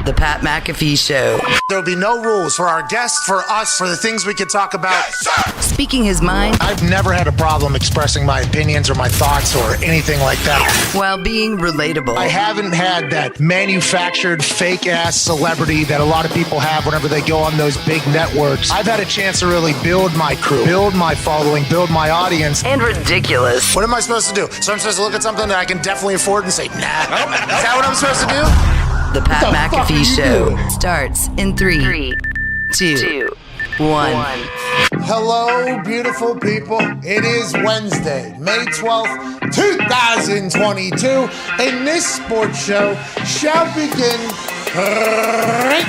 The Pat McAfee Show. There'll be no rules for our guests, for us, for the things we could talk about. Yes, speaking his mind. I've never had a problem expressing my opinions or my thoughts or anything like that. While being relatable. I haven't had that manufactured fake-ass celebrity that a lot of people have whenever they go on those big networks. I've had a chance to really build my crew, build my following, build my audience. And ridiculous. What am I supposed to do? So I'm supposed to look at something that I can definitely afford and say, nah. Is that what I'm supposed to do? The Pat McAfee Show starts in 3, 2, 1. Hello, beautiful people. It is Wednesday, May 12th, 2022, and this sports show shall begin right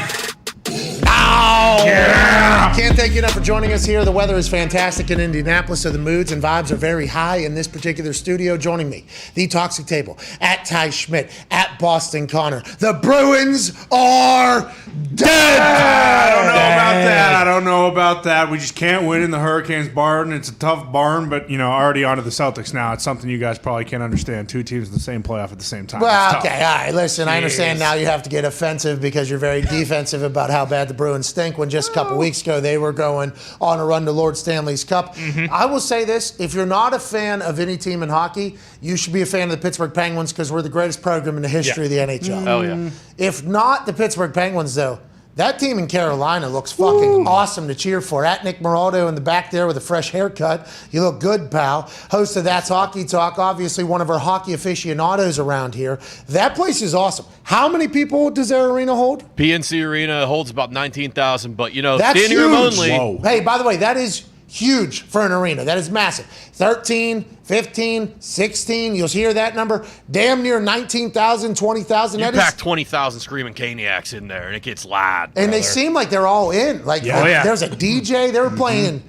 now. Yeah. Can't thank you enough for joining us here. The weather is fantastic in Indianapolis, so the moods and vibes are very high in this particular studio. Joining me, the Toxic Table, at Ty Schmidt, at Boston Connor. The Bruins are dead. I don't know about that. We just can't win in the Hurricanes barn. It's a tough barn, but, already onto the Celtics now. It's something you guys probably can't understand. Two teams in the same playoff at the same time. Well, okay, all right. Listen, I understand now you have to get offensive because you're very defensive about how bad the Bruins stink when just a couple weeks ago they were going on a run to Lord Stanley's Cup. I will say this. If you're not a fan of any team in hockey, you should be a fan of the Pittsburgh Penguins because we're the greatest program in the history of the NHL. Oh, yeah. If not the Pittsburgh Penguins, though, that team in Carolina looks fucking awesome to cheer for. At Nick Moraldo in the back there with a fresh haircut. You look good, pal. Host of That's Hockey Talk, obviously one of our hockey aficionados around here. That place is awesome. How many people does their arena hold? PNC Arena holds about 19,000, but, that's standing room huge. only. Whoa. Hey, by the way, that is huge for an arena. That is massive. 13, 15, 16, you'll hear that number. Damn near 19,000, 20,000. You pack 20,000 screaming Caniacs in there, and it gets loud. And they seem like they're all in. There's a DJ. They were playing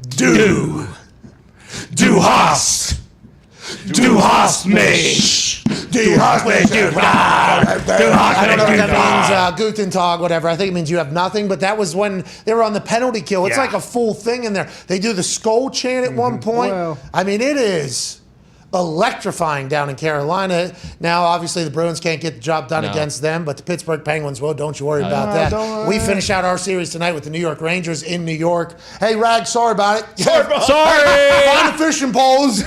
Du hast mich. Du hast mich gebracht. I don't know what that means, Guten Tag, whatever. I think it means you have nothing, but that was when they were on the penalty kill. It's like a full thing in there. They do the skull chant at one point. Well, I mean, it is electrifying down in Carolina. Now, obviously, the Bruins can't get the job done against them, but the Pittsburgh Penguins will. Don't you worry about that. We finish out our series tonight with the New York Rangers in New York. Hey, Rag, sorry about it. Sorry. Find the fishing poles.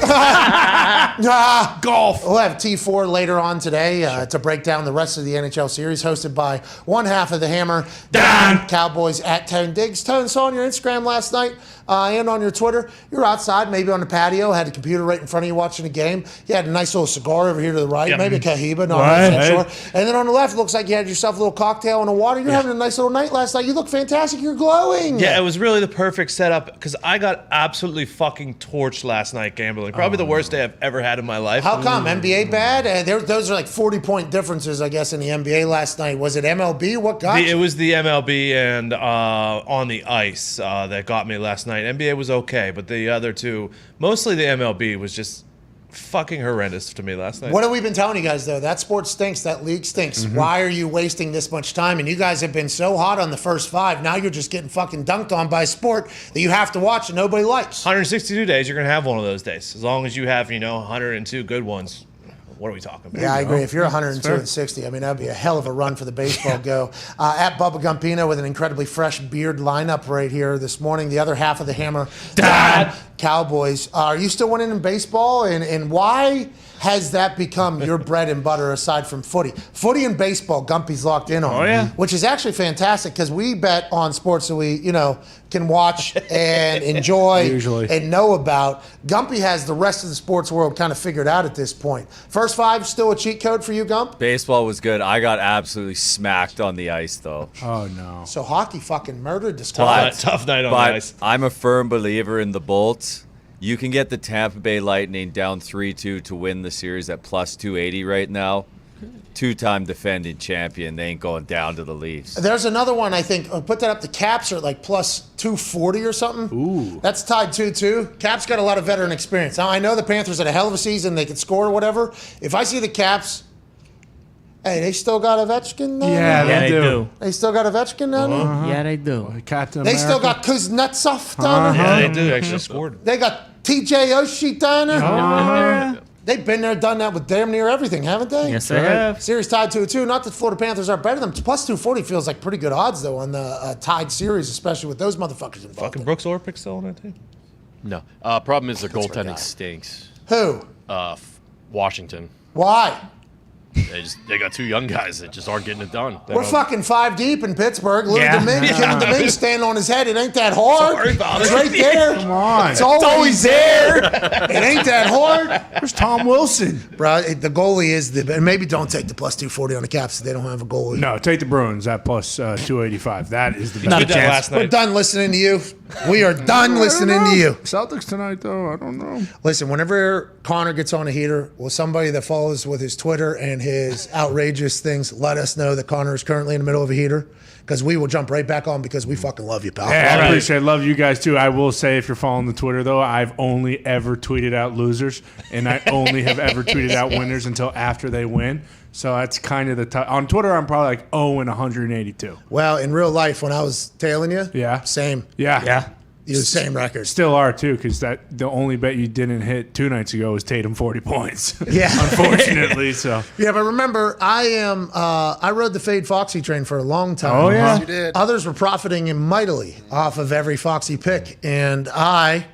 Golf. We'll have T4 later on today to break down the rest of the NHL series, hosted by one half of the Hammer, Dahn. Cowboys at Tone Diggs. Tone, saw on your Instagram last night and on your Twitter, you're outside, maybe on the patio, had a computer right in front of you watching a game. You had a nice little cigar over here to the right, maybe a Cohiba, no, I'm not sure. And then on the left, it looks like you had yourself a little cocktail and a water. You're having a nice little night last night. You look fantastic. You're glowing. Yeah, it was really the perfect setup because I got absolutely fucking torched last night gambling. Probably the worst day I've ever had in my life. How come? NBA bad? Those are like 40-point differences, I guess, in the NBA last night. Was it MLB? What got you? It was the MLB and on the ice that got me last night. NBA was okay, but the other two, mostly the MLB, was just fucking horrendous to me last night. What have we been telling you guys, though? That sport stinks. That league stinks. Why are you wasting this much time? And you guys have been so hot on the first 5. Now you're just getting fucking dunked on by a sport that you have to watch and nobody likes. 162 days, you're going to have one of those days. As long as you have, 102 good ones. What are we talking about? Yeah, I agree. If you're 102 and 60, I mean, that'd be a hell of a run for the baseball go. At Bubba Gumpino with an incredibly fresh beard lineup right here this morning. The other half of the Hammer, Dad. Cowboys. Are you still winning in baseball? And why has that become your bread and butter aside from footy? Footy and baseball, Gumpy's locked in on. Oh, yeah. Which is actually fantastic because we bet on sports that we, can watch and enjoy Usually. and know about. Gumpy has the rest of the sports world kind of figured out at this point. First 5, still a cheat code for you, Gump? Baseball was good. I got absolutely smacked on the ice, though. Oh, no. So hockey fucking murdered the squad. Tough night on the But ice. I'm a firm believer in the Bolts. You can get the Tampa Bay Lightning down 3-2 to win the series at plus 280 right now. 2-time defending champion. They ain't going down to the Leafs. There's another one, I think. Put that up. The Caps are like plus 240 or something. Ooh. That's tied 2-2. Caps got a lot of veteran experience. Now, I know the Panthers had a hell of a season. They could score or whatever. If I see the Caps, hey, they still got Ovechkin down Yeah, there? they do. They still got Ovechkin down there? Yeah, they do. Captain They America. still got Kuznetsov down there? Yeah, they do actually scored. They got TJ Oshie down there? They've been there, done that with damn near everything, haven't they? Yes, they have. Series tied 2-2. Not that Florida Panthers are better than them. Plus 240 feels like pretty good odds, though, on the tied series, especially with those motherfuckers involved. Fucking Brooks Orpik still on that team? No. Problem is the our guy. goaltending stinks. Who? Washington. Why? They got two young guys that just aren't getting it done. We're fucking 5 deep in Pittsburgh. Little Yeah. Domingue, Kevin Domingue standing on his head. It ain't that hard. Sorry about It's it. right there. Come on. It's always there. It ain't that hard. Where's Tom Wilson? Bro, the goalie is the... And maybe don't take the plus 240 on the Caps if they don't have a goalie. No, take the Bruins at plus 285. That is the Not best. a Did that chance. last We're night. done listening to you. We are done listening to you. Celtics tonight, though. I don't know. Listen, whenever Connor gets on a heater, will somebody that follows with his Twitter and his outrageous things let us know that Connor is currently in the middle of a heater? Because we will jump right back on because we fucking love you, pal. Yeah, I appreciate it. Love you guys, too. I will say, if you're following the Twitter, though, I've only ever tweeted out losers, and I only have ever tweeted out winners until after they win. So that's kind of the on Twitter, I'm probably like 0 and 182. Well, in real life, when I was tailing you, Yeah. same. Yeah. Yeah. You the same record. Still are, too, because the only bet you didn't hit 2 nights ago was Tatum 40 points. Yeah. Unfortunately, so. Yeah, but remember, I rode the Fade Foxy train for a long time. Oh, yeah. Yes, you did. Others were profiting mightily off of every Foxy pick, and I,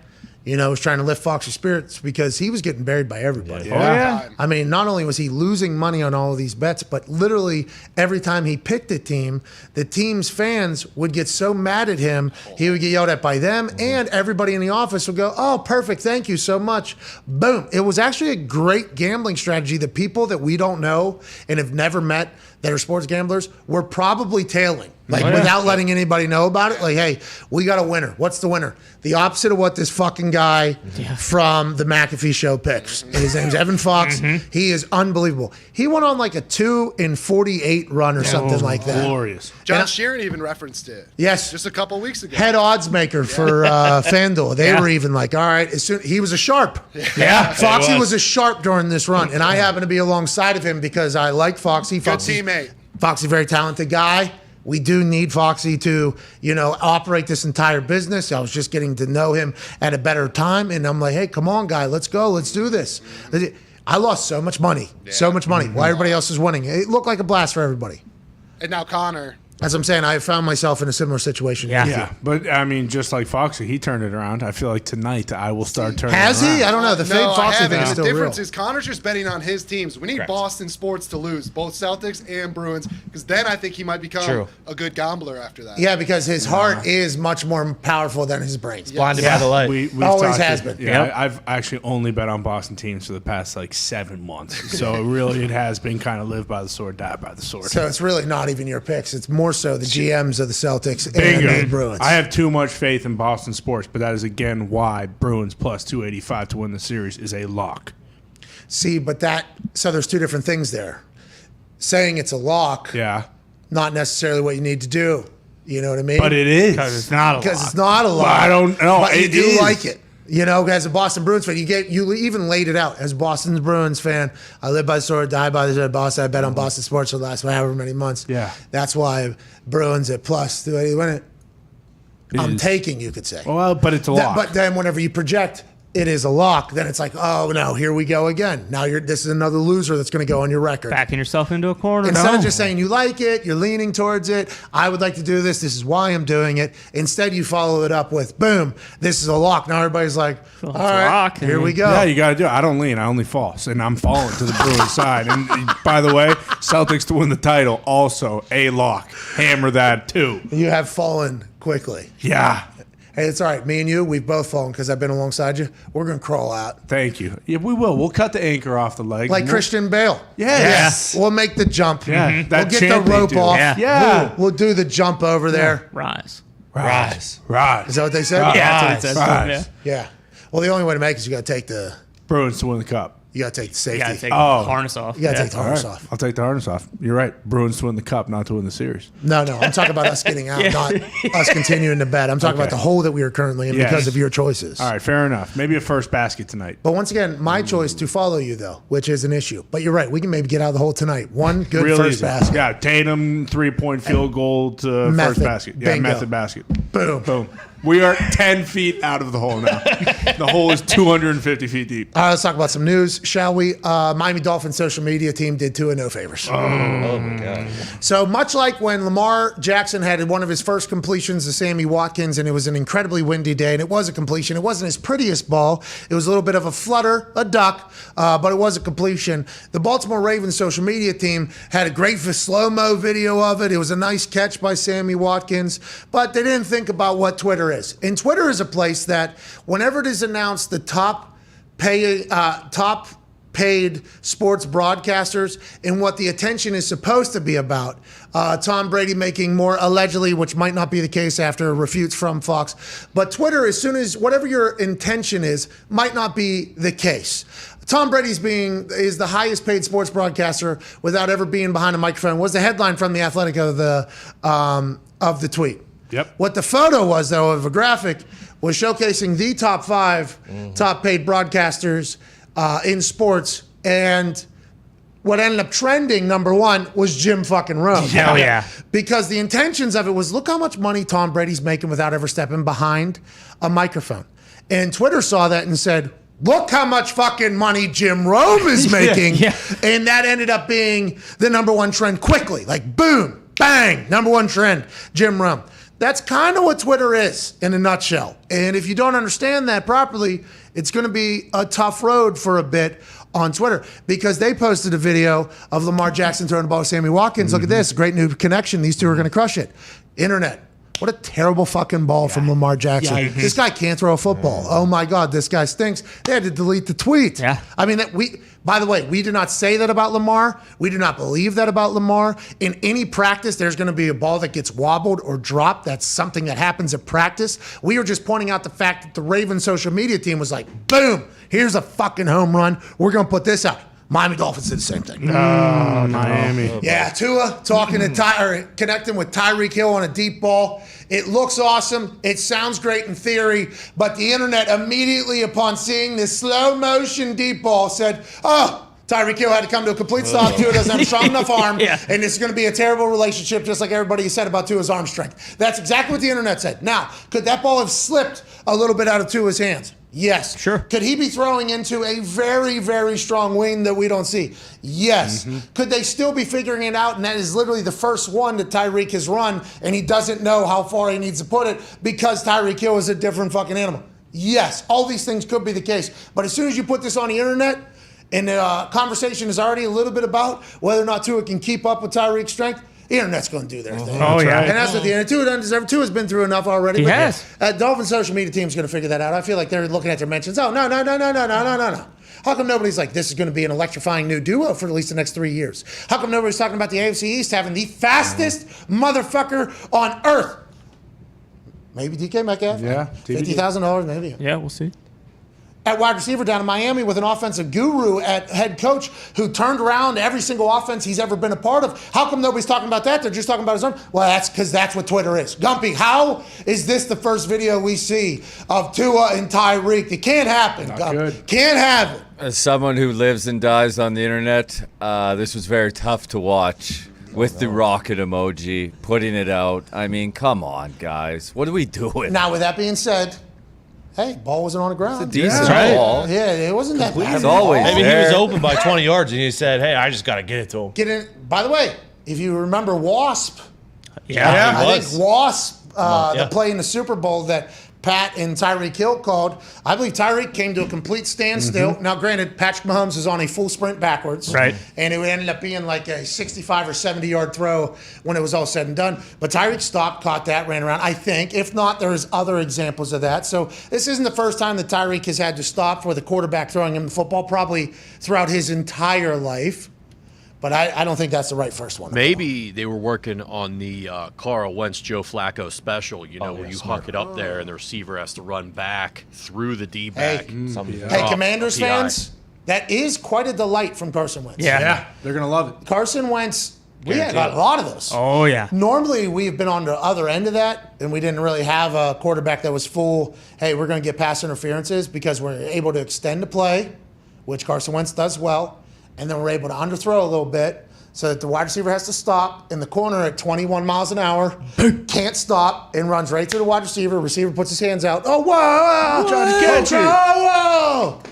was trying to lift Foxy's spirits because he was getting buried by everybody. Oh, yeah. I mean, not only was he losing money on all of these bets, but literally every time he picked a team, the team's fans would get so mad at him, he would get yelled at by them, and everybody in the office would go, "Oh, perfect, thank you so much." Boom. It was actually a great gambling strategy. The people that we don't know and have never met that are sports gamblers were probably tailing. Without letting anybody know about it. Like, hey, we got a winner. What's the winner? The opposite of what this fucking guy from the McAfee Show picks. And his name's Evan Fox. He is unbelievable. He went on like a 2-48 run or something like that. Glorious. John And- Sheeran even referenced it. Yes. Just a couple weeks ago. Head odds maker for FanDuel. They were even like, all right, he was a sharp. Yeah. Foxy was a sharp during this run. And I happen to be alongside of him because I like Foxy. Good Foxy's- teammate. Foxy, very talented guy. We do need Foxy to, operate this entire business. I was just getting to know him at a better time. And I'm like, hey, come on, guy, let's go. Let's do this. I lost so much money. So much money. While everybody else is winning. It looked like a blast for everybody. And now Connor. As I'm saying, I found myself in a similar situation. Yeah. Yeah, but I mean, just like Foxy, he turned it around. I feel like tonight I will start turning Has it around. he? I don't know. The fake I Foxy haven't. thing is The still real. difference is Connor's just betting on his teams. We need Correct. Boston sports to lose, both Celtics and Bruins, because then I think he might become True. a good gambler after that. Yeah, because his heart is much more powerful than his brain. Blinded by the light. We've Always talked has it. been. Yeah, Yep. I've actually only bet on Boston teams for the past like 7 months. So it has been kind of live by the sword, die by the sword. So it's really not even your picks. It's more so the GMs of the Celtics and Bingo. the Bruins. I have too much faith in Boston sports, but that is again why Bruins plus 285 to win the series is a lock. See, so there's two different things there. Saying it's a lock, Yeah, not necessarily what you need to do. You know what I mean? but it is Because it's not a lot. Because it's not a lock. Well, I don't know. But you It do is. like it. As a Boston Bruins fan, you even laid it out. As a Boston Bruins fan, I live by the sword, die by the sword. Boston, I bet on Boston sports for the last however many months. Yeah. That's why Bruins at plus 280 win it. I'm is. taking, you could say. Well, but it's a lock. But then whenever you project it is a lock, then it's like, oh no, here we go again. Now this is another loser that's going to go on your record. Backing yourself into a corner. Instead No. of just saying you like it, you're leaning towards it, I would like to do this, this is why I'm doing it. Instead, you follow it up with, boom, this is a lock. Now everybody's like, all it's a right, lock. here we go. Yeah, you got to do it. I don't lean. I only fall. And I'm falling to the Bruins side. And by the way, Celtics to win the title, also a lock. Hammer that too. You have fallen quickly. Yeah. Hey, it's all right. Me and you, we've both fallen because I've been alongside you. We're going to crawl out. Thank you. Yeah, we will. We'll cut the anchor off the leg. Like We'll- Christian Bale. Yes. We'll make the jump. Yeah, that We'll get chant the they rope do. off. Yeah. Yeah. We'll do the jump over there. Rise. Rise. Rise. Is that what they said? Rise. Yeah, that's what it says. Rise. Yeah. Yeah. Well, the only way to make it is you got to take the Bruins to win the cup. You got to take the You safety. gotta take Oh. the harness off. You gotta Yeah. take the All harness right. off. I'll take the harness off. You're right. Bruins to win the cup, not to win the series. No, I'm talking about us getting out, not us continuing to bet. I'm talking about the hole that we are currently in Yes. because of your choices. All right, fair enough. Maybe a first basket tonight. But once again, my choice to follow you, though, which is an issue. But you're right. We can maybe get out of the hole tonight. One good Real first easy. basket. Yeah, Tatum 3-point field goal to Method. first basket. Yeah, Bingo. method basket. Boom. We are 10 feet out of the hole now. The hole is 250 feet deep. Let's talk about some news, shall we? Miami Dolphins social media team did Tua no favors. Oh my God. So much like when Lamar Jackson had one of his first completions to Sammy Watkins, and it was an incredibly windy day, and it was a completion. It wasn't his prettiest ball. It was a little bit of a flutter, a duck, but it was a completion. The Baltimore Ravens social media team had a great slow-mo video of it. It was a nice catch by Sammy Watkins, but they didn't think about what Twitter is. And Twitter is a place that whenever it is announced the top paid sports broadcasters and what the attention is supposed to be about, Tom Brady making more allegedly, which might not be the case after refutes from Fox, but Twitter, as soon as whatever your intention is, might not be the case. Tom Brady's is the highest paid sports broadcaster without ever being behind a microphone, was the headline from The Athletic of the tweet. Yep. What the photo was, though, of a graphic was showcasing the top 5 top paid broadcasters in sports, and what ended up trending, number 1, was Jim fucking Rome. Hell yeah. Because the intentions of it was, look how much money Tom Brady's making without ever stepping behind a microphone. And Twitter saw that and said, look how much fucking money Jim Rome is making. Yeah. And that ended up being the number 1 trend quickly. Like, boom, bang, number 1 trend, Jim Rome. That's kind of what Twitter is in a nutshell. And if you don't understand that properly, it's going to be a tough road for a bit on Twitter, because they posted a video of Lamar Jackson throwing the ball to Sammy Watkins. Look at this, great new connection. These two are going to crush it. Internet. What a terrible fucking ball from Lamar Jackson. Yeah. This guy can't throw a football. Oh my God, this guy stinks. They had to delete the tweet. Yeah. I mean, by the way, we did not say that about Lamar. We do not believe that about Lamar. In any practice, there's going to be a ball that gets wobbled or dropped. That's something that happens at practice. We are just pointing out the fact that the Ravens social media team was like, boom, here's a fucking home run. We're going to put this out. Miami Dolphins did the same thing. Miami. Yeah, Tua talking to connecting with Tyreek Hill on a deep ball. It looks awesome. It sounds great in theory, but the internet immediately upon seeing this slow motion deep ball said, oh, Tyreek Hill had to come to a complete stop. Tua doesn't have a strong enough arm, and it's going to be a terrible relationship, just like everybody said about Tua's arm strength. That's exactly what the internet said. Now, could that ball have slipped a little bit out of Tua's hands? Yes. Sure. Could he be throwing into a very, very strong wind that we don't see? Yes. Could they still be figuring it out? And that is literally the first one that Tyreek has run, and he doesn't know how far he needs to put it because Tyreek Hill is a different fucking animal. Yes. All these things could be the case. But as soon as you put this on the internet, and the conversation is already a little bit about whether or not Tua can keep up with Tyreek's strength, the internet's going to do their thing. Oh, yeah. And that's what the internet, Tua doesn't deserve. Tua's been through enough already. He But has. Dolphins social media team's going to figure that out. I feel like they're looking at their mentions. Oh, no. How come nobody's like, this is going to be an electrifying new duo for at least the next 3 years? How come nobody's talking about the AFC East having the fastest motherfucker on earth? Maybe DK Metcalf. Yeah, TBD. $50,000 maybe. Yeah, we'll see. At wide receiver down in Miami with an offensive guru at head coach who turned around every single offense he's ever been a part of. How come nobody's talking about that? They're just talking about his own. Well, that's because that's what Twitter is. Gumpy, how is this the first video we see of Tua and Tyreek? It can't happen, Gumpy. Good. Can't have it. As someone who lives and dies on the internet, this was very tough to watch with the rocket emoji, putting it out. I mean, come on, guys. What are we doing? Now, with that being said, hey, ball wasn't on the ground. It's a decent right. ball. Yeah, it wasn't that bad. It's always Maybe there. he was open by 20 yards and he said, hey, I just got to get it to him. Get in. By the way, if you remember Wasp, Yeah, he I was. think Wasp, Yeah. the play in the Super Bowl that Pat and Tyreek Hill called, I believe Tyreek came to a complete standstill. Now, granted, Patrick Mahomes is on a full sprint backwards. Right. And it ended up being like a 65 or 70-yard throw when it was all said and done. But Tyreek stopped, caught that, ran around, I think. If not, there's other examples of that. So this isn't the first time that Tyreek has had to stop for the quarterback throwing him the football, probably throughout his entire life. But I don't think that's the right first one. Maybe they were working on the Carl Wentz, Joe Flacco special, where you huck it up there and the receiver has to run back through the D-back. Hey, Commanders PI. fans, that is quite a delight from Carson Wentz. Yeah. They're going to love it. Carson Wentz, we had a lot of those. Oh, yeah. Normally, we've been on the other end of that, and we didn't really have a quarterback that was full, hey, we're going to get pass interferences because we're able to extend the play, which Carson Wentz does well, and then we're able to underthrow a little bit. so that the wide receiver has to stop in the corner at 21 miles an hour, can't stop, and runs right through the wide receiver. Receiver puts his hands out. Oh, whoa! Trying to catch you. Oh, whoa!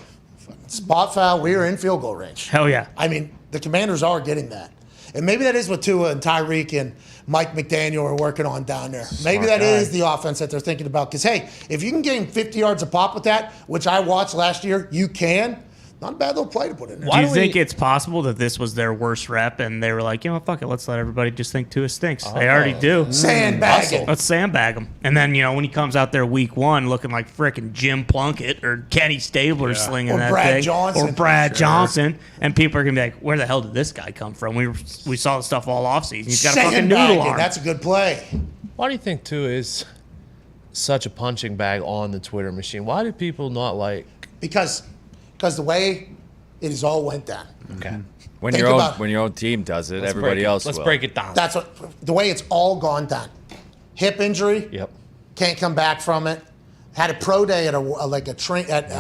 Spot foul. We are in field goal range. Hell yeah. I mean, the Commanders are getting that. And maybe that is what Tua and Tyreek and Mike McDaniel are working on down there. Maybe that is the offense that they're thinking about. Because, hey, if you can gain 50 yards a pop with that, which I watched last year, you can. Not a bad little play to put in there. Do you think it's possible that this was their worst rep and they were like, you know what, fuck it, let's let everybody just think Tua stinks. They already do. Sandbag it. Let's sandbag him. And then, when he comes out there week one looking like frickin' Jim Plunkett or Kenny Stabler slinging Or that Brad thing. Johnson. Or Brad Johnson. And people are going to be like, where the hell did this guy come from? We saw the stuff all offseason. He's got a fucking Sandbag noodle it. arm. That's a good play. Why do you think Tua is such a punching bag on the Twitter machine? Why do people not like? Because the way it is all went down. Okay. When Think your about it. when your own team does it, Let's everybody break it- else Let's will. break it down. That's what the way it's all gone down. Hip injury. Yep. Can't come back from it. Had a pro day at a train at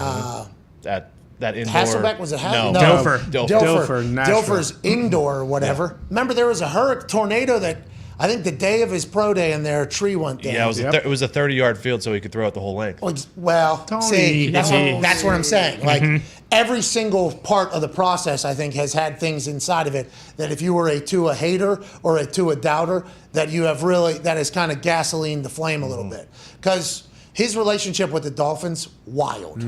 That indoor. Hasselbeck was it? No. Dilfer. Dilfer, Nashville. Dilfer's indoor or whatever. Remember there was a hurricane tornado that I think the day of his pro day in there a tree went down. Yeah, it was a 30-yard field, so he could throw it the whole length. Well, Tony. see, that's what I'm saying. Like every single part of the process, I think, has had things inside of it that if you were a Tua hater or a Tua doubter, that you have really that has kind of gasoline the flame a little bit because. His relationship with the Dolphins, wild.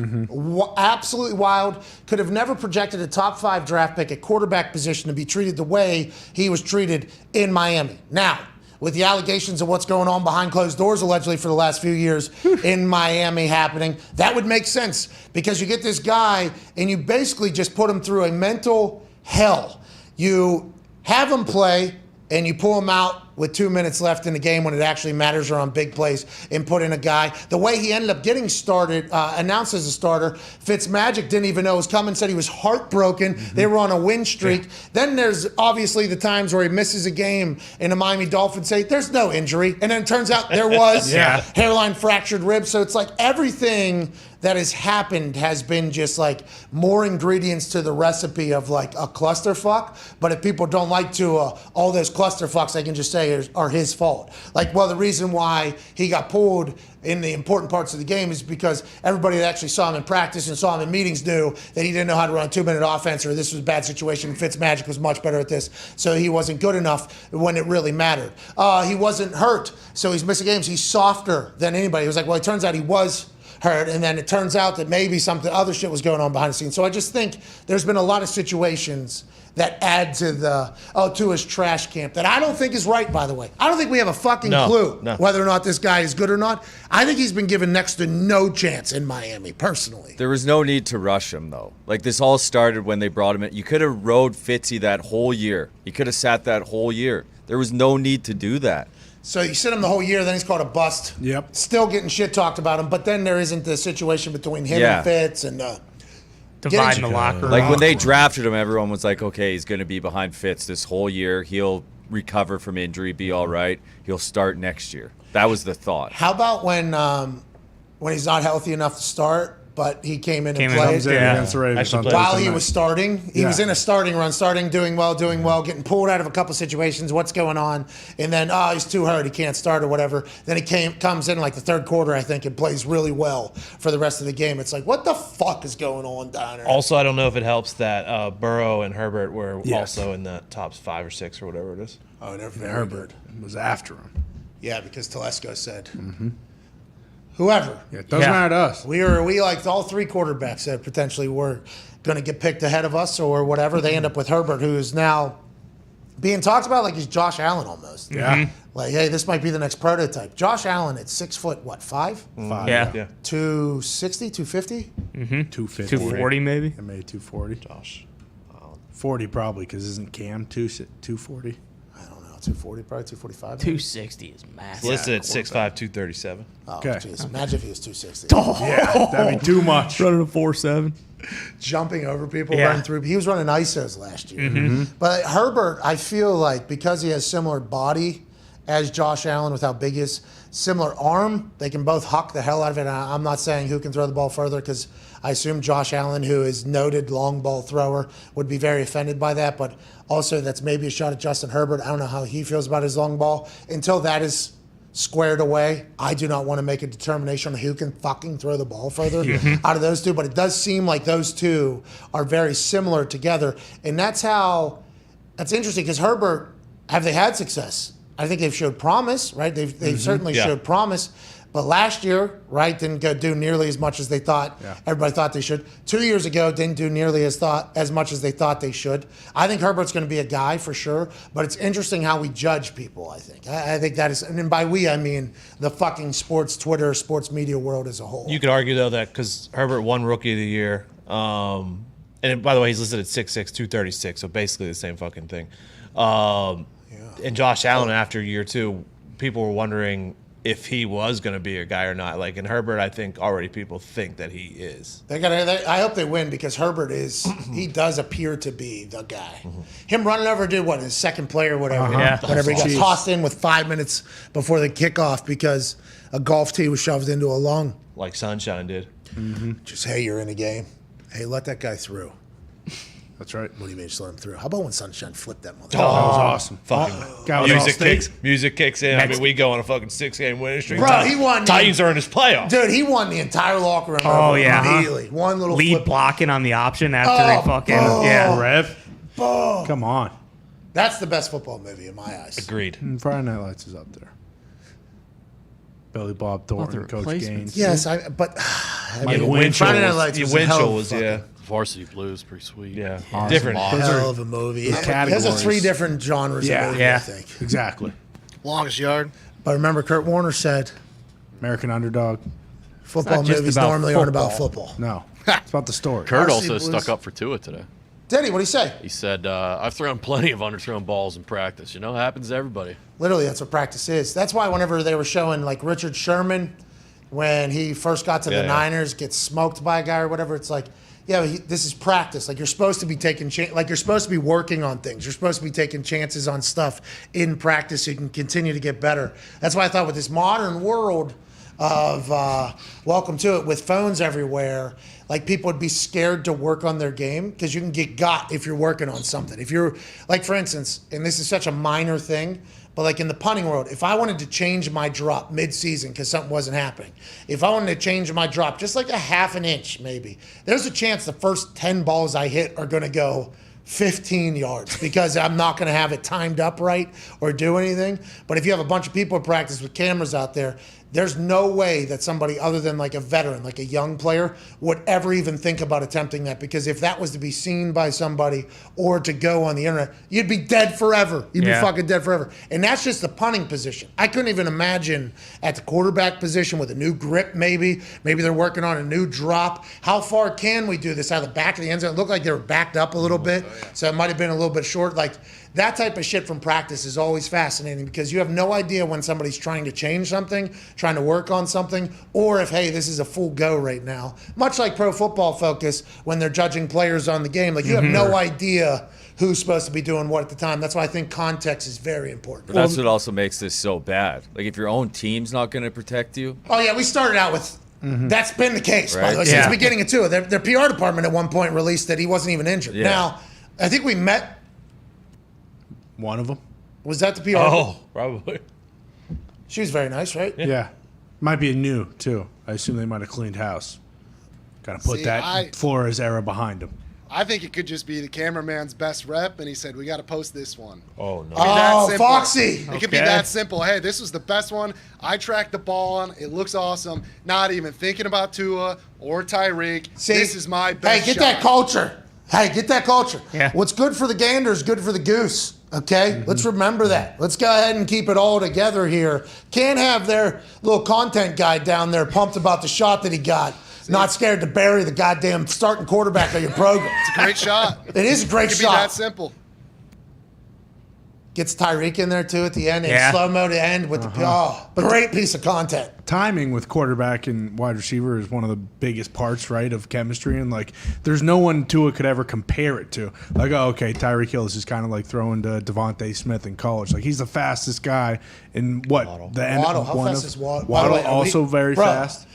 Absolutely wild. Could have never projected a top 5 draft pick at quarterback position to be treated the way he was treated in Miami. Now, with the allegations of what's going on behind closed doors allegedly for the last few years in Miami happening, that would make sense because you get this guy and you basically just put him through a mental hell. You have him play and you pull him out with 2 minutes left in the game when it actually matters or on big plays and put in a guy. The way he ended up getting started, announced as a starter, Fitzmagic didn't even know it was coming, said he was heartbroken. They were on a win streak. Then there's obviously the times where he misses a game and the Miami Dolphins say, there's no injury. And then it turns out there was hairline fractured ribs. So it's like everything that has happened has been just like more ingredients to the recipe of like a clusterfuck. But if people don't like to all those clusterfucks, they can just say are his fault. Like, well, the reason why he got pulled in the important parts of the game is because everybody that actually saw him in practice and saw him in meetings knew that he didn't know how to run a 2-minute offense or this was a bad situation. Fitzmagic was much better at this, so he wasn't good enough when it really mattered. He wasn't hurt, so he's missing games. He's softer than anybody. It was like, well, it turns out he was hurt, and then it turns out that maybe something other shit was going on behind the scenes. So I just think there's been a lot of situations that add to to his trash camp that I don't think is right, by the way. I don't think we have a fucking clue whether or not this guy is good or not. I think he's been given next to no chance in Miami, personally. There was no need to rush him, though. Like, this all started when they brought him in. You could have rode Fitzy that whole year. You could have sat that whole year. There was no need to do that. So you sit him the whole year, then he's called a bust. Yep. Still getting shit talked about him, but then there isn't the situation between him and Fitz and Dividing the locker room. Like, when they drafted him, everyone was like, okay, he's going to be behind Fitz this whole year. He'll recover from injury, be all right. He'll start next year. That was the thought. How about when he's not healthy enough to start, but he came in and played? Comes in against the Ravens Actually on played. While Thursday he night. was starting, he was in a starting run, doing well, getting pulled out of a couple situations. What's going on? And then, he's too hurt, he can't start or whatever. Then he comes in like the third quarter, I think, and plays really well for the rest of the game. It's like, what the fuck is going on down there? Also, I don't know if it helps that Burrow and Herbert were also in the top 5 or 6 or whatever it is. Oh, they're very Herbert good. was after him. Yeah, because Telesco said, whoever. Yeah, it doesn't matter to us. We liked all 3 quarterbacks that potentially were going to get picked ahead of us or whatever. They end up with Herbert, who is now being talked about like he's Josh Allen almost. Yeah. Like, hey, this might be the next prototype. Josh Allen at 6 foot, what, 5? 5. Yeah. 260, 250? 250. 240 maybe? I made 240. Josh. 40 probably, because isn't Cam 240? I don't know, 240, probably 245. maybe? 260 is massive. Listed at 6'5", 237. Oh, Okay. jeez. Imagine if he was 260. Yeah, that'd be too much. Running a 4.7. Jumping over people, Yeah. running through. He was running ISOs last year. But Herbert, I feel like because he has similar body as Josh Allen with how big his similar arm. They can both huck the hell out of it. I'm not saying who can throw the ball further because I assume Josh Allen, who is noted long ball thrower, would be very offended by that. But also that's maybe a shot at Justin Herbert. I don't know how he feels about his long ball. Until that is squared away, I do not want to make a determination on who can fucking throw the ball further out of those two. But it does seem like those two are very similar together. And that's interesting because Herbert, have they had success? I think they've showed promise, right? They've certainly showed promise. But last year, right, didn't do nearly as much as they thought. Yeah. Everybody thought they should. 2 years ago, didn't do nearly as much as they thought they should. I think Herbert's going to be a guy for sure. But it's interesting how we judge people, I think. I think that is, and by we, I mean the fucking sports Twitter, sports media world as a whole. You could argue, though, that because Herbert won Rookie of the Year, and by the way, he's listed at 6'6", 236, so basically the same fucking thing. And Josh Allen, after year 2, people were wondering if he was going to be a guy or not. Like in Herbert, I think already people think that he is. I hope they win because Herbert he does appear to be the guy. Him running over his second play or whatever. Whenever he got tossed in with 5 minutes before the kickoff because a golf tee was shoved into a lung. Like Sunshine did. Just, hey, you're in a game. Hey, let that guy through. That's right. What do you mean just let him through? How about when Sunshine flipped that motherfucker? That was awesome. Fucking music kicks in. I mean, we go on a fucking 6-game winning streak. Bro, he won. Titans are in his playoffs. Dude, he won the entire locker room. Immediately. One little lead flip. blocking on the option after he fucking Rev. Come on. That's the best football movie in my eyes. Agreed. Friday Night Lights is up there. Billy Bob Thornton, Coach Gaines. Yes, but Friday Night Lights was Varsity Blues, pretty sweet. Yeah, awesome. Different. Hell of a movie. Those are 3 different genres of movie, I think. Exactly. Longest Yard. But remember, Kurt Warner said, American Underdog. football movies normally aren't about football. No, it's about the story. Kurt also stuck up for Tua today. Did he? What did he say? He said, I've thrown plenty of underthrown balls in practice. It happens to everybody. Literally, that's what practice is. That's why whenever they were showing, like, Richard Sherman, when he first got to the Niners, gets smoked by a guy or whatever, it's like, this is practice. Like, you're supposed to be you're supposed to be working on things. You're supposed to be taking chances on stuff in practice so you can continue to get better. That's why I thought with this modern world of welcome to it with phones everywhere, like, people would be scared to work on their game because you can get got if you're working on something. If you're, like, for instance, and this is such a minor thing, but like in the punting world, if I wanted to change my drop mid-season because something wasn't happening, if I wanted to change my drop just like a half an inch maybe, there's a chance the first 10 balls I hit are going to go 15 yards because I'm not going to have it timed up right or do anything. But if you have a bunch of people in practice with cameras out there, there's no way that somebody other than like a veteran, like a young player, would ever even think about attempting that, because if that was to be seen by somebody or to go on the internet, you'd be dead forever. You'd be fucking dead forever. And that's just the punting position. I couldn't even imagine at the quarterback position with a new grip maybe. Maybe they're working on a new drop. How far can we do this out of the back of the end zone? It looked like they were backed up a little bit, so it might have been a little bit short. Like, that type of shit from practice is always fascinating because you have no idea when somebody's trying to change something, trying to work on something, or if, hey, this is a full go right now. Much like Pro Football Focus when they're judging players on the game. Like, you have no idea who's supposed to be doing what at the time. That's why I think context is very important. But that's what also makes this so bad. Like, if your own team's not going to protect you. Oh, yeah, we started out with that's been the case, by the way, since the beginning of Tua. Their PR department at one point released that he wasn't even injured. Now, I think we met one of them. Was that the PR? Oh, probably. She was very nice, right? Yeah. Might be new, too. I assume they might have cleaned house. Got to put that Flores era behind him. I think it could just be the cameraman's best rep, and he said, we got to post this one. Oh, no. Oh, Foxy. It could be that simple. Hey, this was the best one. I tracked the ball on. It looks awesome. Not even thinking about Tua or Tyreek. See, this is my best Hey, get that culture. Yeah. What's good for the gander is good for the goose. Okay, let's remember that. Let's go ahead and keep it all together here. Can't have their little content guy down there pumped about the shot that he got, not scared to bury the goddamn starting quarterback of your program. It's a great shot. It is a great It could shot. be that simple. Gets Tyreek in there too at the end, Yeah. and slow-mo to end with great piece of content. Timing with quarterback and wide receiver is one of the biggest parts, right, of chemistry. And, like, there's no one Tua could ever compare it to. Like, oh, okay, Tyreek Hill is just kind of like throwing to Devontae Smith in college. Like, he's the fastest guy in what? The end Waddle. of How one fast of- is Waddle? By the Waddle way, also very Bro, fast.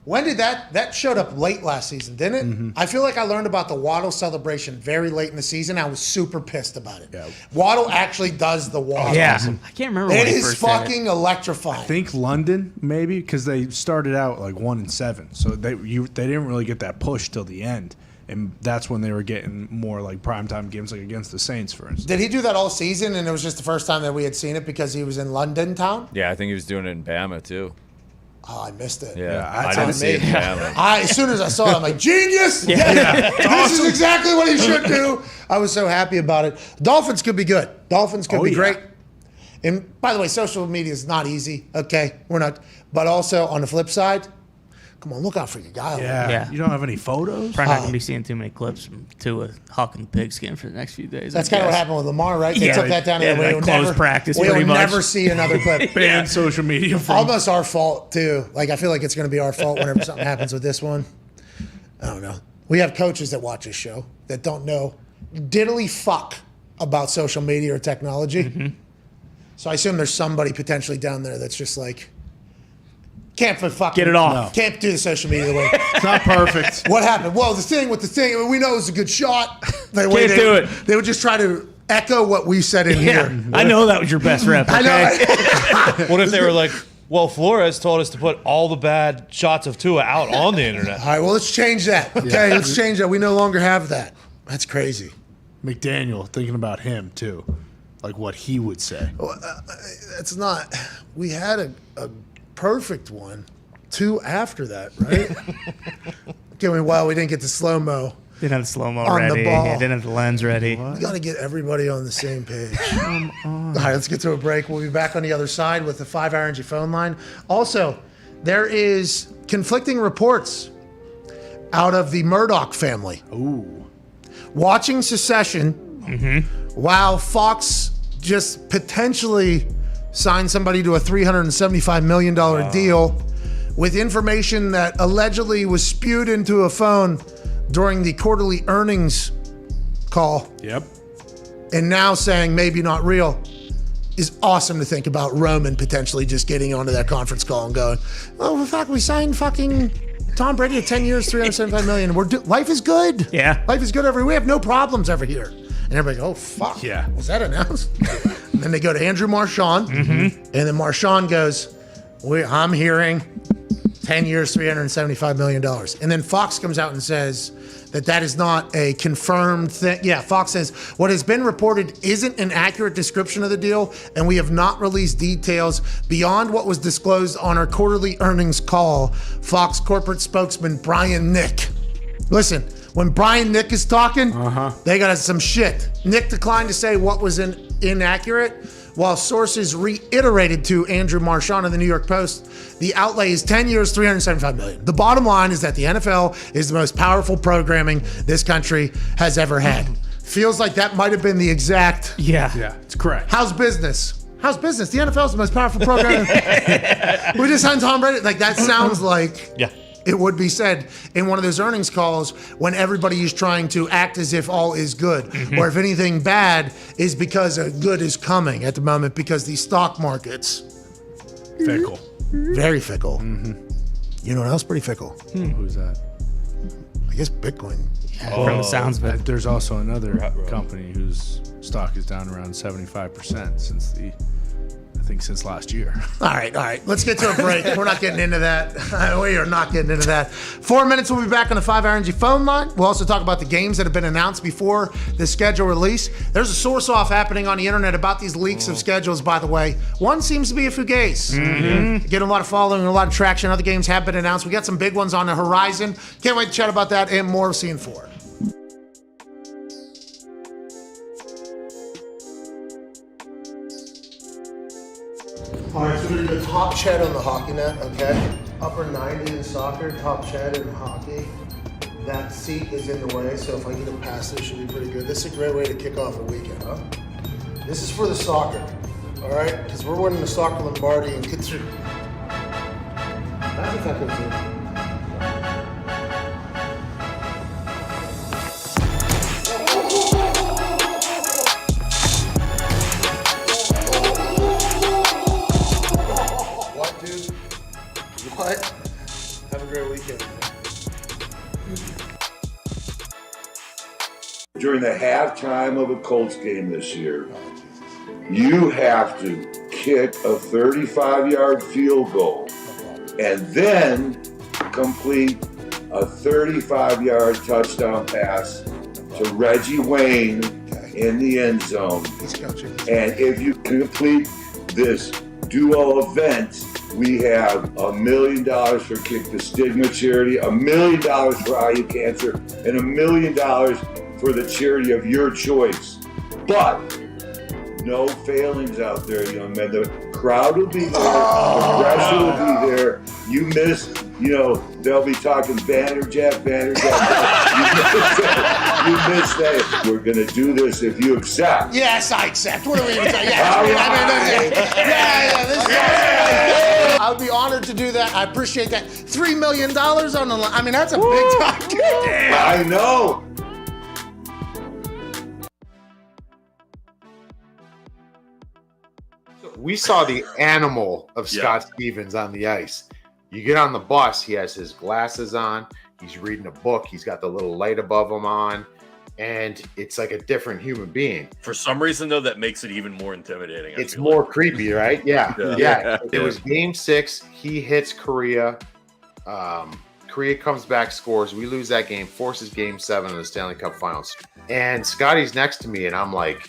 When did that showed up late last season, didn't it? Mm-hmm. I feel like I learned about the Waddle celebration very late in the season. I was super pissed about it. Yeah. Waddle actually does the Waddle. Yeah. I can't remember when It he is first did it. fucking electrifying. I think London, maybe, because they started out like 1-7. So they didn't really get that push till the end. And that's when they were getting more like primetime games, like against the Saints, for instance. Did he do that all season and it was just the first time that we had seen it because he was in London town? Yeah, I think he was doing it in Bama too. Oh, I missed it. Yeah, I that's didn't on see it in me. Bama. As soon as I saw it, I'm like, genius! Yeah. This is exactly what he should do. I was so happy about it. Dolphins could be good. Dolphins could be yeah. great. And by the way, social media is not easy, okay? We're not. But also, on the flip side, come on, look out for your guy. Yeah. You don't have any photos? Probably not going to be seeing too many clips from Tua hucking the pigskin for the next few days. That's kind of what happened with Lamar, right? They Yeah. took that down Yeah, and we like will closed never practice We will pretty much. never see another clip. Ban social media from. Almost our fault, too. Like, I feel like it's going to be our fault whenever something happens with this one. I don't know. We have coaches that watch this show that don't know diddly fuck about social media or technology. Mm-hmm. So I assume there's somebody potentially down there that's just like, can't fucking Get it off. Can't do the social media the way. It's not perfect. What happened? Well, the thing, we know it was a good shot. Can't do it. They would just try to echo what we said in Yeah. here. I know that was your best rep. Okay? I know. What if they were like, well, Flores told us to put all the bad shots of Tua out on the internet? All right, well, let's change that. Okay, let's change that. We no longer have that. That's crazy. McDaniel, thinking about him, too. Like what he would say. It's not. We had a perfect one. 2 after that, right? Okay, well, we didn't get the slow-mo. Didn't have the slow-mo On the ready. ball. Yeah, didn't have the lens ready. We got to get everybody on the same page. All right, let's get to a break. We'll be back on the other side with the 5-hour energy phone line. Also, there is conflicting reports out of the Murdoch family. Ooh. Watching Secession while Fox just potentially signed somebody to a $375 million deal with information that allegedly was spewed into a phone during the quarterly earnings call. Yep. And now saying maybe not real is awesome to think about. Roman potentially just getting onto that conference call and going, oh, in fact, we signed fucking Tom Brady at 10 years, $375 million. Life is good. Yeah. Life is good we have no problems over here. And everybody goes, oh, fuck. Yeah. Was that announced? And then they go to Andrew Marchand. And then Marchand goes, I'm hearing 10 years, $375 million. And then Fox comes out and says that is not a confirmed thing. Yeah, Fox says, what has been reported isn't an accurate description of the deal, and we have not released details beyond what was disclosed on our quarterly earnings call. Fox corporate spokesman Brian Nick. Listen, when Brian Nick is talking, they got some shit. Nick declined to say what was inaccurate, while sources reiterated to Andrew Marchand of the New York Post, the outlay is 10 years, $375 million. The bottom line is that the NFL is the most powerful programming this country has ever had. Feels like that might have been the exact. Yeah. Yeah, it's correct. How's business? How's business? The NFL is the most powerful program. We just signed Tom Brady. Like, that sounds like. Yeah. It would be said in one of those earnings calls when everybody is trying to act as if all is good, or if anything bad is because a good is coming at the moment, because the stock market's Fickle. very fickle. You know what else pretty fickle? Who's that? I guess Bitcoin. From the sounds of it. There's also another company whose stock is down around 75% since last year. All right. Let's get to a break. We're not getting into that. We are not getting into that. 4 minutes, we'll be back on the 5-hour energy phone line. We'll also talk about the games that have been announced before the schedule release. There's a source off happening on the internet about these leaks of schedules, by the way. One seems to be a fugazi. Getting a lot of following and a lot of traction. Other games have been announced. We got some big ones on the horizon. Can't wait to chat about that and more. See you in 4. All right, so we're going to go top Chet on the hockey net, okay? Upper 90 in soccer, top Chet in hockey. That seat is in the way, so if I get a pass, this should be pretty good. This is a great way to kick off a weekend, huh? This is for the soccer, all right? Because we're winning the soccer Lombardi and get through. That's a taco too. What, dude? What? Have a great weekend. During the halftime of a Colts game this year, you have to kick a 35-yard field goal and then complete a 35-yard touchdown pass to Reggie Wayne in the end zone. And if you complete this duo event, we have $1 million for Kick the Stigma charity, $1 million for IU Cancer, and $1 million for the charity of your choice. But no failings out there, young men. The crowd will be there. The pressure will be there. You miss, they'll be talking Bannerjack. You miss that. We're going to do this if you accept. Yes, I accept. What are we even saying? Yes. I would be honored to do that. I appreciate that. $3 million on the line. I mean, that's a big time. I know. We saw the animal of Scott Stevens on the ice. You get on the bus, he has his glasses on, he's reading a book, he's got the little light above him on, and it's like a different human being. For some reason, though, that makes it even more intimidating. It's more creepy, right? Yeah. It was game 6. He hits Korea. Korea comes back, scores. We lose that game, forces game 7 of the Stanley Cup Finals. And Scotty's next to me, and I'm like,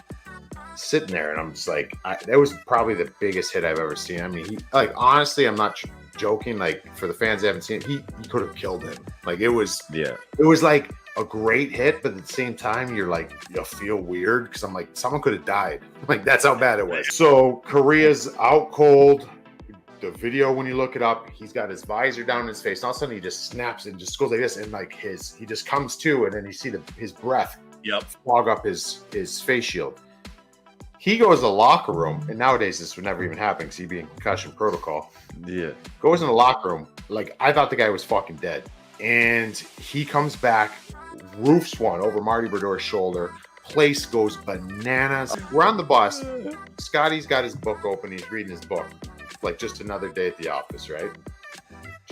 sitting there, and I'm just like, that was probably the biggest hit I've ever seen. I mean, he, like, honestly, I'm not joking. Like, for the fans that haven't seen it, he could have killed him. Like, it was like a great hit, but at the same time, you're like, you feel weird because I'm like, someone could have died. Like, that's how bad it was. So Korea's out cold. The video, when you look it up, he's got his visor down in his face. And all of a sudden, he just snaps and just goes like this, and like he just comes to, and then you see his breath fog up his face shield. He goes to the locker room, and nowadays this would never even happen because he'd be in concussion protocol. Yeah. Goes in the locker room. Like, I thought the guy was fucking dead. And he comes back, roofs one over Marty Berdore's shoulder. Place goes bananas. We're on the bus. Scotty's got his book open. He's reading his book. Like, just another day at the office, right?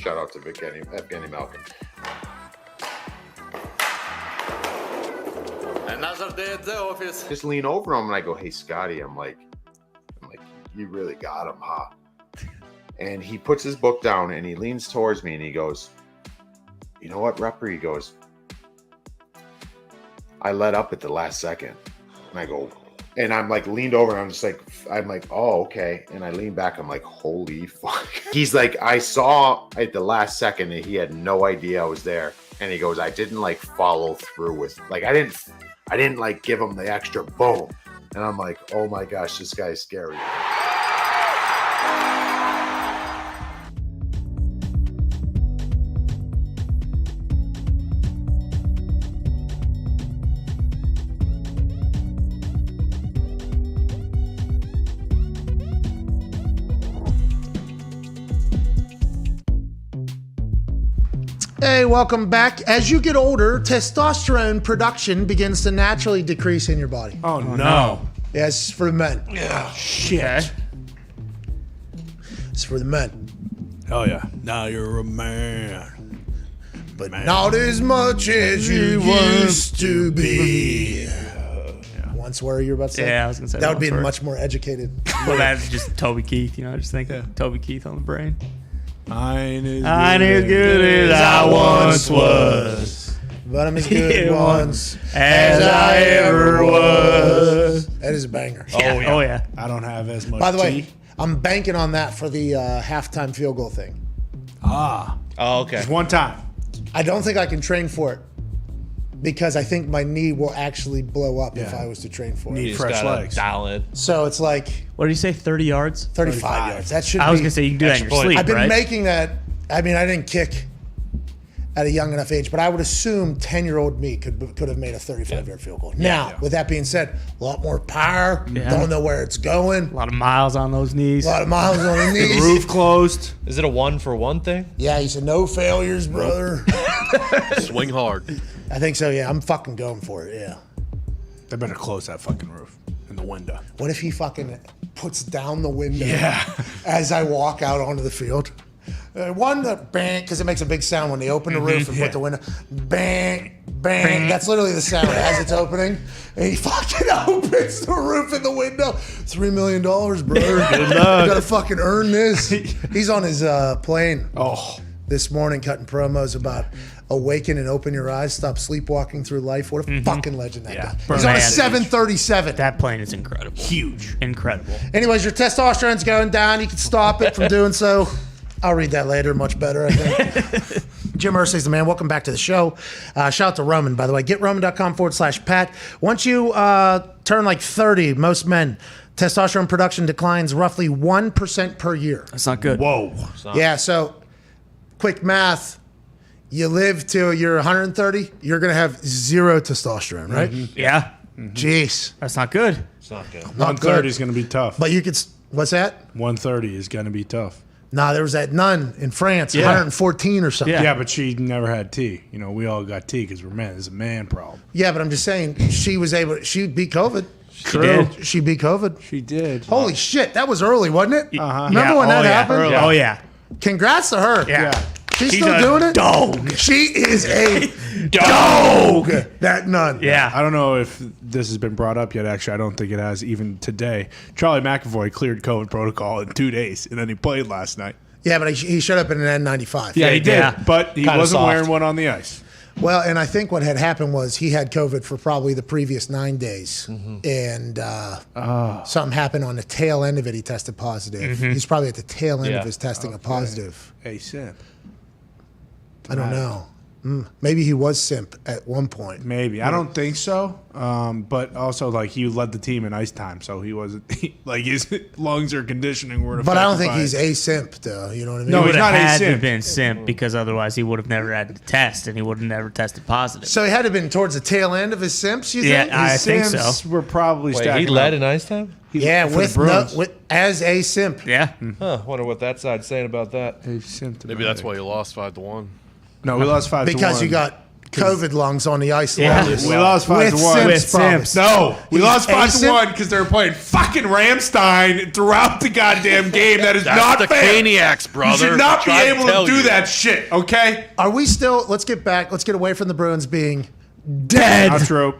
Shout out to Evgeny Malkin. Another day at the office. Just lean over him and I go, "Hey, Scotty," I'm like, "You really got him, huh?" And he puts his book down and he leans towards me and he goes, "You know what, Rupper?" He goes, "I let up at the last second." And I go, and I'm like leaned over and I'm like, "Oh, okay." And I lean back. I'm like, "Holy fuck." He's like, "I saw at the last second that he had no idea I was there." And he goes, "I didn't like follow through with, like, I didn't like give him the extra boom." And I'm like, "Oh my gosh, this guy's scary." Hey, welcome back. As you get older, testosterone production begins to naturally decrease in your body. Oh, no. Yes, for the men. Yeah, shit. It's for the men. Oh, yeah. Now you're a man. But not as much as you used to be. Once were you about to say? Yeah, I was going to say that would be were. much more educated. Well, that's just Toby Keith, I just think Toby Keith on the brain. I ain't as good as I once was. But I'm as good once as I ever was. That is a banger. Yeah. Oh, yeah. I don't have as much By the way, tea. I'm banking on that for the halftime field goal thing. Ah. Oh, okay. Just one time. I don't think I can train for it because I think my knee will actually blow up if I was to train for it. Need You fresh just gotta legs. dial it. So it's like What did you say, 30 yards? 35 yards. That should I was be. going to say you can do that in your Extra point. sleep, I've been right? making that. I mean, I didn't kick at a young enough age, but I would assume 10-year-old me could have made a 35-yard field goal. Now, with that being said, a lot more power. Don't know where it's going. A lot of miles on those knees. A lot of miles on the knees. Roof closed. Is it a 1-for-1 thing? Yeah, he said no failures, brother. Swing hard. I think so, yeah. I'm fucking going for it, yeah. They better close that fucking roof and the window. What if he fucking puts down the window as I walk out onto the field? Bang, because it makes a big sound when they open the roof and put the window. Bang, bang. That's literally the sound as it's opening. And he fucking opens the roof and the window. $3 million, brother. Good luck. You gotta fucking earn this. He's on his plane this morning cutting promos about awaken and open your eyes, stop sleepwalking through life. What a fucking legend that guy. He's on a 737. That plane is incredible. Huge. Incredible. Anyways, your testosterone's going down. You can stop it from doing so. I'll read that later. Much better, I think. Jim Irsay's the man. Welcome back to the show. Shout out to Roman, by the way. GetRoman.com/Pat. Once you turn like 30, most men, testosterone production declines roughly 1% per year. That's not good. Whoa. Yeah, so quick math. You live till you're 130, you're going to have zero testosterone, right? Yeah. Jeez. That's not good. It's not good. 130 is going to be tough. But you could, what's that? 130 is going to be tough. Nah, there was that nun in France, 114 or something. Yeah, but she never had T. You know, we all got T because we're men. It's a man problem. Yeah, but I'm just saying, she beat COVID. True. She beat COVID. She did. Holy shit, that was early, wasn't it? Uh-huh. Remember when that happened? Early. Oh, yeah. Congrats to her. Yeah. She's still doing it? Dog. She is a dog. That nun. Yeah. I don't know if this has been brought up yet. Actually, I don't think it has even today. Charlie McAvoy cleared COVID protocol in 2 days, and then he played last night. Yeah, but he showed up in an N95. Yeah, he did. Yeah. But he Kinda wasn't soft. wearing one on the ice. Well, and I think what had happened was he had COVID for probably the previous 9 days. And something happened on the tail end of it. He tested positive. He's probably at the tail end of his testing a positive. Hey, Sim. I don't know. Maybe he was simp at one point. Maybe. I don't think so. But also, like, he led the team in ice time, so he wasn't, like, his lungs or conditioning weren't But I don't affected think by he's it. a simp, though. You know what I mean? No, He he's would have not a had to simp. have been simp because otherwise he would have never had to test and he would have never tested positive. So he had to have been towards the tail end of his simps, you Yeah, think? I think so. Sims were probably Wait, stacking he led up. in ice time? Yeah, for the with Bruins. as a simp. Yeah. Huh. Wonder what that side's saying about that. He simped Maybe that's why you lost 5-1. No, we lost 5-1. Because you got COVID lungs on the ice. Yeah. longest. We lost With 5-1. Simps With problems. Simps. No, we He's lost a 5-1 simp? because they were playing fucking Ramstein throughout the goddamn game. That is That's not the fair. Caniacs, brother. You should not be Tried to able tell to do you. that shit, okay? Are we still, let's get away from the Bruins being dead. Outro.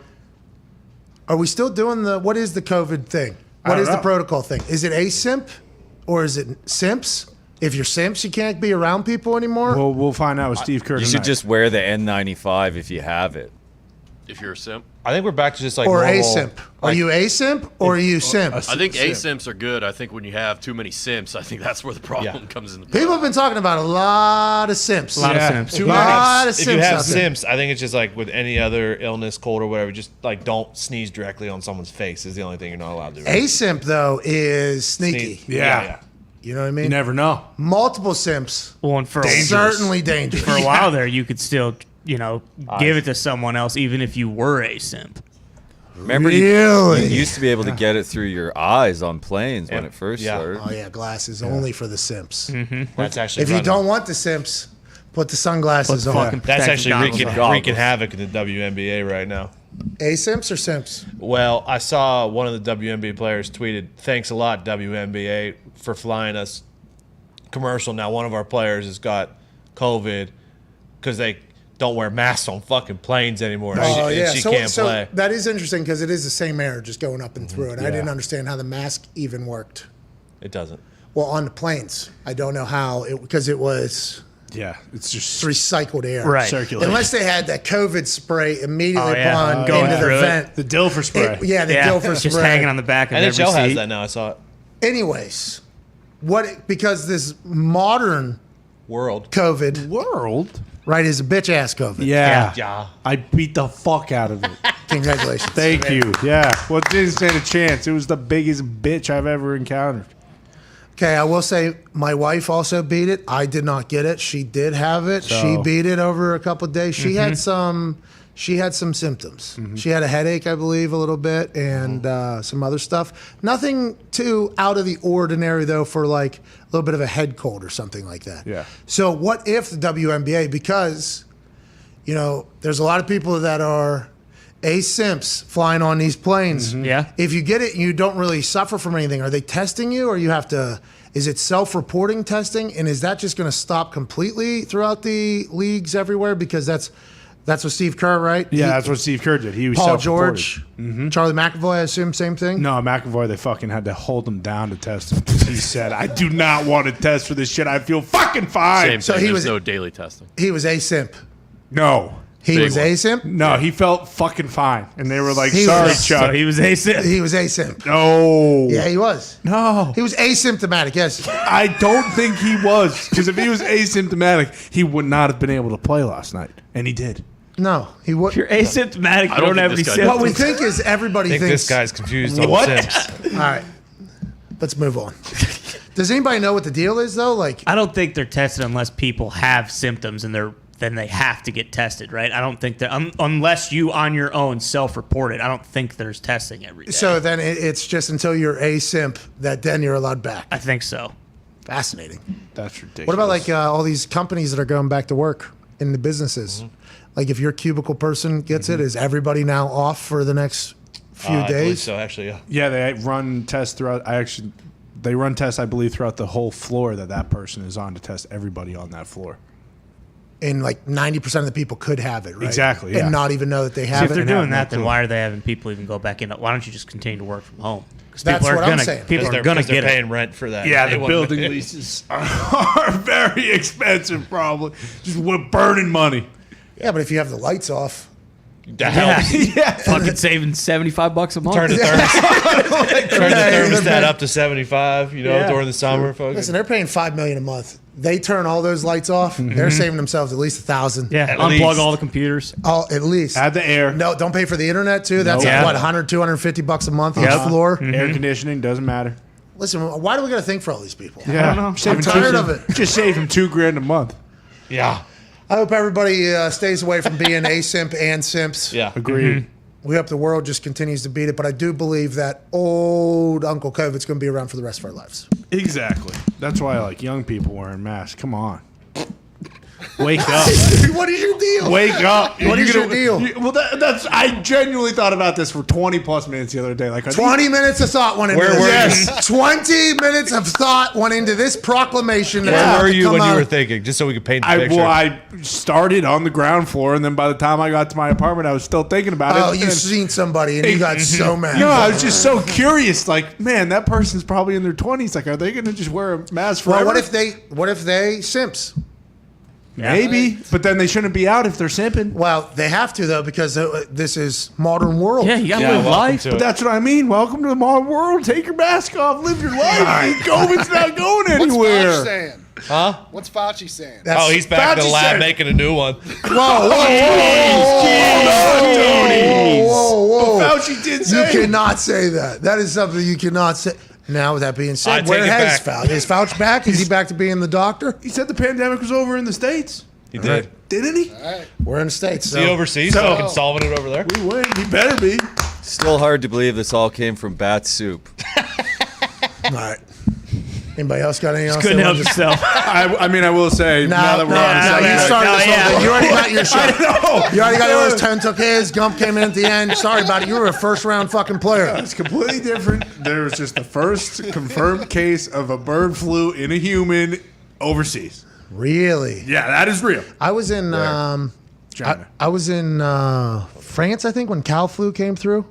Are we still doing what is the COVID thing? What don't is the know. protocol thing? Is it a simp or is it simps? If you're simps, you can't be around people anymore? Well, we'll find out with Steve Kerr You should tonight. just wear the N95 if you have it. If you're a simp. I think we're back to just like or normal, a simp. Are you a simp or are you simp? I think A-simps are good. I think when you have too many simps, I think that's where the problem comes into play. People have been talking about a lot of simps. A lot of simps. A lot of If you simps have out there. simps, I think it's just like with any other illness, cold or whatever, just like don't sneeze directly on someone's face is the only thing you're not allowed to do. A simp, though, is sneaky. Sneeze. Yeah. You know what I mean? You never know. Multiple simps. Well, and for Certainly dangerous. for a while there, you could still, give it to someone else even if you were a simp. Remember, Really? you used to be able to get it through your eyes on planes when it first started. Oh, yeah, glasses only for the simps. That's actually If you running. don't want the simps, put the sunglasses on. fucking That's protective actually goggles on. wreaking havoc in the WNBA right now. A simps or simps? Well, I saw one of the WNBA players tweeted, "Thanks a lot, WNBA, for flying us commercial." Now, one of our players has got COVID because they don't wear masks on fucking planes anymore. Oh, and yeah. she So can't play. that is interesting because it is the same air just going up and through it. I Yeah. didn't understand how the mask even worked. It doesn't. Well, on the planes, I don't know how because it was Yeah, it's just recycled air. Right. circulating. Unless they had that COVID spray immediately Oh, yeah. upon Going into the through it. vent. the Dilfer spray. The Dilfer just spray. hanging on the back of every NHL has seat. that now. I saw it. Anyways, because this modern World. COVID, World? right, is a bitch ass COVID. Yeah. Yeah. I beat the fuck out of it. Congratulations. Thank you. Yeah. Well, it didn't stand a chance. It was the biggest bitch I've ever encountered. Okay, I will say my wife also beat it. I did not get it. She did have it. She beat it over a couple of days. She had some symptoms. She had a headache, I believe, a little bit, and some other stuff. Nothing too out of the ordinary, though, for like a little bit of a head cold or something like that. Yeah. So what if the WNBA, because, there's a lot of people that are simps flying on these planes. Yeah. If you get it and you don't really suffer from anything, are they testing you, or you have to? Is it self-reporting testing, and is that just going to stop completely throughout the leagues everywhere? Because that's what Steve Kerr, right? Yeah, that's what Steve Kerr did. He was Paul self-reported. George, Charlie McAvoy, I assume same thing. No, McAvoy, they fucking had to hold him down to test him because he said, "I do not want to test for this shit. I feel fucking fine." Same So thing. he There's was- no daily testing. He was a simp. No, He Big was one. a simp. no, he felt fucking fine, and they were like, He "Sorry, was- Chuck." So he was a simp. He was a simp. No, Yeah, he was. no, He was asymptomatic. Yes. I don't think he was, because if he was asymptomatic, he would not have been able to play last night, and he did. No, he was. If you're asymptomatic, you don't don't think have any this guy symptoms. What we think is everybody I think thinks. this guy's confused on What? Sims. All right, let's move on. Does anybody know what the deal is though? Like, I don't think they're tested unless people have symptoms and then they have to get tested, right? I don't think that unless you on your own self-report it. I don't think there's testing every day. so then it's just until you're a simp that then you're allowed back. I think so. Fascinating. That's ridiculous. What about like all these companies that are going back to work in the businesses? Like if your cubicle person gets it, is everybody now off for the next few I believe days? so, actually, yeah. Yeah, they run tests throughout. They run tests, I believe, throughout the whole floor that person is on to test everybody on that floor. And like 90% of the people could have it, right? Exactly, yeah. And not even know that they See, have if they're it. have doing no that, then clue. why are they having people even go back in? Why don't you just continue to work from home? Because That's people are what I'm gonna saying. people Because are gonna they're get paying it. rent for that. Yeah, They the want- building leases are very expensive, probably. Just we're burning money. Yeah, but if you have the lights off, That helps. Yeah. Fucking saving $75 a month. Turn the thermostat up to 75, Yeah. during the summer. Fucking. listen, they're paying $5 million a month. They turn all those lights off. They're saving themselves at least $1,000. Yeah, At unplug least. all the computers. Oh, at least. Add the air. No, don't pay for the internet too. That's Nope. like, Yeah. what, $100, $250 a month each Yep. floor. Air conditioning doesn't matter. Listen, why do we got to think for all these people? Yeah, don't know. I'm tired of it. Just save him $2,000 a month. Yeah. I hope everybody stays away from being a simp and simps. Yeah. Agreed. We hope the world just continues to beat it, but I do believe that old Uncle COVID's going to be around for the rest of our lives. Exactly. That's why I like young people wearing masks. Come on. Wake up. What is your deal? Wake up. What is your deal? Well, that's. I genuinely thought about this for 20 plus minutes the other day. Like, 20 minutes of thought went into Where this. were you? Yes. 20 minutes of thought went into this proclamation. that's Where about were to you come when you out. were thinking? Just so we could paint the picture. I started on the ground floor, and then by the time I got to my apartment, I was still thinking about Oh, it. you And- seen somebody and you got so mad. No, I was just so curious. Like, man, that person's probably in their 20s. Like, are they going to just wear a mask forever? Well, what if they simps? Maybe, but then they shouldn't be out if they're simping. Well, they have to though because this is modern world. Yeah, you gotta Yeah, live welcome life. to But it. that's what I mean. Welcome to the modern world. Take your mask off. Live your life. COVID's not going What's Fauci anywhere. saying? Huh? What's Fauci saying? That's- Oh, he's back in the Fauci lab said- making a new one. whoa, whoa. Fauci did You say. cannot say that. That is something you cannot say. Now, with that being I said, take where it has back. Fauci? Is Fauci back? Is he back to being the doctor? He said the pandemic was over in the States. He did. Didn't he? We're in the States. Is he overseas? So- Fucking solving it over there. We win. He better be. Still hard to believe this all came from bat soup. All right. Anybody else got anything else? Couldn't they help wanna- yourself. I mean, I will say, now that we're on the no, subject. you started this whole thing. You already got your shit. know. You already got yours. 10 took his. Gump came in at the end. Sorry about it. You were a first round fucking player. It's completely different. There was just the first confirmed case of a bird flu in a human overseas. Really? Yeah, that is real. I was in China. I was in France, I think, when cow flu came through.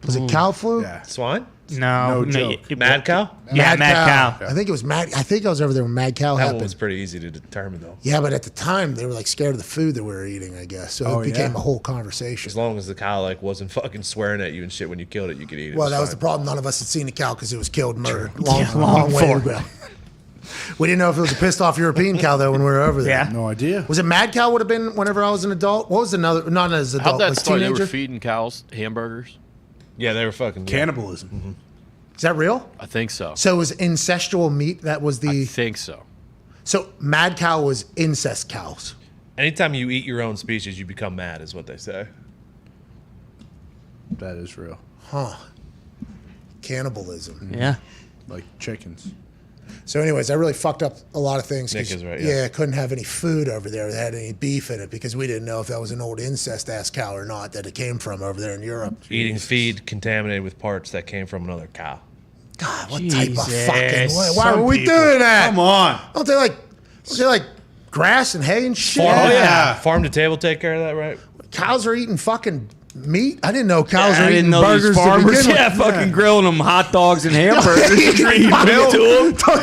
Was it cow flu? Yeah. Swine? No joke. Mad cow? Yeah, mad cow. I think it was mad. I think I was over there when mad cow That one happened. was pretty easy to determine, though. Yeah, but at the time they were like scared of the food that we were eating, I guess. So it became yeah. a whole conversation. As long as the cow wasn't fucking swearing at you and shit when you killed it, you could eat it. Well, It's that was the fine. problem. None of us had seen the cow because it was killed and murdered. Long, Yeah, long long way before. ago. We didn't know if it was a pissed off European cow though when we were over there. Yeah. No idea. Was it mad cow? Would have been whenever I was an adult. What was another? Not as an How'd adult, that like start? They teenager. were feeding cows hamburgers. Yeah, they were fucking. Cannibalism. Is that real? I think so. So it was incestual meat that was I think so. So mad cow was incest cows. Anytime you eat your own species, you become mad, is what they say. That is real. Huh. Cannibalism. Yeah. Like chickens. So anyways, I really fucked up a lot of things. Nick is right, yeah. I couldn't have any food over there that had any beef in it because we didn't know if that was an old incest-ass cow or not that it came from over there in Europe. Eating feed contaminated with parts that came from another cow. God, what type of Jesus. fucking way? Why Some are we people. doing that? Come on. Don't they like grass and hay and shit? Oh, Yeah. yeah. Farm to table take care of that, right? Cows are eating fucking meat? I didn't know cows I are didn't eating know burgers these to farmers. begin with. Yeah, fucking grilling them hot dogs and hamburgers. Don't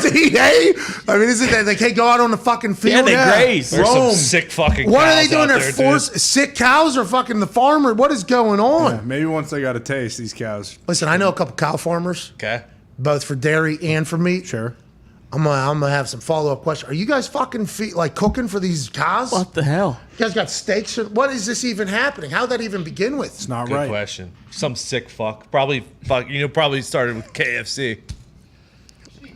they eat hay? I mean, isn't that like, hey, go out on the fucking field? Yeah, they graze. There's some Rome. sick fucking What are they cows doing? out They're there, forced sick cows or fucking the farmer? What is going on? Yeah, maybe once they got a taste, these cows. Listen, I know a couple cow farmers, Okay. both for dairy and for meat. Sure. I'm gonna have some follow up questions. Are you guys fucking cooking for these cows? What the hell? You guys got steaks? What is this even happening? How'd that even begin with? It's not Good right. question. Some sick fuck. Probably started with KFC.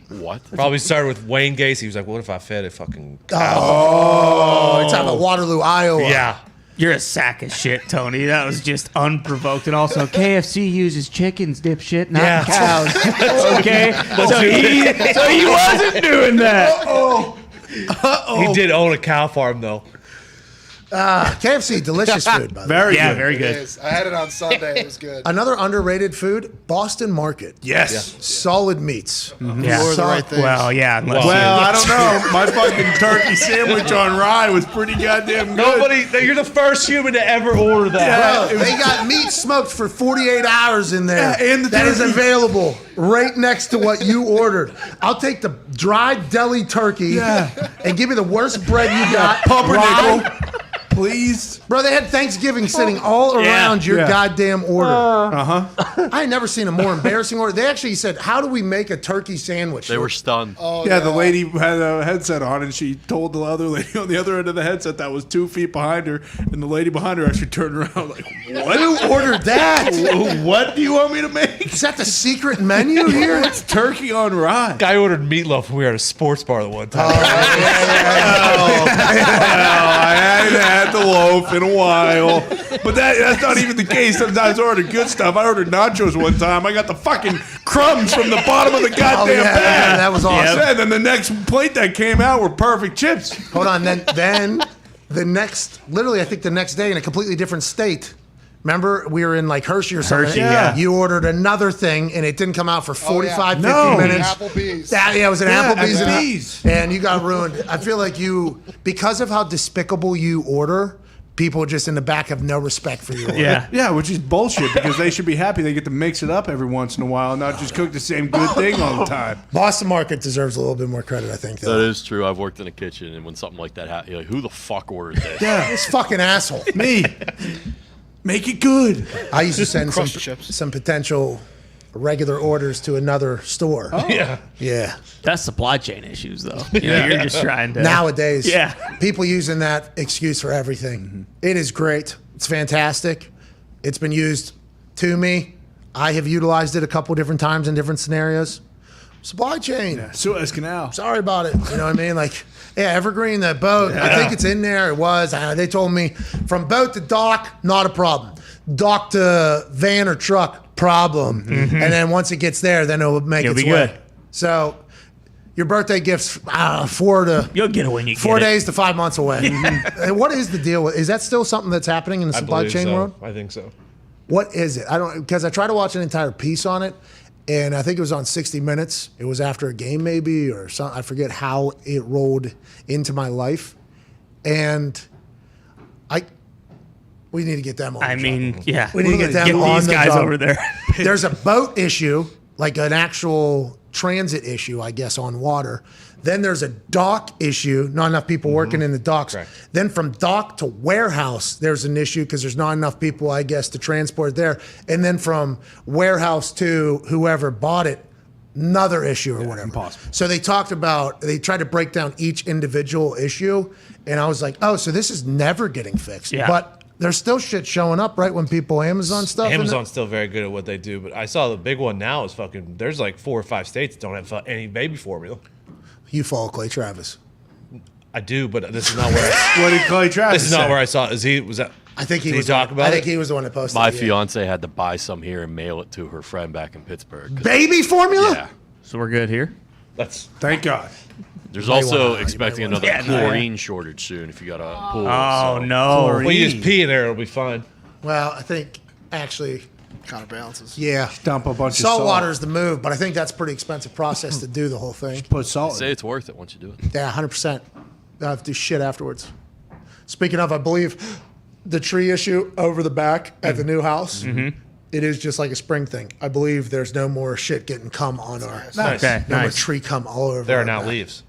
What? Probably started with Wayne Gacy. He was like, what if I fed a fucking Oh, it's out of Waterloo, Iowa. Yeah. You're a sack of shit, Tony. That was just unprovoked. And also, KFC uses chickens, dipshit, not cows. Okay? So he wasn't doing that. He did own a cow farm, though. KFC, delicious food, by the way. Very Yeah, good. very It good. is. I had it on Sunday. It was good. Another underrated food, Boston Market. Yes. Solid meats. Yeah. Or the right things. Well, yeah. Unless Well, I don't know. My fucking turkey sandwich on rye was pretty goddamn good. You're the first human to ever order that. Bro, they got meat smoked for 48 hours in there. Yeah, and the that is turkey. available right next to what you ordered. I'll take the dried deli turkey and give me the worst bread you got. Pumpernickel. Please. Bro, they had Thanksgiving sitting all around your goddamn order. I aind never seen a more embarrassing order. They actually said, how do we make a turkey sandwich? They were stunned. Oh, Yeah, the lady had a headset on, and she told the other lady on the other end of the headset that was 2 feet behind her, and the lady behind her actually turned around like, what? Who ordered that? What do you want me to make? Is that the secret menu here? It's turkey on rye. Guy ordered meatloaf when we were at a sports bar the one time. Well, I hadn't had the loaf in a while. But that's not even the case. Sometimes I order good stuff. I ordered nachos one time. I got the fucking crumbs from the bottom of the goddamn bag. that was awesome. And then the next plate that came out were perfect chips. Hold on, then the next, literally, I think the next day in a completely different state. Remember, we were in like Hershey or something. Hershey, yeah. You ordered another thing, and it didn't come out for 45, 50 No. minutes. Applebee's. Yeah, it was an Applebee's. Applebee's. And you got ruined. I feel like because of how despicable you order, people just in the back have no respect for you. Yeah. Yeah, which is bullshit because they should be happy they get to mix it up every once in a while and not just cook the same good thing all the time. Boston Market deserves a little bit more credit, I think. That Though. is true. I've worked in a kitchen, and when something like that happens, you're like, who the fuck ordered this? Yeah, This fucking asshole. me. Make it good. I used to send Crushed chips. some potential regular orders to another store. Yeah. Yeah. That's supply chain issues, though. You're just trying to. Nowadays, Yeah. people using that excuse for everything. It is great. It's fantastic. It's been used to me. I have utilized it a couple different times in different scenarios. Supply chain. Suez Canal. Sorry about it. You know what I mean? Like, yeah, Evergreen, the boat. I think it's in there. It was. They told me from boat to dock, not a problem. Dock to van or truck, problem. And then once it gets there, then it'll make It'll its be way. good. So your birthday gift's 4 You'll get it when you get 4 it. days to 5 months away. And what is the deal with? Is that still something that's happening in the I supply believe chain so. world? I think so. What is it? I don't, because I tried to watch an entire piece on it, and I think it was on 60 Minutes. It was after a game, maybe, or something. I forget how it rolled into my life, and we need to get them on. I the mean, job. yeah. We need to get them Get on these the guys job. over there. There's a boat issue, like an actual transit issue, I guess, on water. Then there's a dock issue, not enough people working in the docks. Correct. Then from dock to warehouse, there's an issue because there's not enough people, I guess, to transport there. And then from warehouse to whoever bought it, another issue or whatever. impossible. So they tried to break down each individual issue. And I was like, oh, so this is never getting fixed. Yeah. But There's still shit showing up, right? When people Amazon stuff. Amazon's still very good at what they do, but I saw the big one now is fucking. There's like 4 or 5 states that don't have any baby formula. You follow Clay Travis. I do, but this is not where. What did Clay Travis This is not say? where I saw. Was that? I think he Did was. he talk about I think it? he was the one that posted. My it, yeah. fiance had to buy some here and mail it to her friend back in Pittsburgh. Baby formula. Yeah. So we're good here. That's Thank God. There's You may also wanna- expecting you may another wanna- chlorine shortage soon if you got a pool. Oh so. no. well, you just pee in there, it'll be fine. Well, I think actually, Counterbalances. yeah, Dump a bunch of salt salt. water is the move, but I think that's a pretty expensive process to do the whole thing. Put salt Say in. it's worth it once you do it. Yeah, 100%. I have to do shit afterwards. Speaking of, I believe the tree issue over the back at the new house. It is just like a spring thing. I believe there's no more shit getting cum on our. Nice. Okay, No more nice. tree cum all over. There our are now back. leaves.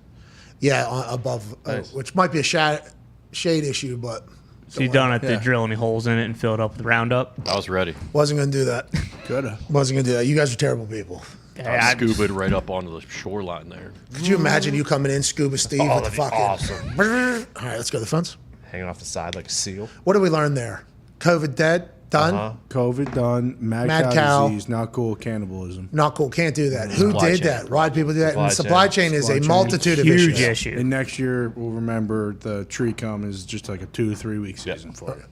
Yeah, above, Nice. which might be a shade issue, but So you don't have to drill any holes in it and fill it up with Roundup. I was ready. wasn't gonna do that. Coulda. Wasn't gonna do that. You guys are terrible people. I scubaed right up onto the shoreline there. Could you imagine you coming in, Scuba Steve, Oh, with the that'd be fucking? awesome. All right, let's go to the phones. Hanging off the side like a seal. What did we learn there? COVID dead, done, Uh-huh. COVID done. Mad, Mad cow, cow. disease. Not cool. Cannibalism. not cool. Can't do that. Who Supply did chain that? Why did people do that? And Supply supply chain is Supply a chain. multitude of Huge issues. issue. And next year, we'll remember the tree cum is just like a 2 to 3 week season for you.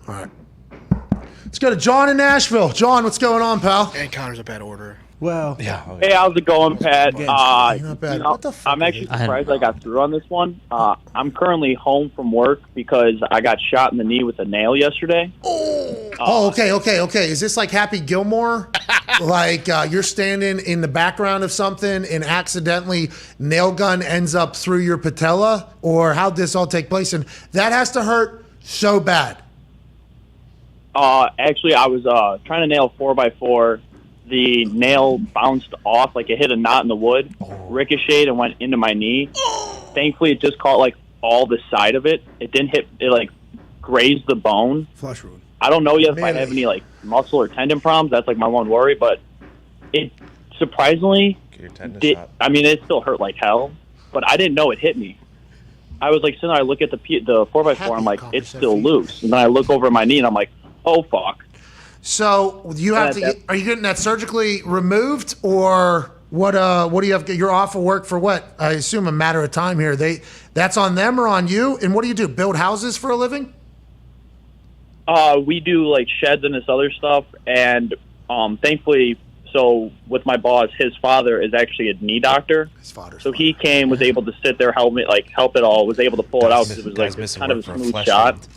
All right. Let's go to John in Nashville. John, what's going on, pal? Encounter's a bad order. Well, Yeah. Hey, how's it going, Pat? Not bad. What the fuck I'm is actually it? surprised I got through on this one. I'm currently home from work because I got shot in the knee with a nail yesterday. Oh, okay. Is this like Happy Gilmore? Like you're standing in the background of something and accidentally nail gun ends up through your patella? Or how'd this all take place? And that has to hurt so bad. Actually, I was trying to nail 4x4. The nail bounced off, like it hit a knot in the wood, ricocheted and went into my knee. Thankfully, it just caught like all the side of it. It didn't hit. It like grazed the bone. flush wound. I don't know yet if I Really? have any like muscle or tendon problems. That's like my one worry, but it surprisingly Get your tetanus did. shot. I mean, it still hurt like hell, but I didn't know it hit me. I was like, sitting there, I look at the 4x4, I'm like, it's still loose. And then I look over my knee and I'm like, oh fuck. So you have to. Are you getting that surgically removed, or what? What do you have? You're off of work for what? I assume a matter of time here. That's on them or on you? And what do you do? Build houses for a living? We do like sheds and this other stuff, and thankfully, so with my boss, his father is actually a knee doctor. His father's So he came, was able to sit there, help it all, was able to pull it out because it was Guy's like missing kind of a work for a smooth flesh shot. wound.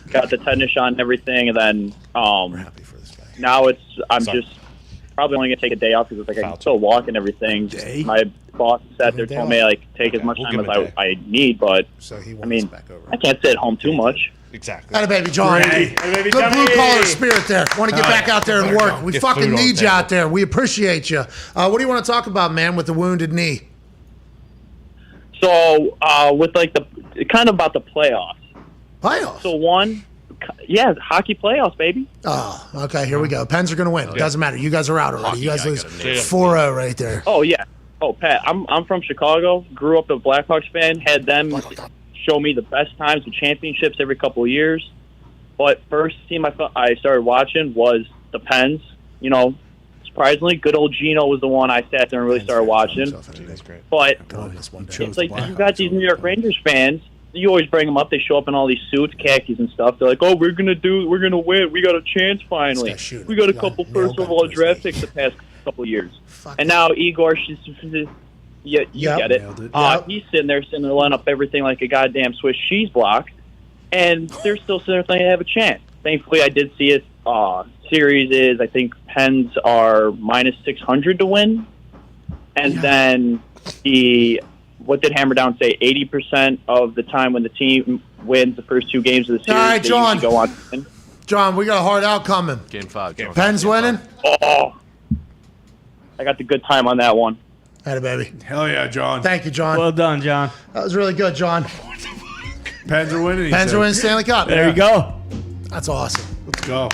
Got the tetanus shot and everything, and then happy for this guy. now I'm Sorry. just probably only gonna take a day off because it's like I Foul can still walk and everything. My boss sat there, Day told me off. like take as Okay, much we'll time give as him a day. I need, but So he wants I mean, back over. I can't sit at home too much. Exactly. Atta baby, John. Great. Good blue collar spirit there. Want to get back out there and work. We Get fucking food on the need you out table. there. We appreciate you. What do you want to talk about, man, with the wounded knee? So with like the kind of about the playoffs. Playoffs. So hockey playoffs, baby. Oh, okay. Here we go. Pens are going to win. Doesn't matter. You guys are out already. You guys Hockey, I lose gotta nail it. 4-0 right there. Oh yeah. Oh Pat, I'm from Chicago. Grew up a Blackhawks fan. Had them show me the best times with championships every couple of years. But first team I started watching was the Pens. You know, surprisingly, good old Gino was the one I sat there and really started watching. That's great. But Chose it's like the you got these New York Rangers fans. You always bring them up. They show up in all these suits, khakis, and stuff. They're like, "Oh, we're gonna win. We got a chance finally. This guy's shooting. We got a Yeah, couple nail first gun overall to his draft knee. picks the past couple of years." Fuck And it. now Igor, you Yep. get it. Nailed it. Yep. He's sitting there lining up everything like a goddamn Swiss cheese block, and they're still sitting there thinking they have a chance. Thankfully, I did see it. Series is, I think, Pens are minus 600 to win, and then what did Hammer Down say? 80% of the time when the team wins the first 2 games of the series, All right, they John. usually go on to win. John, we got a hard out coming. Game 5. John. Pens winning? Oh, I got the good time on that one. Atta baby. Hell yeah, John. Thank you, John. Well done, John. That was really good, John. Pens are winning. he Pens said. are winning Stanley Cup. There you go. That's awesome. Let's go.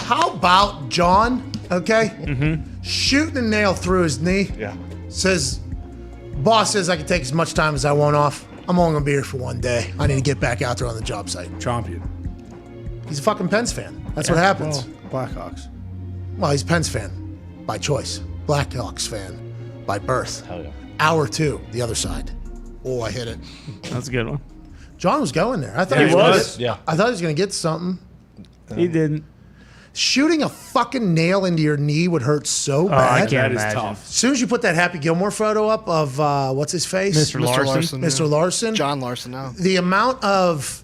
How about John, okay? Shooting a nail through his knee. Yeah. Boss says I can take as much time as I want off. I'm only going to be here for one day. I need to get back out there on the job site. Champion. He's a fucking Pens fan. That's what happens. Well, Blackhawks. Well, he's a Pens fan by choice. Blackhawks fan by birth. Hell yeah. Hour 2, the other side. Oh, I hit it. That's a good one. John was going there. I thought Yeah, he he was. was. Yeah. I thought he was going to get something. He didn't. Shooting a fucking nail into your knee would hurt so Oh, I bad. can't That is imagine. tough. As soon as you put that Happy Gilmore photo up of what's his face, Mr. Larson. Mr. Larson, John Larson now. the amount of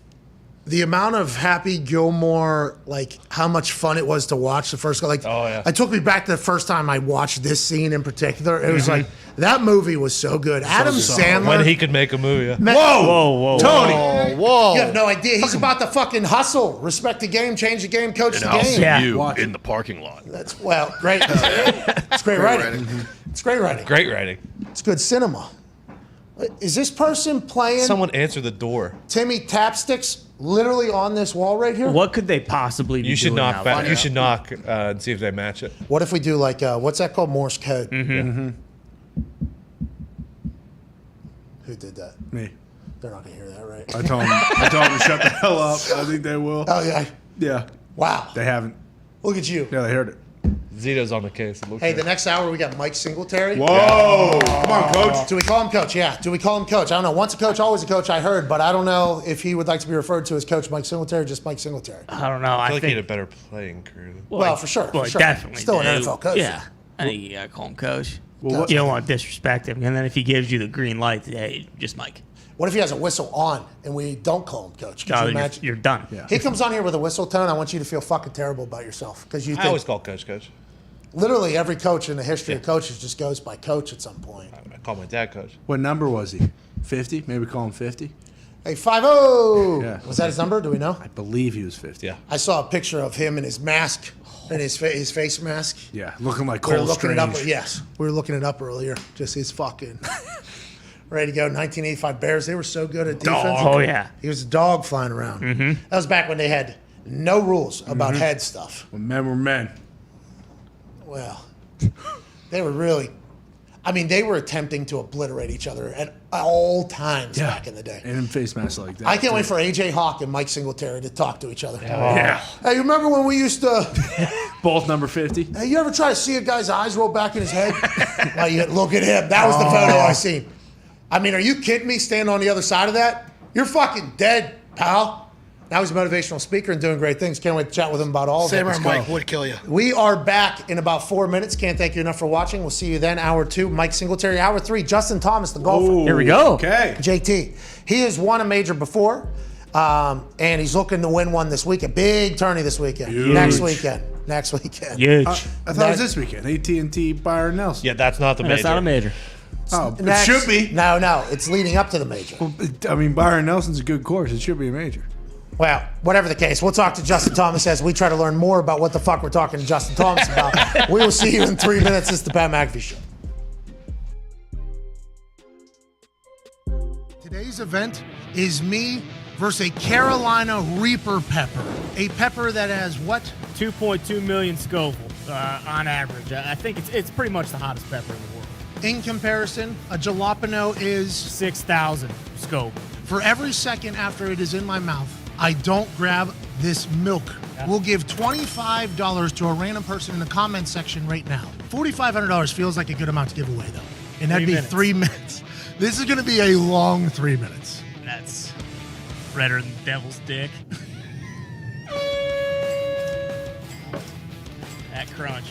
Happy Gilmore, like how much fun it was to watch the first. Like, Oh, yeah. it took me back to the first time I watched this scene in particular. It was like that movie was so good. Adam Sandler. When he could make a movie. Yeah. Whoa. Tony, Whoa. you have no idea. He's about to fucking hustle, respect the game, change the game, coach And the I'll game. see Yeah. you Watch in the parking lot. That's great. It's great writing. It's great writing. Great writing. It's good cinema. Is this person playing Someone answer the door. Timmy Tapsticks literally on this wall right here? What could they possibly be You should doing knock out back. there? You should knock and see if they match it. What if we do like, what's that called? Morse code. Who did that? Me. They're not going to hear that, right? I told them to shut the hell up. I think they will. Oh, yeah. Yeah. Wow. They haven't. Look at you. Yeah, they heard it. Zito's on the case. It looks Hey, like. the next hour we got Mike Singletary. Whoa. Come on, coach. Do we call him coach? Yeah. Do we call him coach? I don't know. Once a coach, always a coach, I heard, but I don't know if he would like to be referred to as Coach Mike Singletary or just Mike Singletary. I don't know. I I feel like he had a think. better playing career. Well, for sure. Well, for sure. definitely. Still an do. NFL coach. Yeah. I think you gotta call him coach. Well, what- You don't want to disrespect him, and then if he gives you the green light, hey, just Mike. What if he has a whistle on and we don't call him coach? Could No, you you're, imagine? you're done. Yeah. He comes on here with a whistle tone. I want you to feel fucking terrible about yourself because you I always think call coach. literally every coach in the history of coaches just goes by coach at some point. I call my dad coach. What number was he? 50? Maybe call him 50? Hey, 5-0. Yeah. Was that his number? Do we know? I believe he was 50. Yeah. I saw a picture of him in his mask, in his face mask. Yeah, looking like We were Cole looking Strange. it up. Yes, we were looking it up earlier. Just his fucking ready to go. 1985 Bears. They were so good at defense. Oh, yeah. He was a dog flying around. That was back when they had no rules about head stuff. When men were men. Well, they were really. I mean, they were attempting to obliterate each other at all times back in the day. And in face masks like that. I can't wait for AJ Hawk and Mike Singletary to talk to each other. Yeah. Hey, you remember when we used to? Both number 50? Hey, you ever try to see a guy's eyes roll back in his head? Like, you look at him. That was the photo I seen. I mean, are you kidding me? Standing on the other side of that? You're fucking dead, pal. Now he's a motivational speaker and doing great things. Can't wait to chat with him about all of it. Saber Let's and go. Mike would kill you. We are back in about 4 minutes. Can't thank you enough for watching. We'll see you then. Hour 2, Mike Singletary. Hour 3, Justin Thomas, the golfer. Here we go. Okay. JT. He has won a major before, and he's looking to win one this weekend. Big tourney this weekend. Huge. Next weekend. Huge. I thought it was this weekend. AT&T Byron Nelson. Yeah, that's not the major. That's not a major. Oh, Next- it should be. No. It's leading up to the major. I mean, Byron Nelson's a good course. It should be a major. Well, whatever the case, we'll talk to Justin Thomas as we try to learn more about what the fuck we're talking to Justin Thomas about. We will see you in 3 minutes. It's the Pat McAfee Show. Today's event is me versus a Carolina Reaper pepper. A pepper that has what? 2.2 million Scoville on average. I think it's pretty much the hottest pepper in the world. In comparison, a jalapeno is 6,000 Scoville. for every second after it is in my mouth, I don't grab this milk. We'll give $25 to a random person in the comments section right now. $4,500 feels like a good amount to give away, though. And that'd 3 be minutes. 3 minutes. This is going to be a long 3 minutes. That's redder than devil's dick. That crunch.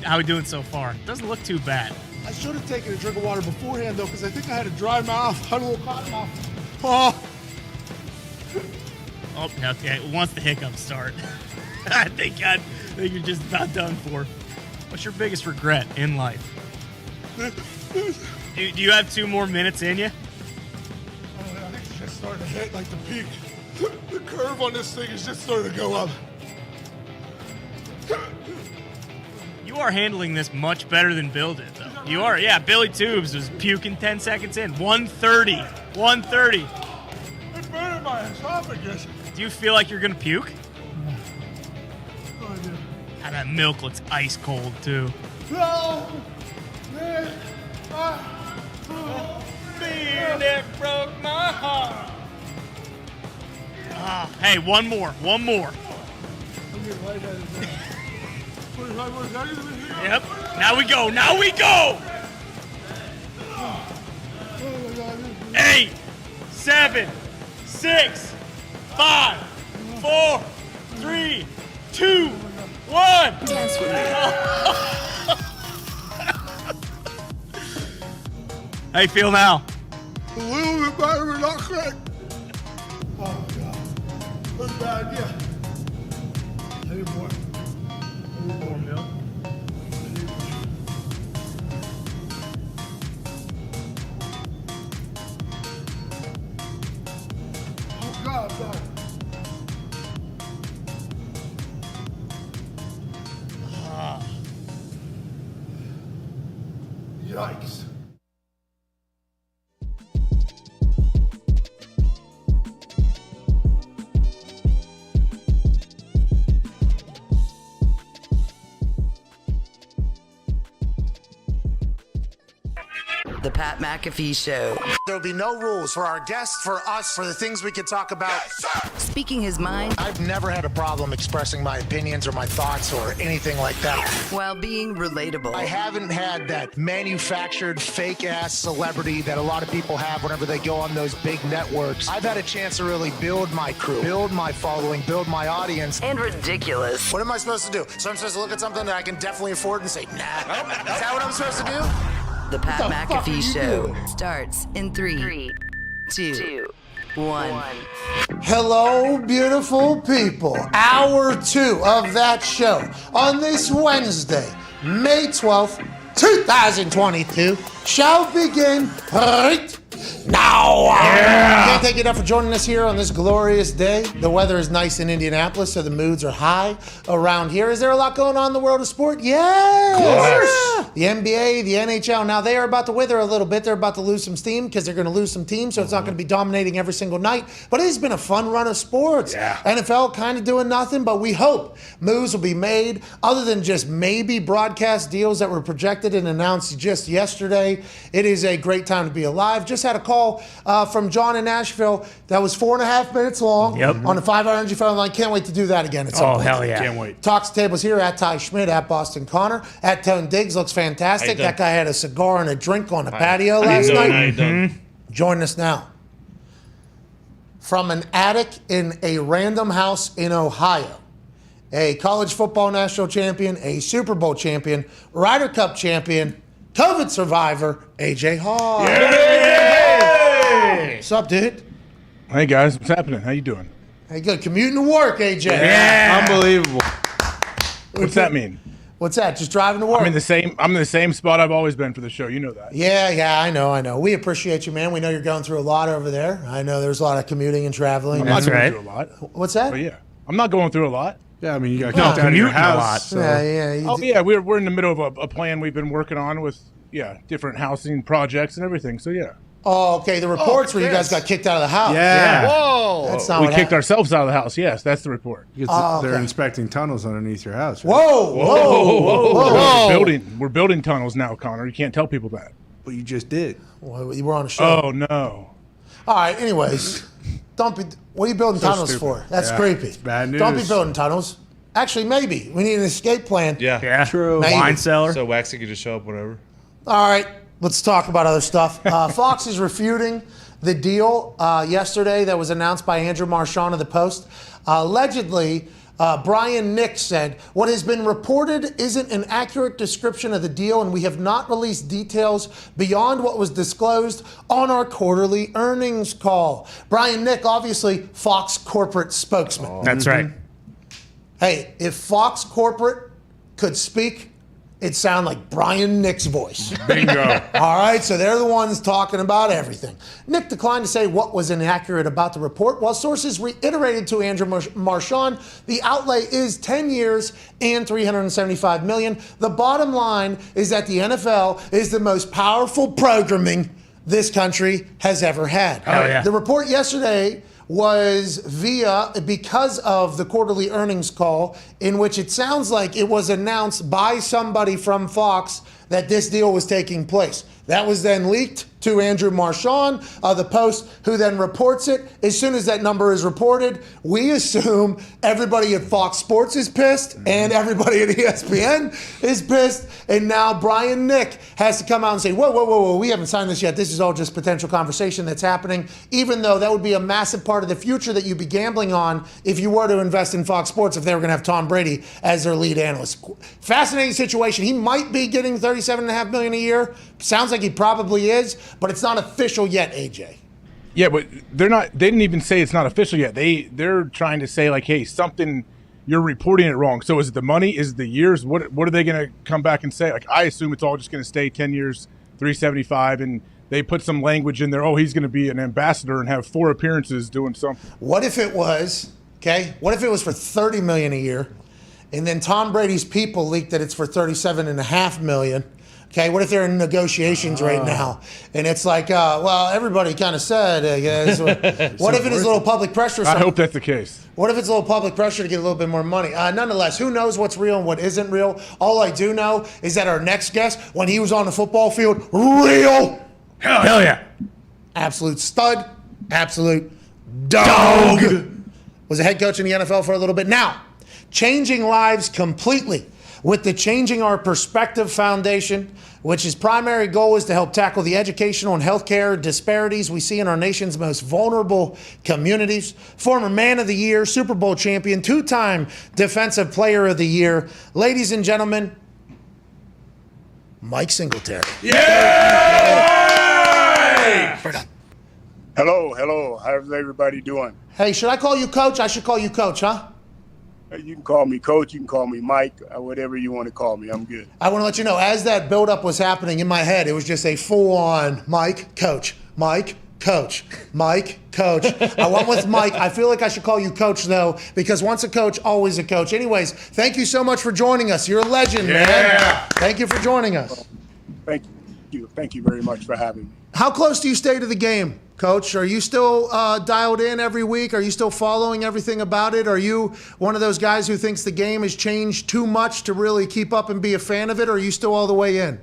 How we doing so far? Doesn't look too bad. I should have taken a drink of water beforehand, though, because I think I had a dry mouth. I had a little cotton mouth. Oh. Oh, okay. Once the hiccups start, I think you're just about done for. What's your biggest regret in life? Do you have 2 more minutes in you? I think it's just starting to hit like the peak. The curve on this thing is just starting to go up. You are handling this much better than Bill did, though. You are, yeah. Billy Tubes was puking 10 seconds in. 130. 130. It's burning my esophagus. Do you feel like you're going to puke? Oh, dude. God, that milk looks ice cold, too. No! Beer that broke my heart. Hey, one more. Yep. Now we go. 8, 7, 6, 5, 4, 3, 2, 1. Dance with me. How you feel now? A little bit better, but not great. Oh, my God. That's a bad idea. I need more. More milk. Oh, God, God. Yikes. The Pat McAfee Show. There'll be no rules for our guests, for us, for the things we can talk about. Speaking his mind I've never had a problem expressing my opinions or my thoughts or anything like that. while being relatable. I haven't had that manufactured fake-ass celebrity that a lot of people have whenever they go on those big networks. I've had a chance to really build my crew, build my following, build my audience. And ridiculous. What am I supposed to do? So I'm supposed to look at something that I can definitely afford and say, nah. Is that what I'm supposed to do? The Pat What the fuck are McAfee you Show doing? starts in 3, 2, 1. Hello, beautiful people. Hour 2 of that show on this Wednesday, May 12th, 2022, shall begin right now. Can't thank you enough for joining us here on this glorious day. The weather is nice in Indianapolis, so the moods are high around here. Is there a lot going on in the world of sport? Yes. Of course. The NBA, the NHL. Now, they are about to wither a little bit. They're about to lose some steam because they're going to lose some teams, so it's not going to be dominating every single night. But it has been a fun run of sports. Yeah. NFL kind of doing nothing, but we hope moves will be made other than just maybe broadcast deals that were projected and announced just yesterday. It is a great time to be alive. Just had a call from John in Nashville that was 4.5 minutes long on the 5-hour energy phone line. Can't wait to do that again at some point. Hell yeah. Can't wait. Talks tables here at Ty Schmidt, at Boston Connor, at Tone Diggs. Looks fantastic. That guy had a cigar and a drink on the patio last night. Join us now. From an attic in a random house in Ohio, a college football national champion, a Super Bowl champion, Ryder Cup champion, COVID survivor, AJ Hall. What's up, dude? Hey guys, what's happening? How you doing? Hey, good. Commuting to work, AJ. Unbelievable. What's that mean? What's that? Just driving to work? I'm in the same spot I've always been for the show. You know that. Yeah, I know. We appreciate you, man. We know you're going through a lot over there. I know there's a lot of commuting and traveling. I'm not going through a lot. What's that? But yeah, I'm not going through a lot. Yeah, I mean, you got kicked out of your house. So. Yeah. We're in the middle of a plan we've been working on with different housing projects and everything. So yeah. Oh, okay. The reports where you guys got kicked out of the house. Yeah. Whoa. That's not we what kicked happened. ourselves out of the house. Yes, that's the report. They're inspecting tunnels underneath your house. Right? Whoa. We're building tunnels now, Connor. You can't tell people that. But you just did. Well, you were on a show. Oh no. All right. Anyways, don't be. What are you building tunnels stupid. for? That's creepy. It's bad news. Don't be building tunnels. Actually, maybe we need an escape plan. Yeah. True. Maybe. Wine cellar. So Waxy could just show up whenever. All right, let's talk about other stuff. Fox is refuting the deal yesterday that was announced by Andrew Marchand of the Post. Allegedly, Brian Nick said, "What has been reported isn't an accurate description of the deal, and we have not released details beyond what was disclosed on our quarterly earnings call." Brian Nick, obviously Fox corporate spokesman. That's right. Hey, if Fox corporate could speak, it'd sound like Brian Nick's voice. Bingo. All right, so they're the ones talking about everything. Nick declined to say what was inaccurate about the report, while sources reiterated to Andrew Marchand the outlay is 10 years and $375 million. The bottom line is that the NFL is the most powerful programming this country has ever had. Hell yeah. The report yesterday was because of the quarterly earnings call, in which it sounds like it was announced by somebody from Fox that this deal was taking place. That was then leaked to Andrew Marchand, the Post, who then reports it. As soon as that number is reported, we assume everybody at Fox Sports is pissed and everybody at ESPN is pissed. And now Brian Nick has to come out and say, whoa, we haven't signed this yet. This is all just potential conversation that's happening, even though that would be a massive part of the future that you'd be gambling on if you were to invest in Fox Sports, if they were going to have Tom Brady as their lead analyst. Fascinating situation. He might be getting $37.5 million a year. Sounds like he probably is, but it's not official yet, AJ. Yeah, but they're not. They didn't even say it's not official yet. They're trying to say like, hey, something, you're reporting it wrong. So is it the money? Is it the years? What are they going to come back and say? Like, I assume it's all just going to stay 10 years, 375, and they put some language in there. Oh, he's going to be an ambassador and have 4 appearances doing something. What if it was What if it was for $30 million a year, and then Tom Brady's people leaked that it's for $37.5 million? Okay, what if they're in negotiations right now, and it's like, well, everybody kind of said, what if it is a little public pressure? I hope that's the case. What if it's a little public pressure to get a little bit more money? Nonetheless, who knows what's real and what isn't real? All I do know is that our next guest, when he was on the football field, real. Hell yeah. Absolute stud. Absolute dog. Was a head coach in the NFL for a little bit. Now, changing lives completely with the Changing Our Perspective Foundation, which its primary goal is to help tackle the educational and healthcare disparities we see in our nation's most vulnerable communities. Former Man of the Year, Super Bowl champion, 2-time Defensive Player of the Year. Ladies and gentlemen, Mike Singletary. Hello. How's everybody doing? Hey, should I call you Coach? I should call you Coach, huh? You can call me Coach. You can call me Mike. Whatever you want to call me. I'm good. I want to let you know, as that buildup was happening in my head, it was just a full-on Mike, Coach, Mike, Coach, Mike, Coach. I went with Mike. I feel like I should call you Coach, though, because once a coach, always a coach. Anyways, thank you so much for joining us. You're a legend, man. Thank you for joining us. Thank you. Thank you very much for having me. How close do you stay to the game, Coach? Are you still dialed in every week? Are you still following everything about it? Are you one of those guys who thinks the game has changed too much to really keep up and be a fan of it, or are you still all the way in?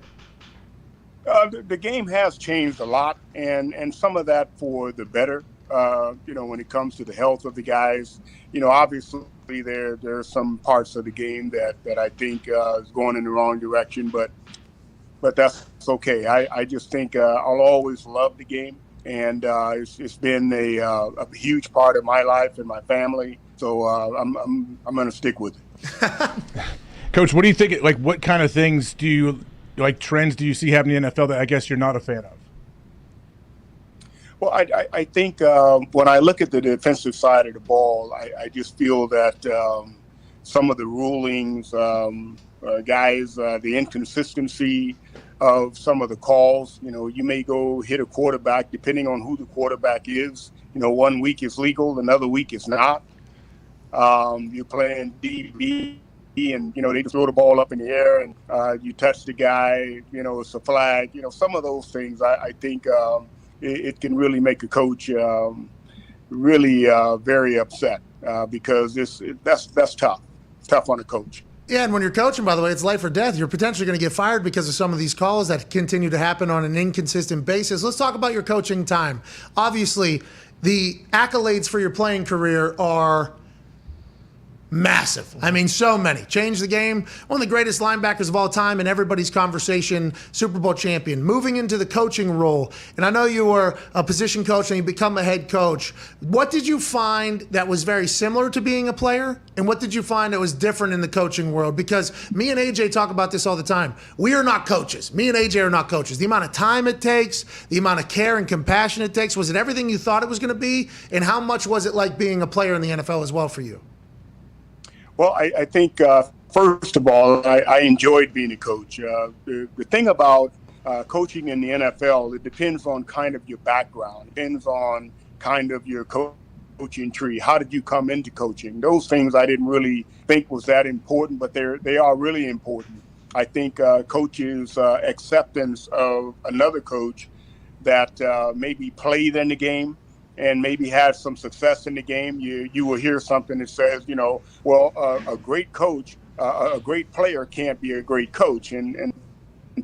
The game has changed a lot, and some of that for the better, when it comes to the health of the guys. Obviously there are some parts of the game that I think is going in the wrong direction, but that's okay. I just think I'll always love the game, and it's been a huge part of my life and my family. So I'm going to stick with it. Coach, what do you think? Like, what kind of things do you trends do you see happening in the NFL that I guess you're not a fan of? Well, I think when I look at the defensive side of the ball, I just feel that some of the rulings, the inconsistency of some of the calls. You may go hit a quarterback depending on who the quarterback is. 1 week is legal, another week is not. You're playing DB, and they just throw the ball up in the air, and you touch the guy. It's a flag. Some of those things. I think it can really make a coach really very upset because that's tough. It's tough on a coach. Yeah, and when you're coaching, by the way, it's life or death. You're potentially going to get fired because of some of these calls that continue to happen on an inconsistent basis. Let's talk about your coaching time. Obviously, the accolades for your playing career are massive. I mean, so many. Changed the game. One of the greatest linebackers of all time in everybody's conversation, Super Bowl champion. Moving into the coaching role, and I know you were a position coach and you become a head coach. What did you find that was very similar to being a player, and what did you find that was different in the coaching world? Because me and AJ talk about this all the time. We are not coaches. Me and AJ are not coaches. The amount of time it takes, the amount of care and compassion it takes, was it everything you thought it was going to be? And how much was it like being a player in the NFL as well for you? Well, I think, first of all, I enjoyed being a coach. The thing about coaching in the NFL, it depends on kind of your background. It depends on kind of your coaching tree. How did you come into coaching? Those things I didn't really think was that important, but they are really important. I think coaches' acceptance of another coach that maybe played in the game and maybe had some success in the game. You will hear something that says, a great coach, a great player can't be a great coach. And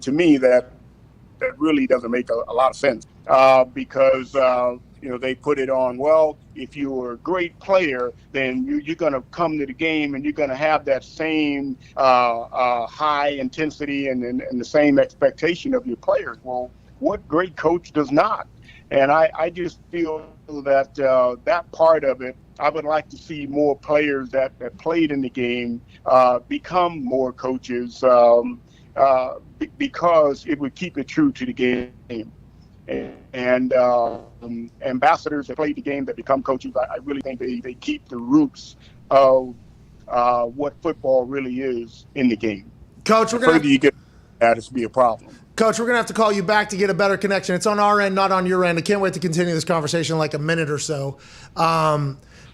to me, that that really doesn't make a lot of sense because they put it on, well, if you're a great player, then you're going to come to the game and you're going to have that same high intensity and the same expectation of your players. Well, what great coach does not? And I just feel that that part of it, I would like to see more players that played in the game become more coaches because it would keep it true to the game. And ambassadors that play the game that become coaches, I really think they keep the roots of what football really is in the game. Coach, the further you get that, it's be a problem. Coach, we're going to have to call you back to get a better connection. It's on our end, not on your end. I can't wait to continue this conversation in like a minute or so.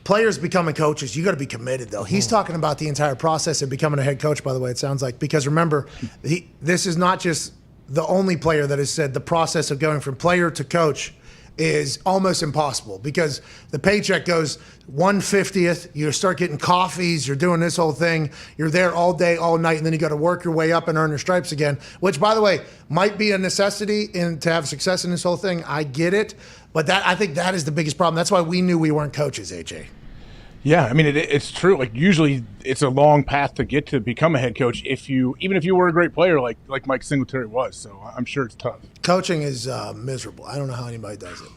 Players becoming coaches, you got to be committed, though. He's talking about the entire process of becoming a head coach, by the way, it sounds like. Because remember, this is not just the only player that has said the process of going from player to coach is almost impossible because the paycheck goes 1/50th. You start getting coffees. You're doing this whole thing. You're there all day, all night, and then you got to work your way up and earn your stripes again, which, by the way, might be a necessity to have success in this whole thing. I get it. But I think that is the biggest problem. That's why we knew we weren't coaches, AJ. Yeah, I mean, it's true. Like, usually it's a long path to get to become a head coach even if you were a great player like Mike Singletary was. So I'm sure it's tough. Coaching is miserable. I don't know how anybody does it.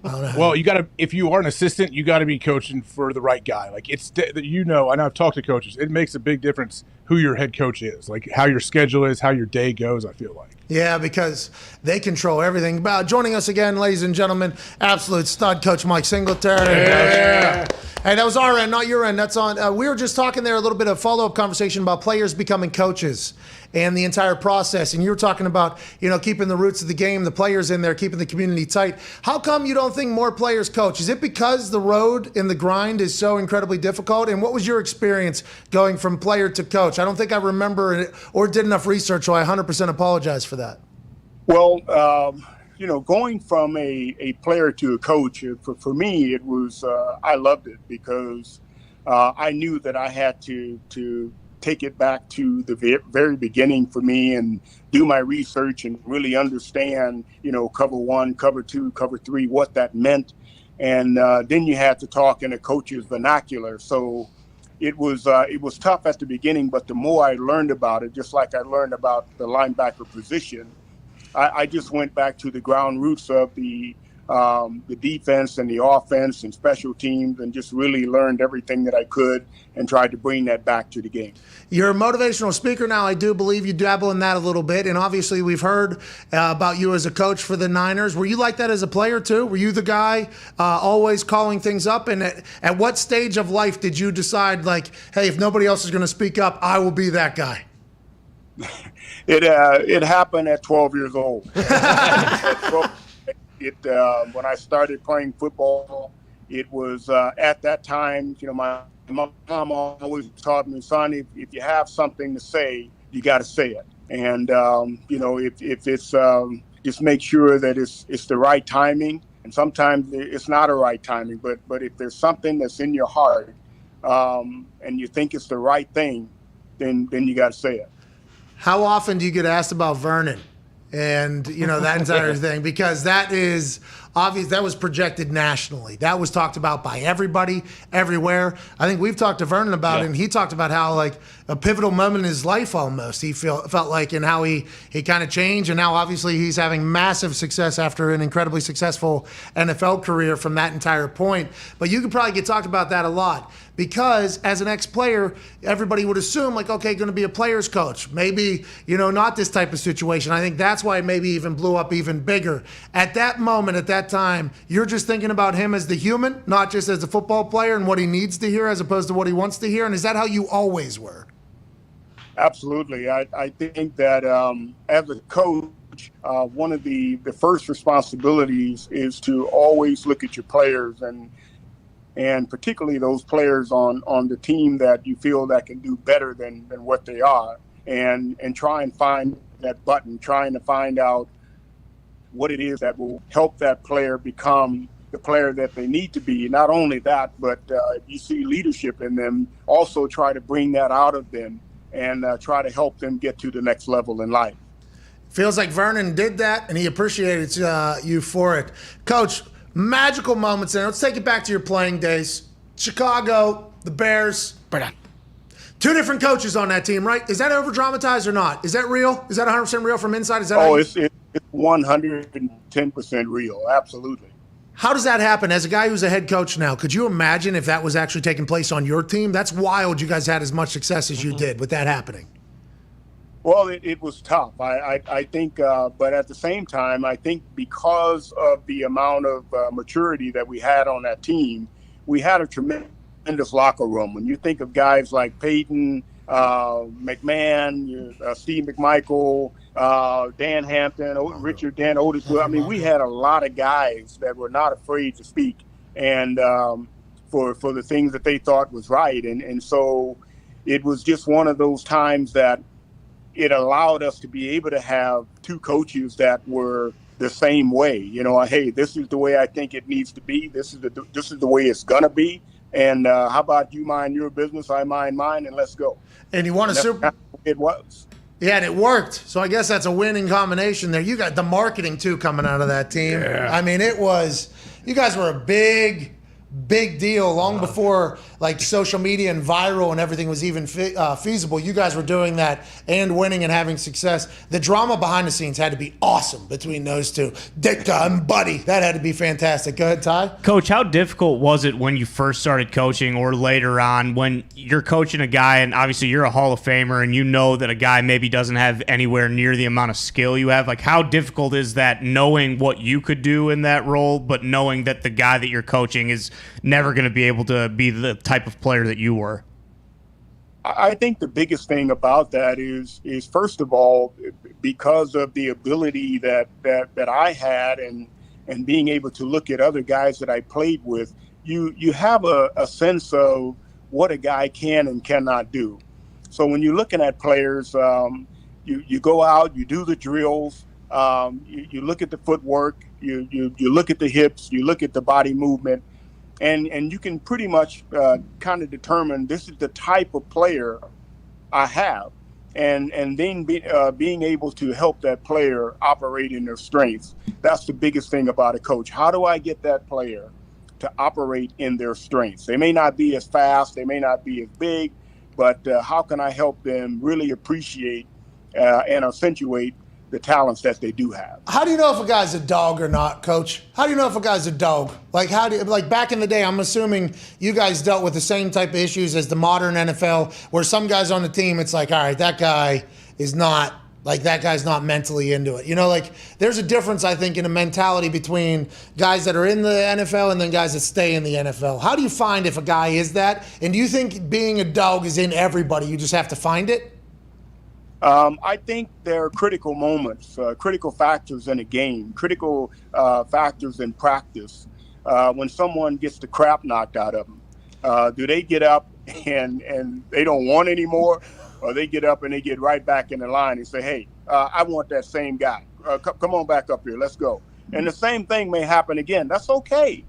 I don't know well, you got to, if you are an assistant, you got to be coaching for the right guy. Like, and I've talked to coaches, it makes a big difference who your head coach is, like how your schedule is, how your day goes, I feel like. Yeah, because they control everything. Joining us again, ladies and gentlemen, absolute stud coach Mike Singletary. Yeah. Hey, that was our end, not your end. That's on. We were just talking there a little bit of follow-up conversation about players becoming coaches and the entire process. And you were talking about, keeping the roots of the game, the players in there, keeping the community tight. How come you don't think more players coach? Is it because the road and the grind is so incredibly difficult? And what was your experience going from player to coach? I don't think I remember it or did enough research, so I 100% apologize for that. Well, going from a player to a coach, for me, it was, I loved it because I knew that I had to take it back to the very beginning for me and do my research and really understand, cover 1, cover 2, cover 3, what that meant. And then you had to talk in a coach's vernacular. So it was tough at the beginning, but the more I learned about it, just like I learned about the linebacker position, I just went back to the ground roots of the defense and the offense and special teams and just really learned everything that I could and tried to bring that back to the game. You're a motivational speaker now. I do believe you dabble in that a little bit. And obviously we've heard about you as a coach for the Niners. Were you like that as a player too? Were you the guy always calling things up? And at what stage of life did you decide, like, hey, if nobody else is going to speak up, I will be that guy? It happened at 12 years old. When I started playing football, it was at that time, my mom always taught me, son, if you have something to say, you got to say it. And, if it's just make sure that it's the right timing. And sometimes it's not a right timing, but if there's something that's in your heart and you think it's the right thing, then you got to say it. How often do you get asked about Vernon and, that entire thing? Because that is obvious. That was projected nationally. That was talked about by everybody, everywhere. I think we've talked to Vernon about it, and he talked about how, like, a pivotal moment in his life almost, he felt like, and how he kind of changed. And now, obviously, he's having massive success after an incredibly successful NFL career from that entire point. But you could probably get talked about that a lot. Because as an ex-player, everybody would assume, like, okay, going to be a player's coach. Maybe, not this type of situation. I think that's why it maybe even blew up even bigger. At that moment, at that time, you're just thinking about him as the human, not just as a football player and what he needs to hear as opposed to what he wants to hear. And is that how you always were? Absolutely. I think that as a coach, one of the first responsibilities is to always look at your players and particularly those players on the team that you feel that can do better than what they are, and try and find that button, trying to find out what it is that will help that player become the player that they need to be. Not only that, but if you see leadership in them, also try to bring that out of them and try to help them get to the next level in life. Feels like Vernon did that, and he appreciated you for it. Coach, magical moments there. Let's take it back to your playing days. Chicago, the Bears. Two different coaches on that team, right? Is that over-dramatized or not? Is that real? Is that 100% real from inside? Is that it's 110% real. Absolutely. How does that happen? As a guy who's a head coach now, could you imagine if that was actually taking place on your team? That's wild you guys had as much success as you did with that happening. Well, it was tough. I think, but at the same time, I think because of the amount of maturity that we had on that team, we had a tremendous locker room. When you think of guys like Peyton, McMahon, Steve McMichael, Dan Hampton, Richard Dan Otis, I mean, we had a lot of guys that were not afraid to speak and for the things that they thought was right. And so it was just one of those times that it allowed us to be able to have two coaches that were the same way. You know, hey, this is the way I think it needs to be. This is the way it's gonna be. And how about you mind your business, I mind mine, and let's go. And you won a Super Bowl. It was. Yeah, and it worked. So I guess that's a winning combination there. You got the marketing too coming out of that team. Yeah. I mean, you guys were a big deal long before like social media and viral and everything was even feasible. You guys were doing that and winning and having success. The drama behind the scenes had to be awesome between those two. Ditka and Buddy. That had to be fantastic. Go ahead, Ty. Coach, how difficult was it when you first started coaching or later on when you're coaching a guy and obviously you're a Hall of Famer and you know that a guy maybe doesn't have anywhere near the amount of skill you have? Like, how difficult is that knowing what you could do in that role, but knowing that the guy that you're coaching is never going to be able to be the type of player that you were? I think the biggest thing about that is first of all, because of the ability that I had and being able to look at other guys that I played with, you have a sense of what a guy can and cannot do. So when you're looking at players, you go out, you do the drills, you look at the footwork, you look at the hips, you look at the body movement, and you can pretty much kind of determine this is the type of player I have, and then being able to help that player operate in their strengths. That's the biggest thing about a coach. How do I get that player to operate in their strengths? They may not be as fast, they may not be as big, but how can I help them really appreciate and accentuate the talents that they do have? How do you know if a guy's a dog or not, Coach? How do you know if a guy's a dog? Like back in the day, I'm assuming you guys dealt with the same type of issues as the modern NFL, where some guys on the team, it's like, all right, that guy is not, like that guy's not mentally into it. You know, like there's a difference, I think, in a mentality between guys that are in the NFL and then guys that stay in the NFL. How do you find if a guy is that? And do you think being a dog is in everybody? You just have to find it? I think there are critical moments, critical factors in a game, critical factors in practice. When someone gets the crap knocked out of them, do they get up and they don't want anymore, or they get up and they get right back in the line and say, hey, I want that same guy. Come on back up here. Let's go. And the same thing may happen again. That's okay.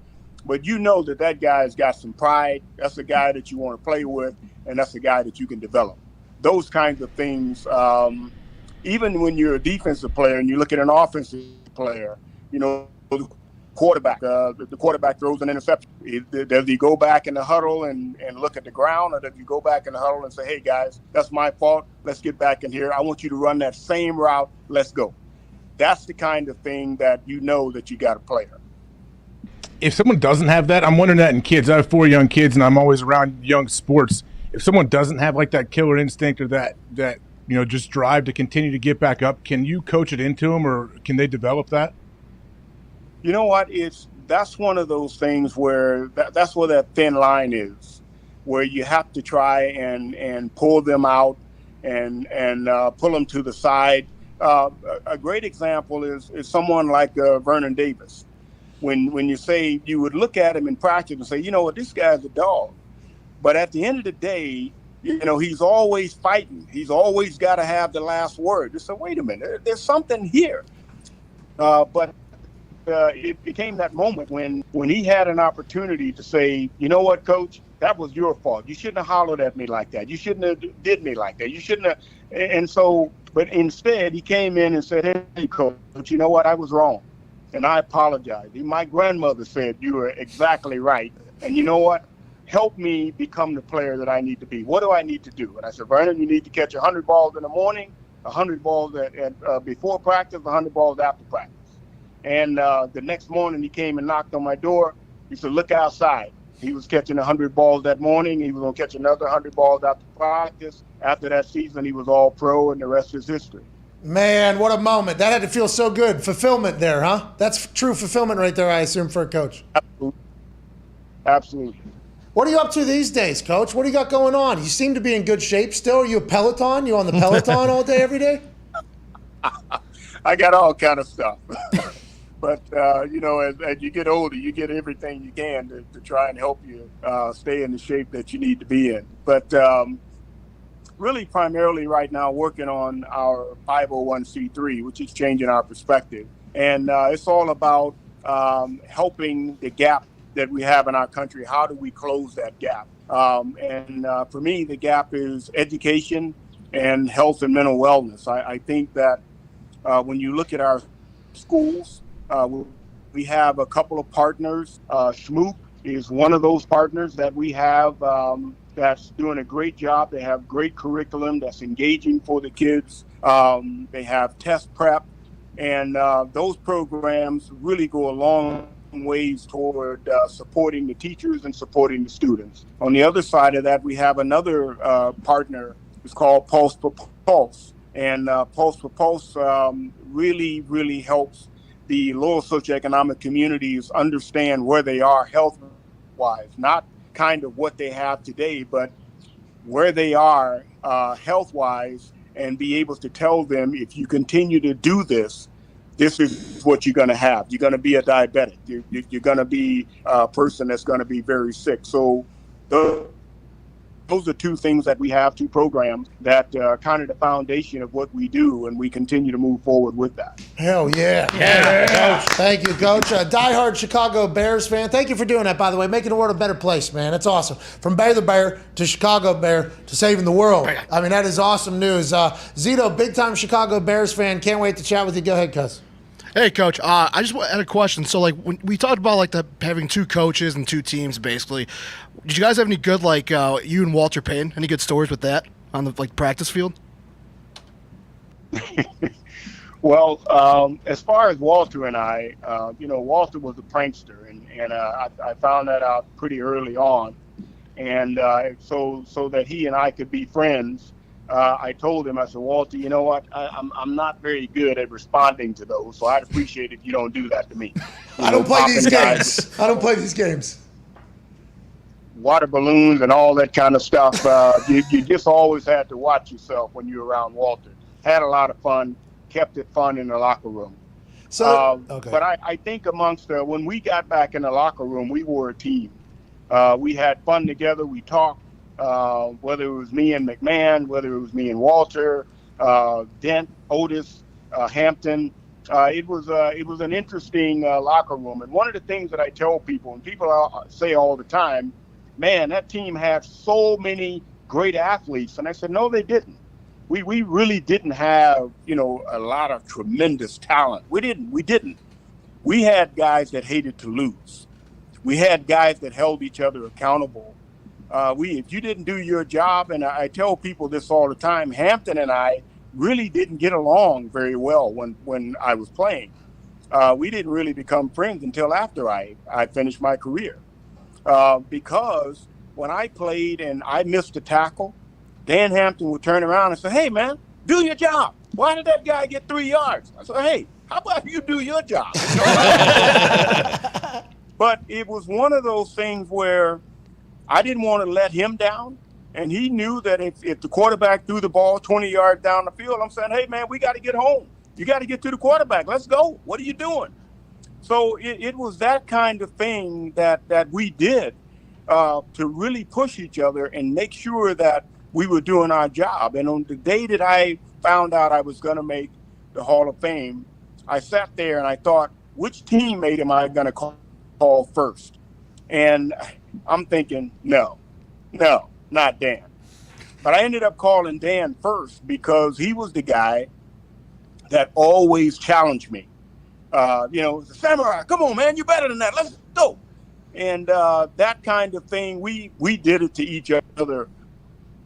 But you know that guy's got some pride. That's a guy that you want to play with, and that's a guy that you can develop. Those kinds of things, even when you're a defensive player and you look at an offensive player, you know, the quarterback throws an interception. Does he go back in the huddle and look at the ground, or does he go back in the huddle and say, hey, guys, that's my fault. Let's get back in here. I want you to run that same route. Let's go. That's the kind of thing that you know that you got a player. If someone doesn't have that, I'm wondering that in kids. I have 4 young kids, and I'm always around young sports. If someone doesn't have like that killer instinct or that you know, just drive to continue to get back up, can you coach it into them, or can they develop that? You know what? That's one of those things where that's where that thin line is, where you have to try and pull them out and pull them to the side. A great example is someone like Vernon Davis. When you say, you would look at him in practice and say, you know what, this guy's a dog. But at the end of the day, you know, he's always fighting. He's always got to have the last word. You say, wait a minute, there's something here. But it became that moment when he had an opportunity to say, you know what, coach, that was your fault. You shouldn't have hollered at me like that. You shouldn't have did me like that. You shouldn't have. And so, but instead he came in and said, hey, coach, you know what? I was wrong. And I apologize. My grandmother said, you were exactly right. And you know what? Help me become the player that I need to be. What do I need to do? And I said, Vernon, you need to catch 100 balls in the morning, 100 balls at before practice, 100 balls after practice. And the next morning he came and knocked on my door. He said, look outside. He was catching 100 balls that morning. He was going to catch another 100 balls after practice. After that season, he was all pro, and the rest is history. Man, what a moment. That had to feel so good. Fulfillment there, huh? That's true fulfillment right there, I assume, for a coach. Absolutely. What are you up to these days, Coach? What do you got going on? You seem to be in good shape still. Are you a Peloton? You on the Peloton all day, every day? I got all kind of stuff. But, you know, as you get older, you get everything you can to try and help you stay in the shape that you need to be in. But really primarily right now working on our 501c3, which is changing our perspective. And it's all about helping the gap that we have in our country. How do we close that gap? And for me, the gap is education and health and mental wellness. I think that when you look at our schools, we have a couple of partners. Schmoop is one of those partners that we have that's doing a great job. They have great curriculum that's engaging for the kids. They have test prep, and those programs really go a long ways toward supporting the teachers and supporting the students. On the other side of that, we have another partner. It's called Pulse for Pulse, and Pulse for Pulse really helps the lower socioeconomic communities understand where they are health-wise, not kind of what they have today, but where they are health-wise, and be able to tell them, if you continue to do this, this is what you're going to have. You're going to be a diabetic. You're going to be a person that's going to be very sick. So those are two things that we have, two programs that are kind of the foundation of what we do, and we continue to move forward with that. Hell yeah. Yeah. Coach. Thank you, Coach. Diehard Chicago Bears fan. Thank you for doing that, by the way, making the world a better place, man. That's awesome. From Baylor Bear to Chicago Bear to saving the world. I mean, that is awesome news. Zito, big-time Chicago Bears fan. Can't wait to chat with you. Go ahead, Cuz. Hey, Coach. I just had a question. So, like, when we talked about having two coaches and two teams, basically, did you guys have any good, you and Walter Payton, any good stories with that on the practice field? Well, as far as Walter and I, Walter was a prankster, and I found that out pretty early on, and so that he and I could be friends. I told him, I said, Walter, you know what? I'm not very good at responding to those, so I'd appreciate it if you don't do that to me. I don't play these games. I don't play these games. Water balloons and all that kind of stuff. You just always had to watch yourself when you were around Walter. Had a lot of fun, kept it fun in the locker room. So, okay. But I think amongst when we got back in the locker room, we were a team. We had fun together. We talked. Whether it was me and McMahon, whether it was me and Walter, Dent, Otis, Hampton, it was an interesting locker room. And one of the things that I tell people, and people say all the time, man, that team had so many great athletes. And I said, no, they didn't. We really didn't have, a lot of tremendous talent. We didn't. We had guys that hated to lose. We had guys that held each other accountable. If you didn't do your job, and I tell people this all the time, Hampton and I really didn't get along very well when I was playing. We didn't really become friends until after I finished my career. Because when I played and I missed a tackle, Dan Hampton would turn around and say, hey, man, do your job. Why did that guy get 3 yards? I said, hey, how about you do your job? But it was one of those things where I didn't want to let him down. And he knew that if the quarterback threw the ball 20 yards down the field, I'm saying, hey, man, we got to get home. You got to get to the quarterback. Let's go. What are you doing? So it was that kind of thing that we did to really push each other and make sure that we were doing our job. And on the day that I found out I was going to make the Hall of Fame, I sat there and I thought, which teammate am I going to call first? And I'm thinking, no, not Dan. But I ended up calling Dan first because he was the guy that always challenged me. Samurai, come on, man, you're better than that. Let's go. And that kind of thing, we did it to each other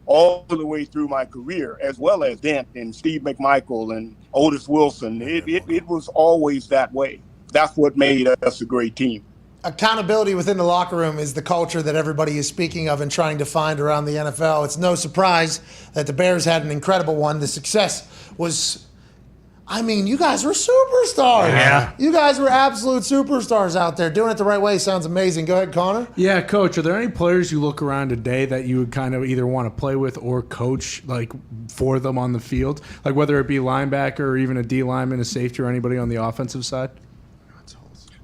all the way through my career, as well as Dent and Steve McMichael and Otis Wilson. It was always that way. That's what made us a great team. Accountability within the locker room is the culture that everybody is speaking of and trying to find around the NFL. It's no surprise that the Bears had an incredible one. The success was, you guys were superstars. Yeah. You guys were absolute superstars out there. Doing it the right way sounds amazing. Go ahead, Connor. Yeah, Coach, are there any players you look around today that you would kind of either want to play with or coach, like, for them on the field? Like, whether it be linebacker or even a D lineman, a safety, or anybody on the offensive side?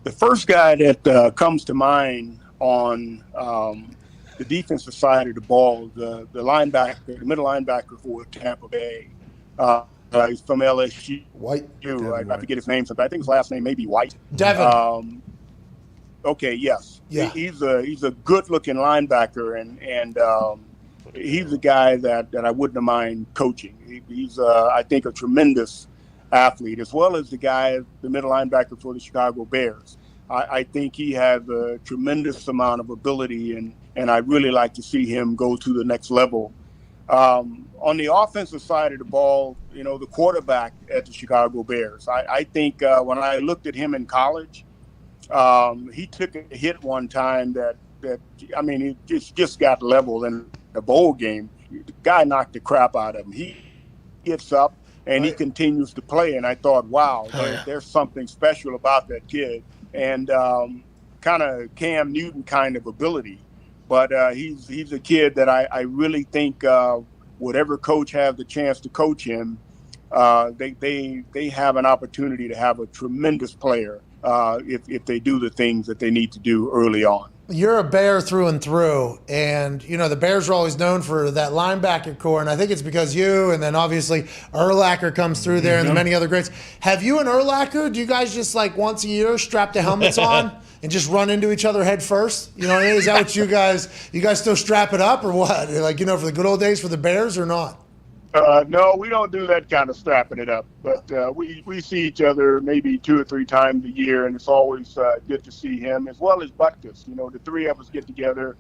The first guy that comes to mind on the defensive side of the ball, the linebacker, the middle linebacker for Tampa Bay, he's from LSU. White. I forget his name. I think his last name may be White. Devin. Okay, yes. Yeah. He's a good-looking linebacker, and he's a guy that I wouldn't mind coaching. He's I think, a tremendous athlete, as well as the middle linebacker for the Chicago Bears. I think he has a tremendous amount of ability, and I'd really like to see him go to the next level. On the offensive side of the ball, the quarterback at the Chicago Bears, I think when I looked at him in college, he took a hit one time that he just got leveled in a bowl game. The guy knocked the crap out of him. He gets up and he continues to play, and I thought, wow, there's something special about that kid, and kind of Cam Newton kind of ability. But he's a kid that I really think whatever coach have the chance to coach him, they have an opportunity to have a tremendous player if they do the things that they need to do early on. You're a Bear through and through, and the Bears are always known for that linebacker core, and I think it's because you, and then obviously Urlacher comes through there, and the many other greats. Have you and Urlacher, do you guys just like once a year strap the helmets on and just run into each other head first? You know what I mean? Is that what you guys still strap it up, or what? Like, for the good old days for the Bears, or not? No, we don't do that kind of strapping it up, but we see each other maybe 2 or 3 times a year, and it's always good to see him, as well as Butkus. The three of us get together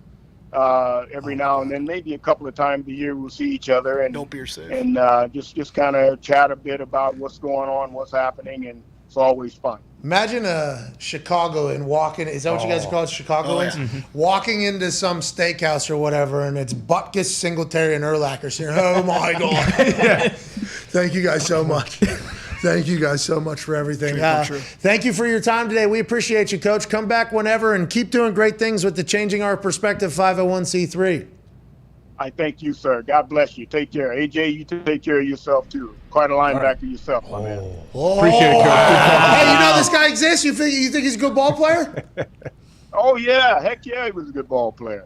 every now and then, maybe a couple of times a year we'll see each other, and don't be yourself, and just kind of chat a bit about what's going on, what's happening, and it's always fun. Imagine a Chicagoan walking, is that what you guys call it, Chicagoans? Walking into some steakhouse or whatever, and it's Butkus, Singletary, and Urlacher saying, oh my God. Thank you guys so much. Thank you guys so much for everything. Thank you for your time today. We appreciate you, Coach. Come back whenever and keep doing great things with the Changing Our Perspective 501c3. I thank you, sir. God bless you. Take care. AJ, you take care of yourself, too. Quite a linebacker yourself, my man. Appreciate it, Coach. Hey, this guy exists? You think he's a good ball player? Oh, yeah. Heck yeah, he was a good ball player.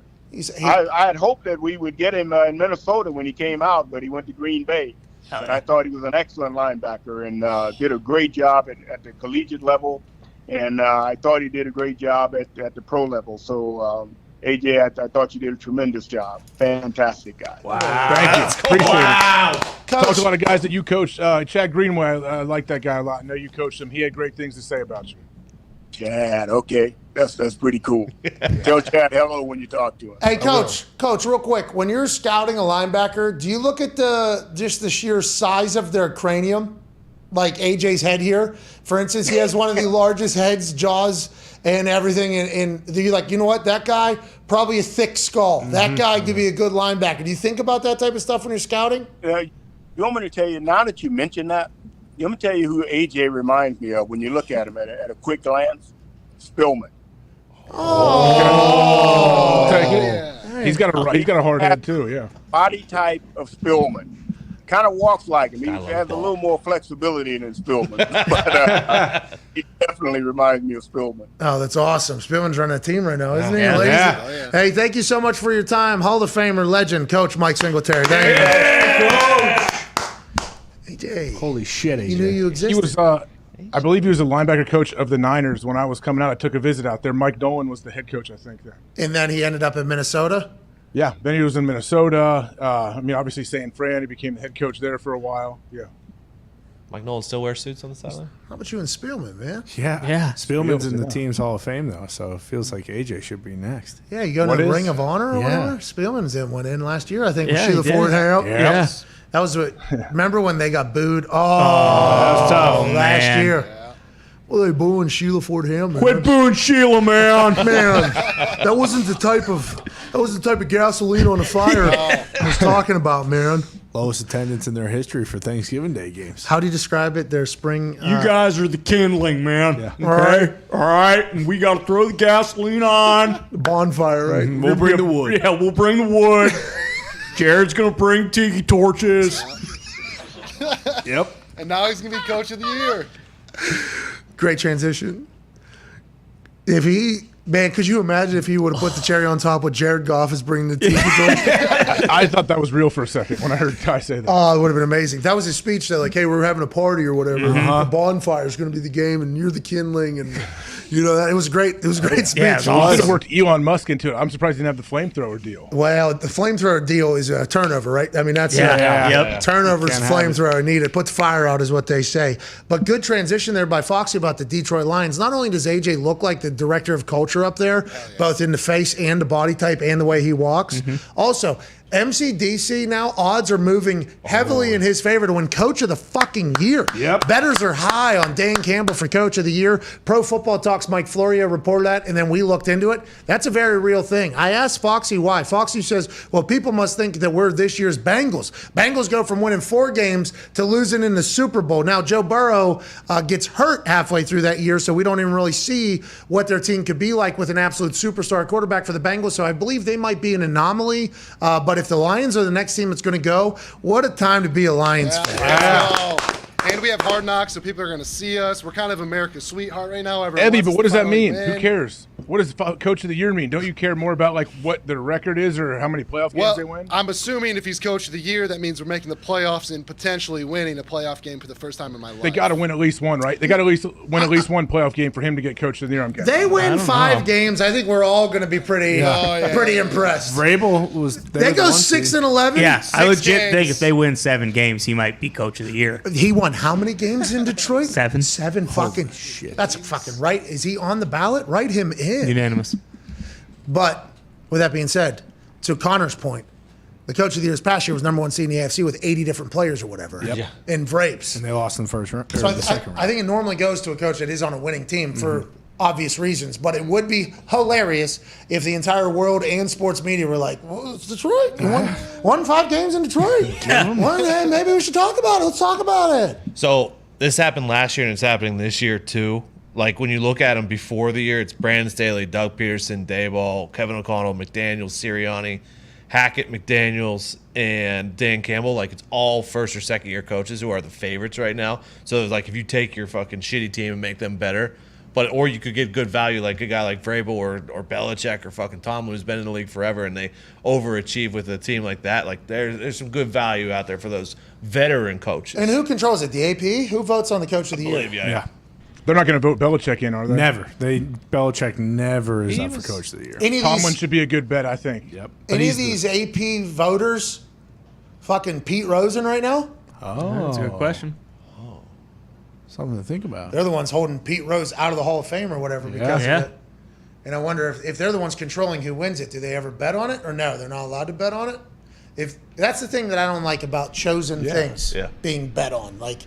I had hoped that we would get him in Minnesota when he came out, but he went to Green Bay. And I thought he was an excellent linebacker and did a great job at the collegiate level. And I thought he did a great job at the pro level. So, AJ, I thought you did a tremendous job. Fantastic guy. Wow. Thank you. Appreciate it. Talked to a lot of guys that you coached. Chad Greenway, I like that guy a lot. I know you coached him. He had great things to say about you. Chad, okay. That's pretty cool. Tell Chad hello when you talk to him. Hey, Coach, real quick. When you're scouting a linebacker, do you look at just the sheer size of their cranium? Like AJ's head here? For instance, he has one of the largest heads, jaws, and everything, and you're like, you know what, that guy, probably a thick skull. That guy could be a good linebacker. Do you think about that type of stuff when you're scouting? You want me to tell you, now that you mention that, let me tell you who AJ reminds me of when you look at him at a quick glance. Spillman. Yeah. He's got a hard head too, yeah. Body type of Spillman. Kind of walks like him. He has a little more flexibility than Spillman. But he definitely reminds me of Spillman. Oh, that's awesome. Spillman's running a team right now, isn't he? Yeah. Hey, thank you so much for your time. Hall of Famer, legend, Coach Mike Singletary. Thank you. AJ. Holy shit, AJ. You knew you existed. He was I believe he was a linebacker coach of the Niners when I was coming out. I took a visit out there. Mike Nolan was the head coach, I think. There. And then he ended up in Minnesota? Yeah, then he was in Minnesota. Obviously San Fran. He became the head coach there for a while. Yeah. Mike Nolan still wears suits on the sideline? How about you and Spielman, man? Yeah. Spielman's in the team's Hall of Fame, though, so it feels like AJ should be next. Yeah, you go to the Ring of Honor or whatever? Spielman's went in last year, I think, with Sheila Ford hair. Yeah. That was what. Remember when they got booed? Oh, that was tough, last year. Well, they booing Sheila Ford Ham. Quit booing Sheila, man. Man, that wasn't the type of gasoline on the fire I was talking about, man. Lowest attendance in their history for Thanksgiving Day games. How do you describe it? Their spring. You guys are the kindling, man. Yeah. Okay? All right. And we got to throw the gasoline on. The bonfire, right? We'll bring the wood. Yeah, we'll bring the wood. Jared's going to bring tiki torches. Yep. And now he's going to be coach of the year. Great transition. Could you imagine if he would have put the cherry on top what Jared Goff is bringing the tiki torch? I thought that was real for a second when I heard Ty say that. Oh, it would have been amazing. That was his speech. That like, hey, we're having a party or whatever. Uh-huh. The bonfire is going to be the game, and you're the kindling, and that it was great. It was a great speech. Yeah, it could have worked Elon Musk into it. I'm surprised he didn't have the flamethrower deal. Well, the flamethrower deal is a turnover, right? I mean, that's turnovers, flamethrower needed. Put the fire out is what they say. But good transition there by Foxy about the Detroit Lions. Not only does AJ look like the director of culture up there, both in the face and the body type and the way he walks. Also, MCDC now, odds are moving heavily in his favor to win Coach of the fucking year. Yep. Bettors are high on Dan Campbell for Coach of the Year. Pro Football Talk's Mike Florio reported that, and then we looked into it. That's a very real thing. I asked Foxy why. Foxy says, well, people must think that we're this year's Bengals. Bengals go from winning 4 games to losing in the Super Bowl. Now, Joe Burrow gets hurt halfway through that year, so we don't even really see what their team could be like with an absolute superstar quarterback for the Bengals. So I believe they might be an anomaly, but if the Lions are the next team that's going to go, what a time to be a Lions fan. And we have Hard Knocks, so people are going to see us. We're kind of America's sweetheart right now. Eddie, but what does that mean? Who cares? What does Coach of the Year mean? Don't you care more about like what their record is or how many playoff games they win? I'm assuming if he's Coach of the Year, that means we're making the playoffs and potentially winning a playoff game for the first time in my life. They got to win at least one, right? They got to win at least one playoff game for him to get Coach of the Year. I'm guessing. They win 5 games. I think we're all going to be pretty impressed. Vrabel was. They go 6-11. Yeah, I legit think if they win 7 games, he might be Coach of the Year. He won how many games in Detroit? 7. 7 fucking shit. That's fucking right. Is he on the ballot? Write him in. Unanimous. But with that being said, to Connor's point, the Coach of the Year this past year was number 1 seed in the AFC with 80 different players or whatever. Yep. Yeah. In Vrapes. And they lost in the first round. So I think it normally goes to a coach that is on a winning team for obvious reasons. But it would be hilarious if the entire world and sports media were like, well, it's Detroit. You won 5 games in Detroit. Maybe we should talk about it. Let's talk about it. So this happened last year and it's happening this year too. Like when you look at them before the year, it's Brandon Staley, Doug Peterson, Dayball, Kevin O'Connell, McDaniels, Sirianni, Hackett, McDaniels, and Dan Campbell. Like it's all first or second year coaches who are the favorites right now. So it's like if you take your fucking shitty team and make them better, or you could get good value like a guy like Vrabel or Belichick or fucking Tomlin who's been in the league forever and they overachieve with a team like that. Like there's some good value out there for those veteran coaches. And who controls it? The AP? Who votes on the Coach of the Year? Yeah. They're not going to vote Belichick in, are they? Never. Belichick never is up for Coach of the Year. Tomlin should be a good bet, I think. Yep. Any of these AP voters fucking Pete Rosen right now? Oh. That's a good question. Something to think about. They're the ones holding Pete Rose out of the Hall of Fame or whatever because of it. And I wonder if they're the ones controlling who wins it, do they ever bet on it? Or no, they're not allowed to bet on it? If that's the thing that I don't like about chosen things being bet on. Like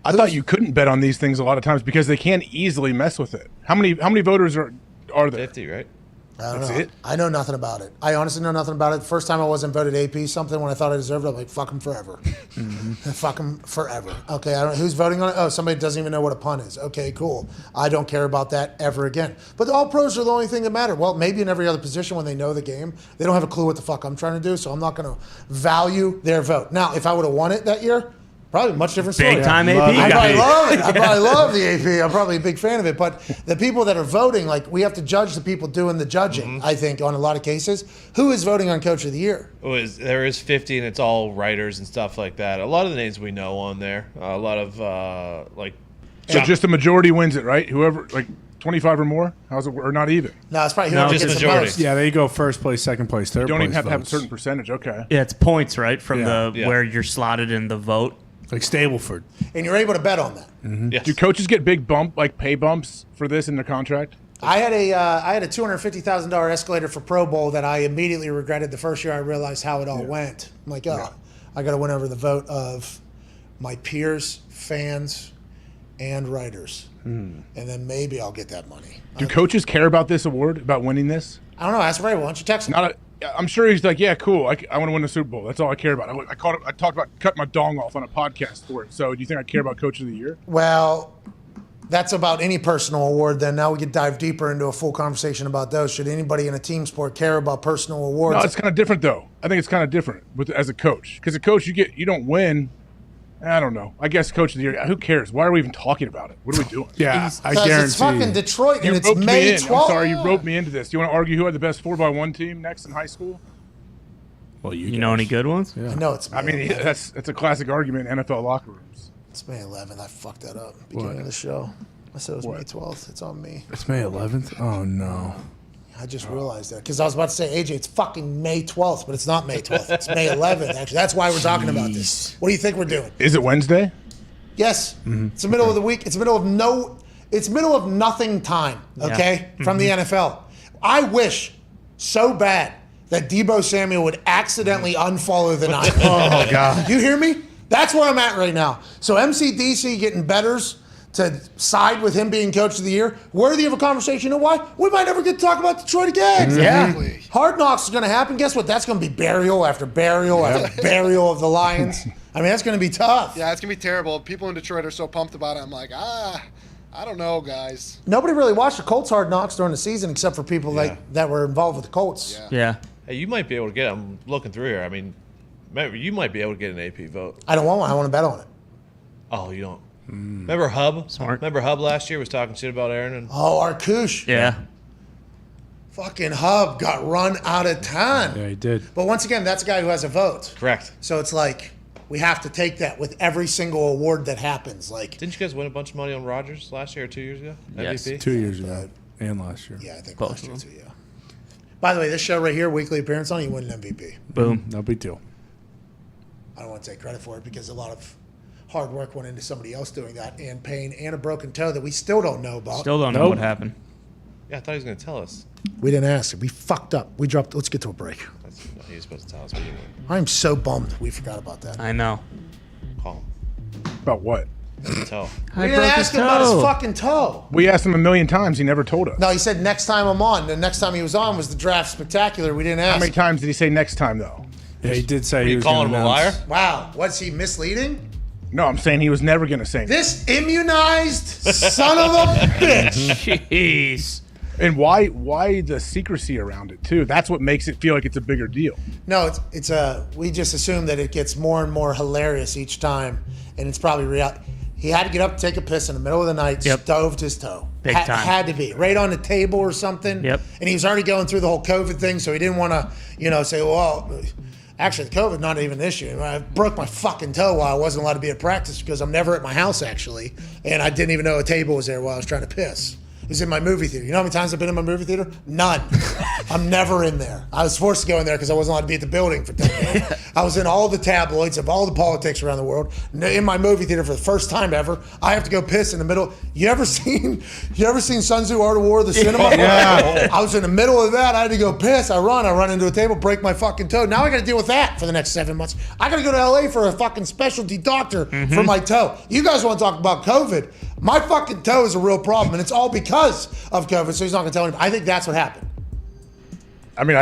I thought you couldn't bet on these things a lot of times because they can't easily mess with it. How many voters are there? 50, right? I don't know. I know nothing about it. I honestly know nothing about it. The first time I wasn't voted AP something when I thought I deserved it, I'm like, fuck them forever. Fuck them forever. Okay, I don't know who's voting on it. Oh, somebody doesn't even know what a pun is. Okay, cool. I don't care about that ever again. But the all pros are the only thing that matter. Well, maybe in every other position when they know the game, they don't have a clue what the fuck I'm trying to do, so I'm not going to value their vote. Now, if I would have won it that year, probably a much different story. Big time AP I guy. probably love it. I probably love the AP. I'm probably a big fan of it. But the people that are voting, like we have to judge the people doing the judging, I think, on a lot of cases. Who is voting on Coach of the Year? There is 50, and it's all writers and stuff like that. A lot of the names we know on there. A lot of, like, So just the majority wins it, right? Whoever, like 25 or more? How's it, or not even? No, it's probably whoever gets the most. Yeah, they go first place, second place, third place. You don't even have to have a votes. certain percentage. Okay. Yeah, it's points, right? From Yeah. where you're slotted in the vote. Like Stableford. And you're able to bet on that. Mm-hmm. Do coaches get big pay bumps for this in their contract? I had a $250,000 escalator for Pro Bowl that I immediately regretted the first year I realized how it all went. I'm like, I got to win over the vote of my peers, fans, and writers. And then maybe I'll get that money. Do coaches care about this award, about winning this? I don't know. Ask Ray. Why don't you text him? I'm sure he's like, yeah, cool. I want to win the Super Bowl. That's all I care about. I talked about cutting my dong off on a podcast for it. So do you think I care about Coach of the Year? Well, that's about any personal award. Then now we could dive deeper into a full conversation about those. Should anybody in a team sport care about personal awards? No, it's kind of different though. I think it's kind of different as a coach, because a coach you don't win. I don't know. I guess Coach of the Year. Who cares? Why are we even talking about it? What are we doing? Yeah, I guarantee. It's fucking Detroit, and it's roped May me in. 12th. I'm sorry, you roped me into this. Do you want to argue who had the best 4x1 team next in high school? Well, you know any good ones? I know it's. I mean, that's a classic argument in NFL locker rooms. It's May 11th. I fucked that up. Beginning of the show. I said it was May 12th. It's on me. It's May 11th? Oh, no. I just realized that because I was about to say, AJ, it's fucking May 12th, but it's not May 12th. It's May 11th. Actually, that's why we're talking about this. What do you think we're doing? Is it Wednesday? Yes. It's the middle of the week. It's middle of nothing time. Okay, from the NFL. I wish so bad that Deebo Samuel would accidentally unfollow the Niners. Oh God! You hear me? That's where I'm at right now. So MCDC getting betters to side with him being Coach of the Year, worthy of a conversation. You know why? We might never get to talk about Detroit again. Exactly. Hard Knocks is going to happen. Guess what? That's going to be burial after burial after burial of the Lions. I mean, that's going to be tough. Yeah, it's going to be terrible. People in Detroit are so pumped about it. I'm like, I don't know, guys. Nobody really watched the Colts Hard Knocks during the season except for people that were involved with the Colts. Yeah. Hey, you might be able to get. I'm looking through here. I mean, maybe you might be able to get an AP vote. I don't want one. I want to bet on it. Oh, you don't. Remember Hub? Smart. Remember Hub last year was talking shit about Aaron and. Oh, Arkush. Yeah. Fucking Hub got run out of town. Yeah, he did. But once again, that's a guy who has a vote. Correct. So it's like we have to take that with every single award that happens. Like, Didn't you guys win a bunch of money on Rodgers last year or 2 years ago? Yes. MVP? 2 years ago and last year. yeah, I think Both last year of too. Yeah. By the way, this show right here, weekly appearance on, you win an MVP. Boom. No big deal. I don't want to take credit for it because a lot of hard work went into somebody else doing that and pain and a broken toe that we still don't know about. Still don't know what happened. Yeah, I thought he was going to tell us. We didn't ask. We fucked up. We dropped. Let's get to a break. He was supposed to tell us, but he didn't. I'm so bummed we forgot about that. I know. Call About what? him. Tell. We didn't ask him about his fucking toe. We asked him a million times. He never told us. No, he said next time I'm on. The next time he was on was the draft spectacular. We didn't ask. How many times did he say next time, though? Yeah, he did say Are he you was calling him gonna a liar? announce- Wow, was he misleading? No, I'm saying he was never going to say that. This immunized son of a bitch. Jeez. And why the secrecy around it, too? That's what makes it feel like it's a bigger deal. No, it's we just assume that it gets more and more hilarious each time, and it's probably real. He had to get up, take a piss in the middle of the night, stoved his toe. Big time. Had to be right on the table or something. Yep. And he was already going through the whole COVID thing, so he didn't want to, say, well, actually, the COVID not even an issue. I broke my fucking toe while I wasn't allowed to be at practice because I'm never at my house actually, and I didn't even know a table was there while I was trying to piss. It was in my movie theater. You know how many times I've been in my movie theater? None. I'm never in there. I was forced to go in there because I wasn't allowed to be at the building for 10 days. I was in all the tabloids of all the politics around the world. In my movie theater for the first time ever. I have to go piss in the middle. You ever seen Sun Tzu Art of War, the cinema? Yeah. I was in the middle of that. I had to go piss. I run into a table, break my fucking toe. Now I got to deal with that for the next 7 months. I got to go to LA for a fucking specialty doctor for my toe. You guys want to talk about COVID? My fucking toe is a real problem, and it's all because of COVID, so he's not going to tell anybody. I think that's what happened. I mean,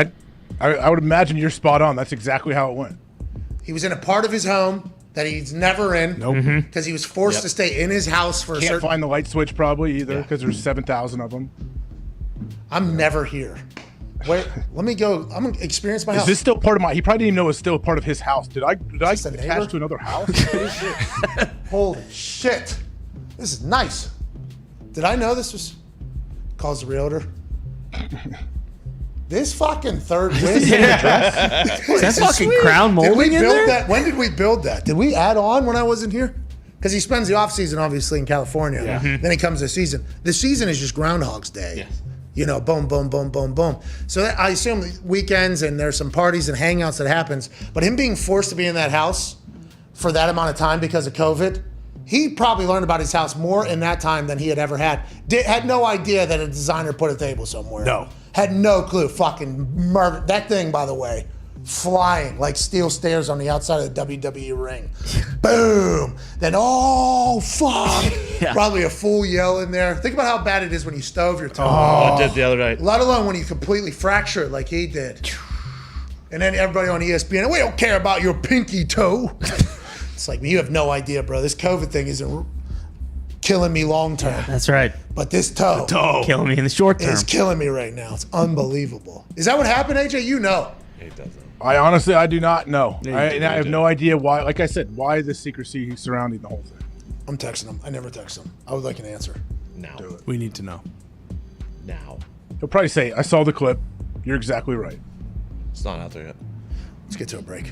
I would imagine you're spot on. That's exactly how it went. He was in a part of his home that he's never in because he was forced to stay in his house for a Can't certain... find the light switch probably either because there's 7,000 of them. I'm never here. Wait, let me go. I'm going to experience my Is house. this still part of my... He probably didn't even know it was still a part of his house. Did I this a neighbor? attach to another house? Holy shit. This is nice. Did I know this was... Calls the realtor. This fucking third win. Is that fucking crown Did we molding in build there? that? When did we build that? Did we add on when I wasn't here? Because he spends the offseason, obviously, in California. Yeah. Then he comes to the season. The season is just Groundhog's Day. You know, boom, boom, boom, boom, boom. So I assume weekends and there's some parties and hangouts that happens. But him being forced to be in that house for that amount of time because of COVID, he probably learned about his house more in that time than he had ever had. Had no idea that a designer put a table somewhere. No. Had no clue. Fucking murdered. That thing, by the way, flying like steel stairs on the outside of the WWE ring. Boom. Then, oh, fuck. Probably a full yell in there. Think about how bad it is when you stove your toe. I did the other night. Let alone when you completely fracture it like he did. And then everybody on ESPN, we don't care about your pinky toe. It's like, you have no idea, bro. This COVID thing isn't killing me long term. That's right. But this toe. Killing me in the short term. It's killing me right now. It's unbelievable. Is that what happened, AJ? You know. I honestly, I do not know. I have no idea why. Like I said, why the secrecy surrounding the whole thing. I'm texting him. I never text him. I would like an answer. Now. We need to know. Now. He'll probably say, I saw the clip. You're exactly right. It's not out there yet. Let's get to a break.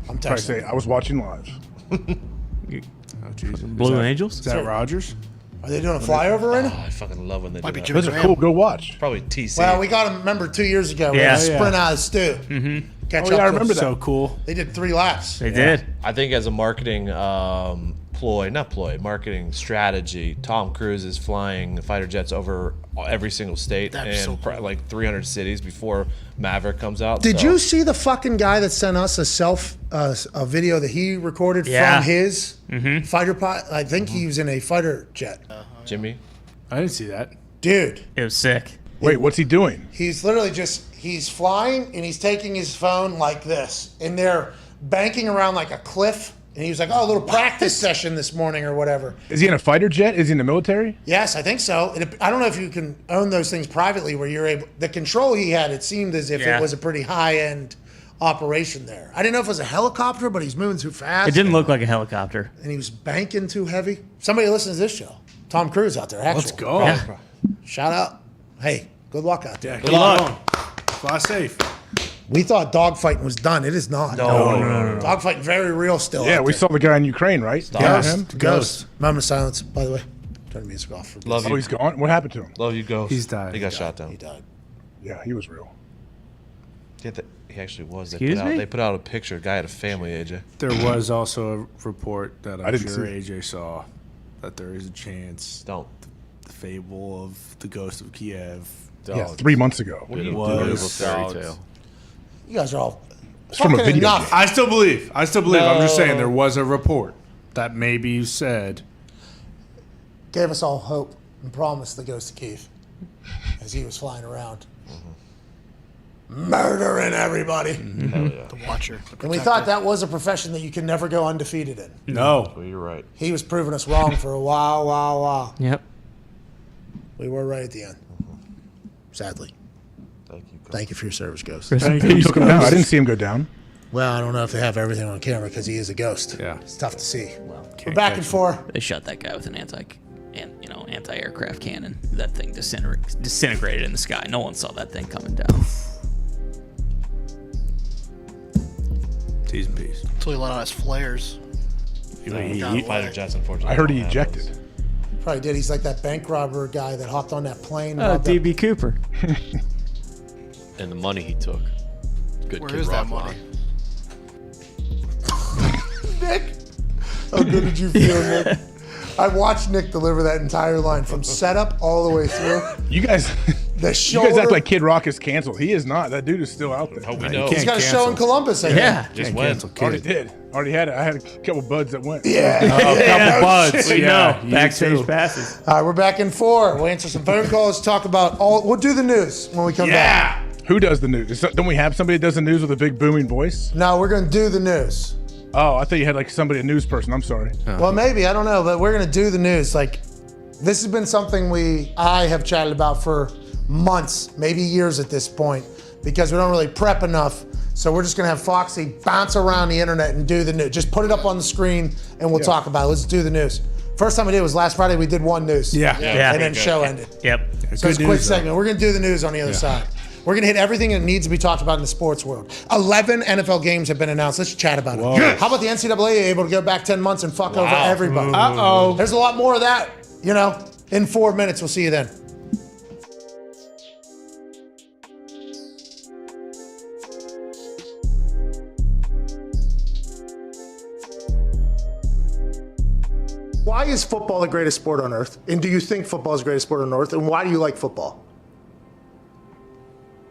I'm Probably texting say, him. I was watching live. Oh, Jesus. Blue Angels? Is that Rogers? Are they doing a flyover right now? I fucking love when they Might do be that. Jimmy Those are Graham. cool. Go watch. Probably TC. Well, we got him, remember, 2 years ago. Yeah. We sprint out of the stew. Catch Oh, yeah, up I to remember us. that. So cool. They did 3 laps. They did. I think as a marketing marketing strategy, Tom Cruise is flying the fighter jets over every single state That'd be so and cool. like 300 cities before Maverick comes out. Did so- you see the fucking guy that sent us a video that he recorded from his fighter pilot? I think he was in a fighter jet. Jimmy? I didn't see that. Dude, It was sick. Wait, what's he doing? he's literally he's flying and he's taking his phone like this. And they're banking around like a cliff. And he was like, oh, a little practice session this morning or whatever. Is he in a fighter jet? Is he in the military? Yes, I think so. I don't know if you can own those things privately where you're able. The control he had, it seemed as if Yeah. it was a pretty high-end operation there. I didn't know if it was a helicopter, but he's moving too fast. It didn't look like a helicopter. And he was banking too heavy. Somebody listens to this show. Tom Cruise out there, actually. Let's go. Yeah. Shout out. Hey, good luck out there. Yeah, good luck. Fly safe. We thought dogfighting was done. It is not. No. Dogfighting very real still. Yeah, out we there. saw the guy in Ukraine, right? Ghost. Moment of silence, by the way. Turn the music off. For Love Oh, you. he's gone? What happened to him? Love you, Ghost. He's died. He got shot down. He died. Yeah, he was real. Yeah, he actually was. Excuse me? They put out a picture. A guy had a family, AJ. There was also a report that I I'm didn't sure see AJ saw that there is a chance Don't. the fable of the ghost of Kiev. Yeah, 3 months ago. What are you was doing? Fairy tale. You guys are all It's from a fucking video enough. I still believe. I'm just saying No. there was a report that maybe you said. Gave us all hope and promised the ghost of Keith as he was flying around. Murdering everybody. The Watcher. The And we Protector. thought that was a profession that you can never go undefeated in. No. Well, you're right. He was proving us wrong for a while. Yep. We were right at the end. Sadly. Thank you. Ghost. Thank you for your service, Ghost. Rest in He peace, took him down. I Ghost. didn't see him go down. Well, I don't know if they have everything on camera because he is a ghost. Yeah. It's tough to see. We're Can't back catch in him. 4. They shot that guy with an anti-aircraft cannon. That thing disintegrated in the sky. No one saw that thing coming down. T's and P's. Until he let out his flares. Fighter jets, unfortunately. I heard he don't have those. ejected. Probably did. He's like that bank robber guy that hopped on that plane. and robbed that- DB Cooper. And the money he took. Good Where Kid is that Rock money? Nick, how good did you feel, Nick? I watched Nick deliver that entire line from setup all the way through. You guys, The you shoulder. guys act like Kid Rock is canceled. He is not. That dude is still out there. Oh, we You know. can't He's got a show in cancel. Columbus. I think. Yeah. Just Can't went. cancel Already Kid. did. Already had it. I had a couple buds that went. Yeah. Oh, a couple buds. We Yeah, know. you Backstage too. passes. All right, we're back in 4. We'll answer some phone calls, talk about all. We'll do the news when we come back. Who does the news? Don't we have somebody that does the news with a big booming voice? No, we're going to do the news. Oh, I thought you had like somebody, a news person. I'm sorry. Well, maybe. I don't know, but we're going to do the news. Like, this has been something I have chatted about for months, maybe years at this point, because we don't really prep enough. So we're just going to have Foxy bounce around the internet and do the news. Just put it up on the screen and we'll talk about it. Let's do the news. First time we did was last Friday. We did one news. Yeah. And then show ended. Yep. So it's a quick segment. We're going to do the news on the other side. We're going to hit everything that needs to be talked about in the sports world. 11 NFL games have been announced. Let's chat about it. How about the NCAA able to go back 10 months and fuck over everybody? Uh-oh. There's a lot more of that, in 4 minutes. We'll see you then. Why is football the greatest sport on earth? And do you think football is the greatest sport on earth? And why do you like football?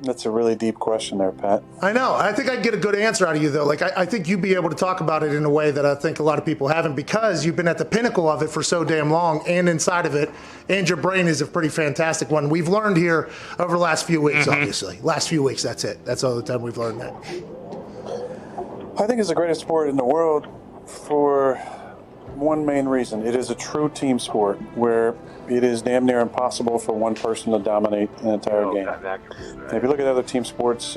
That's a really deep question there, Pat. I know. I think I can get a good answer out of you, though. Like, I think you'd be able to talk about it in a way that I think a lot of people haven't, because you've been at the pinnacle of it for so damn long and inside of it, and your brain is a pretty fantastic one. We've learned here over the last few weeks, obviously. Last few weeks, that's it. That's all the time we've learned that. I think it's the greatest sport in the world for one main reason. It is a true team sport where it is damn near impossible for one person to dominate an entire game. If you look at other team sports,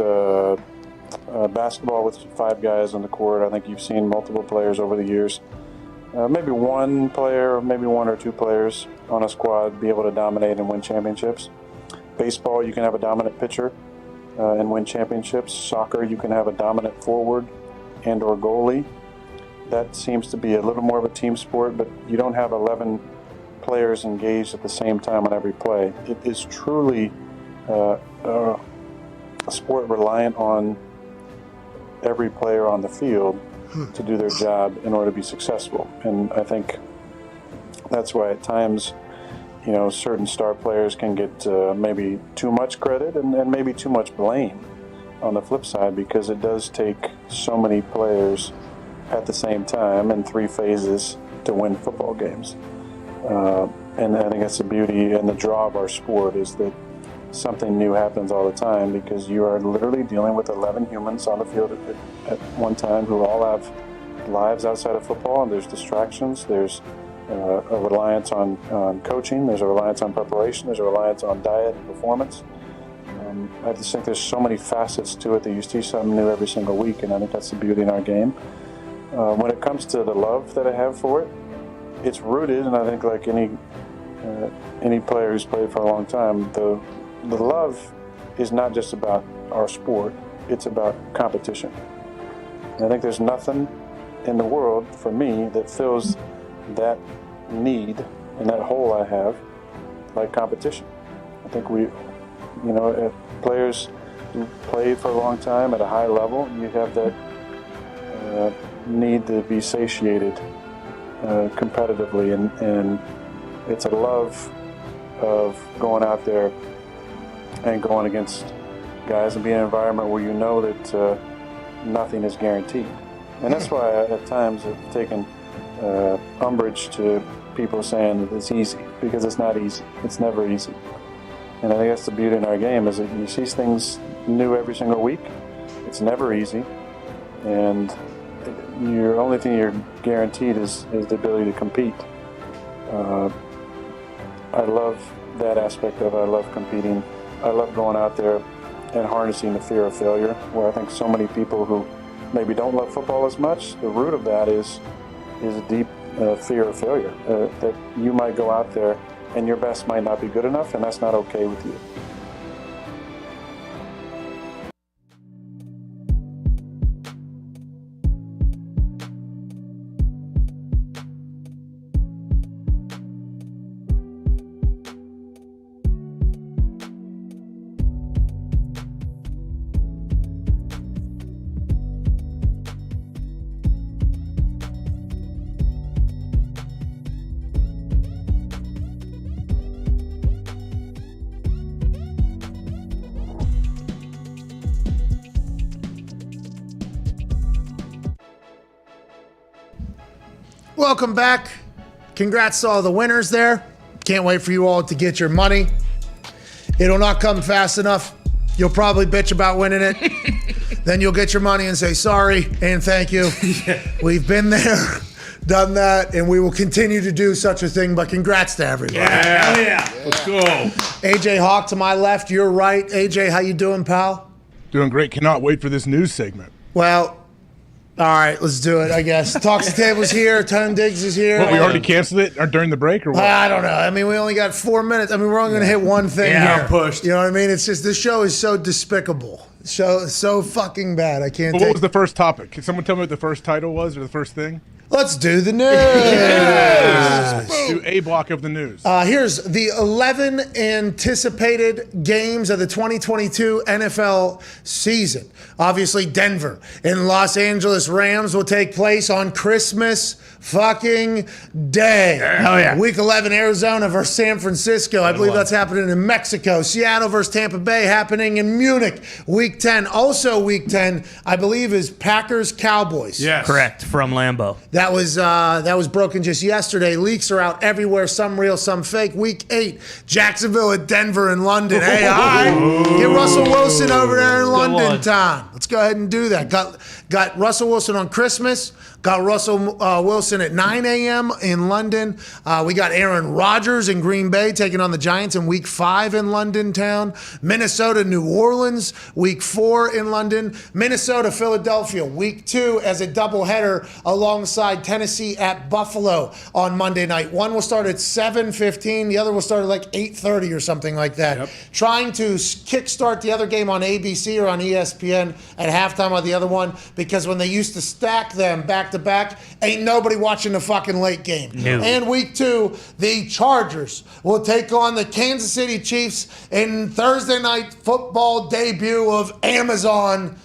basketball with 5 guys on the court, I think you've seen multiple players over the years. Maybe one player, maybe 1 or 2 players on a squad be able to dominate and win championships. Baseball, you can have a dominant pitcher and win championships. Soccer, you can have a dominant forward and or goalie. That seems to be a little more of a team sport, but you don't have 11 players engaged at the same time on every play. It is truly a sport reliant on every player on the field to do their job in order to be successful. And I think that's why at times, certain star players can get maybe too much credit and maybe too much blame on the flip side, because it does take so many players at the same time in 3 phases to win football games. And I think that's the beauty and the draw of our sport, is that something new happens all the time, because you are literally dealing with 11 humans on the field at one time who all have lives outside of football, and there's distractions, there's a reliance on coaching, there's a reliance on preparation, there's a reliance on diet and performance. I just think there's so many facets to it that you see something new every single week, and I think that's the beauty in our game. When it comes to the love that I have for it, it's rooted, and I think like any player who's played for a long time, the love is not just about our sport, it's about competition. And I think there's nothing in the world for me that fills that need and that hole I have like competition. I think if players who play for a long time at a high level, you have that need to be satiated competitively, and it's a love of going out there and going against guys and being in an environment where you know that nothing is guaranteed. And that's why at times I've taken umbrage to people saying that it's easy, because it's not easy. It's never easy. And I think that's the beauty in our game, is that you see things new every single week. It's never easy. And your only thing you're guaranteed is the ability to compete. I love that aspect of it. I love competing. I love going out there and harnessing the fear of failure, where I think so many people who maybe don't love football as much, the root of that is a deep fear of failure, that you might go out there and your best might not be good enough, and that's not okay with you. Welcome back. Congrats to all the winners there. Can't wait for you all to get your money. It'll not come fast enough. You'll probably bitch about winning it. Then you'll get your money and say sorry and thank you. We've been there, done that, and we will continue to do such a thing, but congrats to everybody. Yeah. Let's go. AJ Hawk to my left, you're right. AJ, how you doing, pal? Doing great. Cannot wait for this news segment. Well, All right, let's do it, I guess. Talks the Table's here. Tone Diggs is here. What, we already canceled it or during the break or what? I don't know. I mean, we only got 4 minutes. I mean, we're only going to hit one thing here. Pushed. You know what I mean? It's just this show is so despicable. So fucking bad. I can't Well, take what was the first topic? Can someone tell me what the first title was or the first thing? Let's do the news. Let's do a block of the news. Here's the 11 anticipated games of the 2022 NFL season. Obviously, Denver and Los Angeles Rams will take place on Christmas fucking Day. Oh, yeah. Week 11, Arizona versus San Francisco. I believe that's happening in Mexico. Seattle versus Tampa Bay happening in Munich. Week 10. Also, Week 10, I believe, is Packers Cowboys. Yes. Correct, from Lambeau. That was broken just yesterday. Leaks are out everywhere, some real, some fake. Week 8, Jacksonville at Denver and London. Hey, all right. Get Russell Wilson over there in London time. Let's go ahead and do that. Got Russell Wilson on Christmas. Got Russell Wilson at 9 a.m. in London. We got Aaron Rodgers in Green Bay taking on the Giants in Week 5 in London town. Minnesota, New Orleans, Week 4 in London. Minnesota, Philadelphia, Week 2 as a doubleheader alongside Tennessee at Buffalo on Monday night. One will start at 7:15. The other will start at like 8:30 or something like that. Yep. Trying to kickstart the other game on ABC or on ESPN at halftime on the other one, because when they used to stack them back to back, ain't nobody watching the fucking late game. No. And Week 2, the Chargers will take on the Kansas City Chiefs in Thursday night football debut of Amazon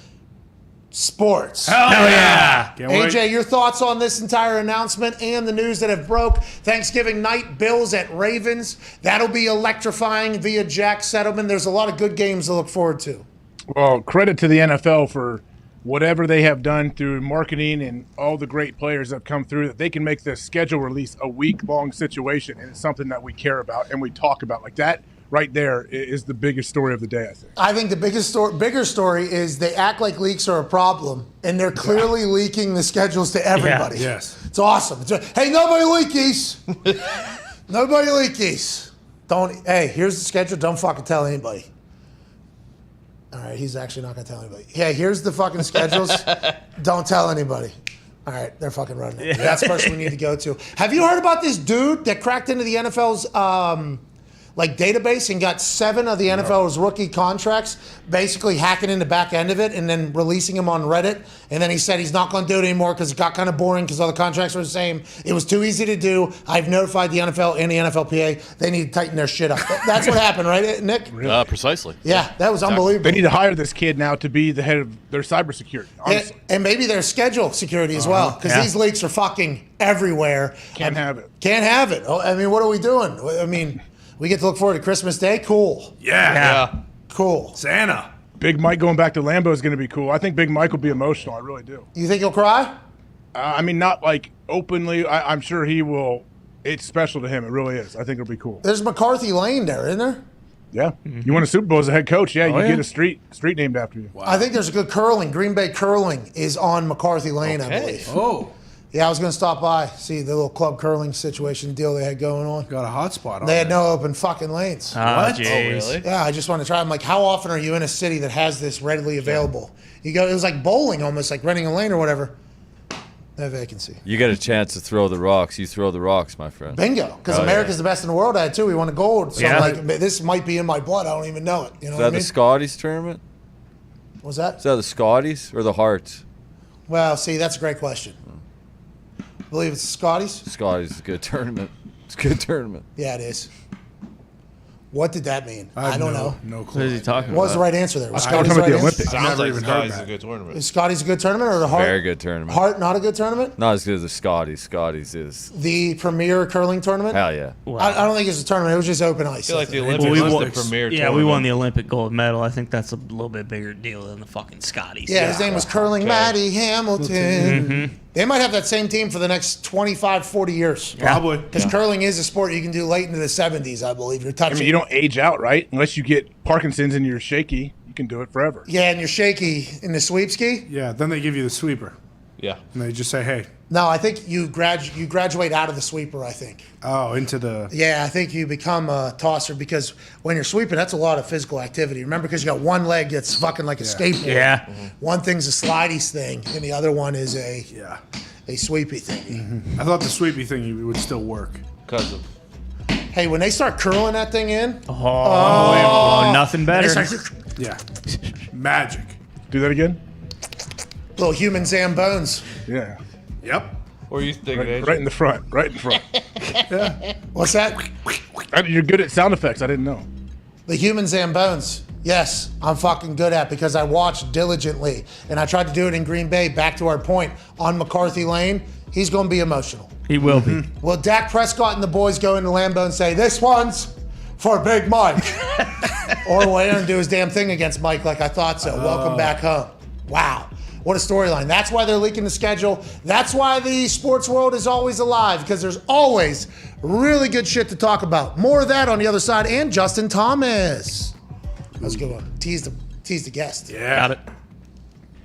Sports. Hell yeah. Can't wait. AJ, your thoughts on this entire announcement and the news that have broke? Thanksgiving night, Bills at Ravens. That'll be electrifying via Jack Settleman. There's a lot of good games to look forward to. Well, credit to the NFL for whatever they have done through marketing and all the great players that have come through, that they can make the schedule release a week-long situation, and it's something that we care about and we talk about. Like that right there is the biggest story of the day, I think. I think the bigger story is they act like leaks are a problem, and they're clearly leaking the schedules to everybody. Yeah. Yes. It's awesome. Hey, nobody leakies. Nobody leakies. Hey, here's the schedule. Don't fucking tell anybody. All right, he's actually not going to tell anybody. Yeah, here's the fucking schedules. Don't tell anybody. All right, they're fucking running it. That's the person we need to go to. Have you heard about this dude that cracked into the NFL's database and got 7 of the NFL's rookie contracts, basically hacking in the back end of it and then releasing them on Reddit? And then he said he's not going to do it anymore because it got kind of boring because all the contracts were the same. It was too easy to do. I've notified the NFL and the NFLPA. They need to tighten their shit up. That's what happened, right, Nick? Precisely. Yeah, that was unbelievable. They need to hire this kid now to be the head of their cybersecurity, honestly. And maybe their schedule security as well, because these leaks are fucking everywhere. Can't have it. Can't have it. Oh, I mean, what are we doing? I mean, we get to look forward to Christmas Day. Cool. Yeah. Cool. Santa. Big Mike going back to Lambeau is going to be cool. I think Big Mike will be emotional. I really do. You think he'll cry? I mean, not like openly. I'm sure he will. It's special to him. It really is. I think it'll be cool. There's McCarthy Lane there, isn't there? Yeah. You won a Super Bowl as a head coach. Yeah, you yeah? get a street named after you. Wow. I think there's a good curling. Green Bay curling is on McCarthy Lane, I believe. Oh. Yeah, I was going to stop by, see the little club curling situation deal they had going on. Got a hot spot on They had there. no open fucking lanes. What? Oh, really? Yeah, I just want to try. I'm like, how often are you in a city that has this readily available? You go, it was like bowling almost, like renting a lane or whatever. No vacancy. You get a chance to throw the rocks. You throw the rocks, my friend. Bingo. Because America's the best in the world at it, too. We won a gold. So I'm like, this might be in my blood. I don't even know it. You know Is what I that mean? the Scotties tournament? What's that? Is that the Scotties or the Hearts? Well, see, that's a great question. I believe it's Scotties. Scotties is a good tournament. It's a good tournament. Yeah, it is. What did that mean? I don't know. No clue. What is he talking What was about? the right answer there? Was I'm Scotties talking the about right the answer? Olympics. Sounds like even heard Scotty's that. a good tournament. Is Scotties a good tournament or the Hart? Very good tournament. Hart not a good tournament? Not as good as the Scotties. Scotties is. The premier curling tournament? Hell yeah. I don't think it's a tournament. It was just open ice. I feel like the I think. Olympics Well, was the premier Yeah, tournament. we won the Olympic gold medal. I think that's a little bit bigger deal than the fucking Scotties. Yeah, his name was Curling Matty Hamilton. They might have that same team for the next 25, 40 years. Probably. Because curling is a sport you can do late into the 70s, I believe. You're I touching. mean, you don't age out, right? Unless you get Parkinson's and you're shaky, you can do it forever. Yeah, and you're shaky in the sweep ski. Yeah, then they give you the sweeper. Yeah. And they just say, hey, No, I think you graduate out of the sweeper, I think. Oh, into the... Yeah, I think you become a tosser because when you're sweeping, that's a lot of physical activity. Remember, because you got one leg that's fucking like a skateboard. Yeah. One thing's a slidey thing, and the other one is a sweepy thing. I thought the sweepy thing would still work. Because of... Hey, when they start curling that thing in... Oh, nothing better. Yeah. Magic. Do that again? Little human Zambones. Yeah. Yep. Or you think right in the front. Right in front. What's that? You're good at sound effects. I didn't know. The human Zambones. Yes, I'm fucking good at because I watched diligently. And I tried to do it in Green Bay, back to our point, on McCarthy Lane. He's going to be emotional. He will be. Will Dak Prescott and the boys go into Lambeau and say, this one's for Big Mike? Or will Aaron do his damn thing against Mike like I thought so? Welcome back home. Wow. What a storyline. That's why they're leaking the schedule. That's why the sports world is always alive, because there's always really good shit to talk about. More of that on the other side. And Justin Thomas. That was a good one. Tease the guest. Yeah. Got it.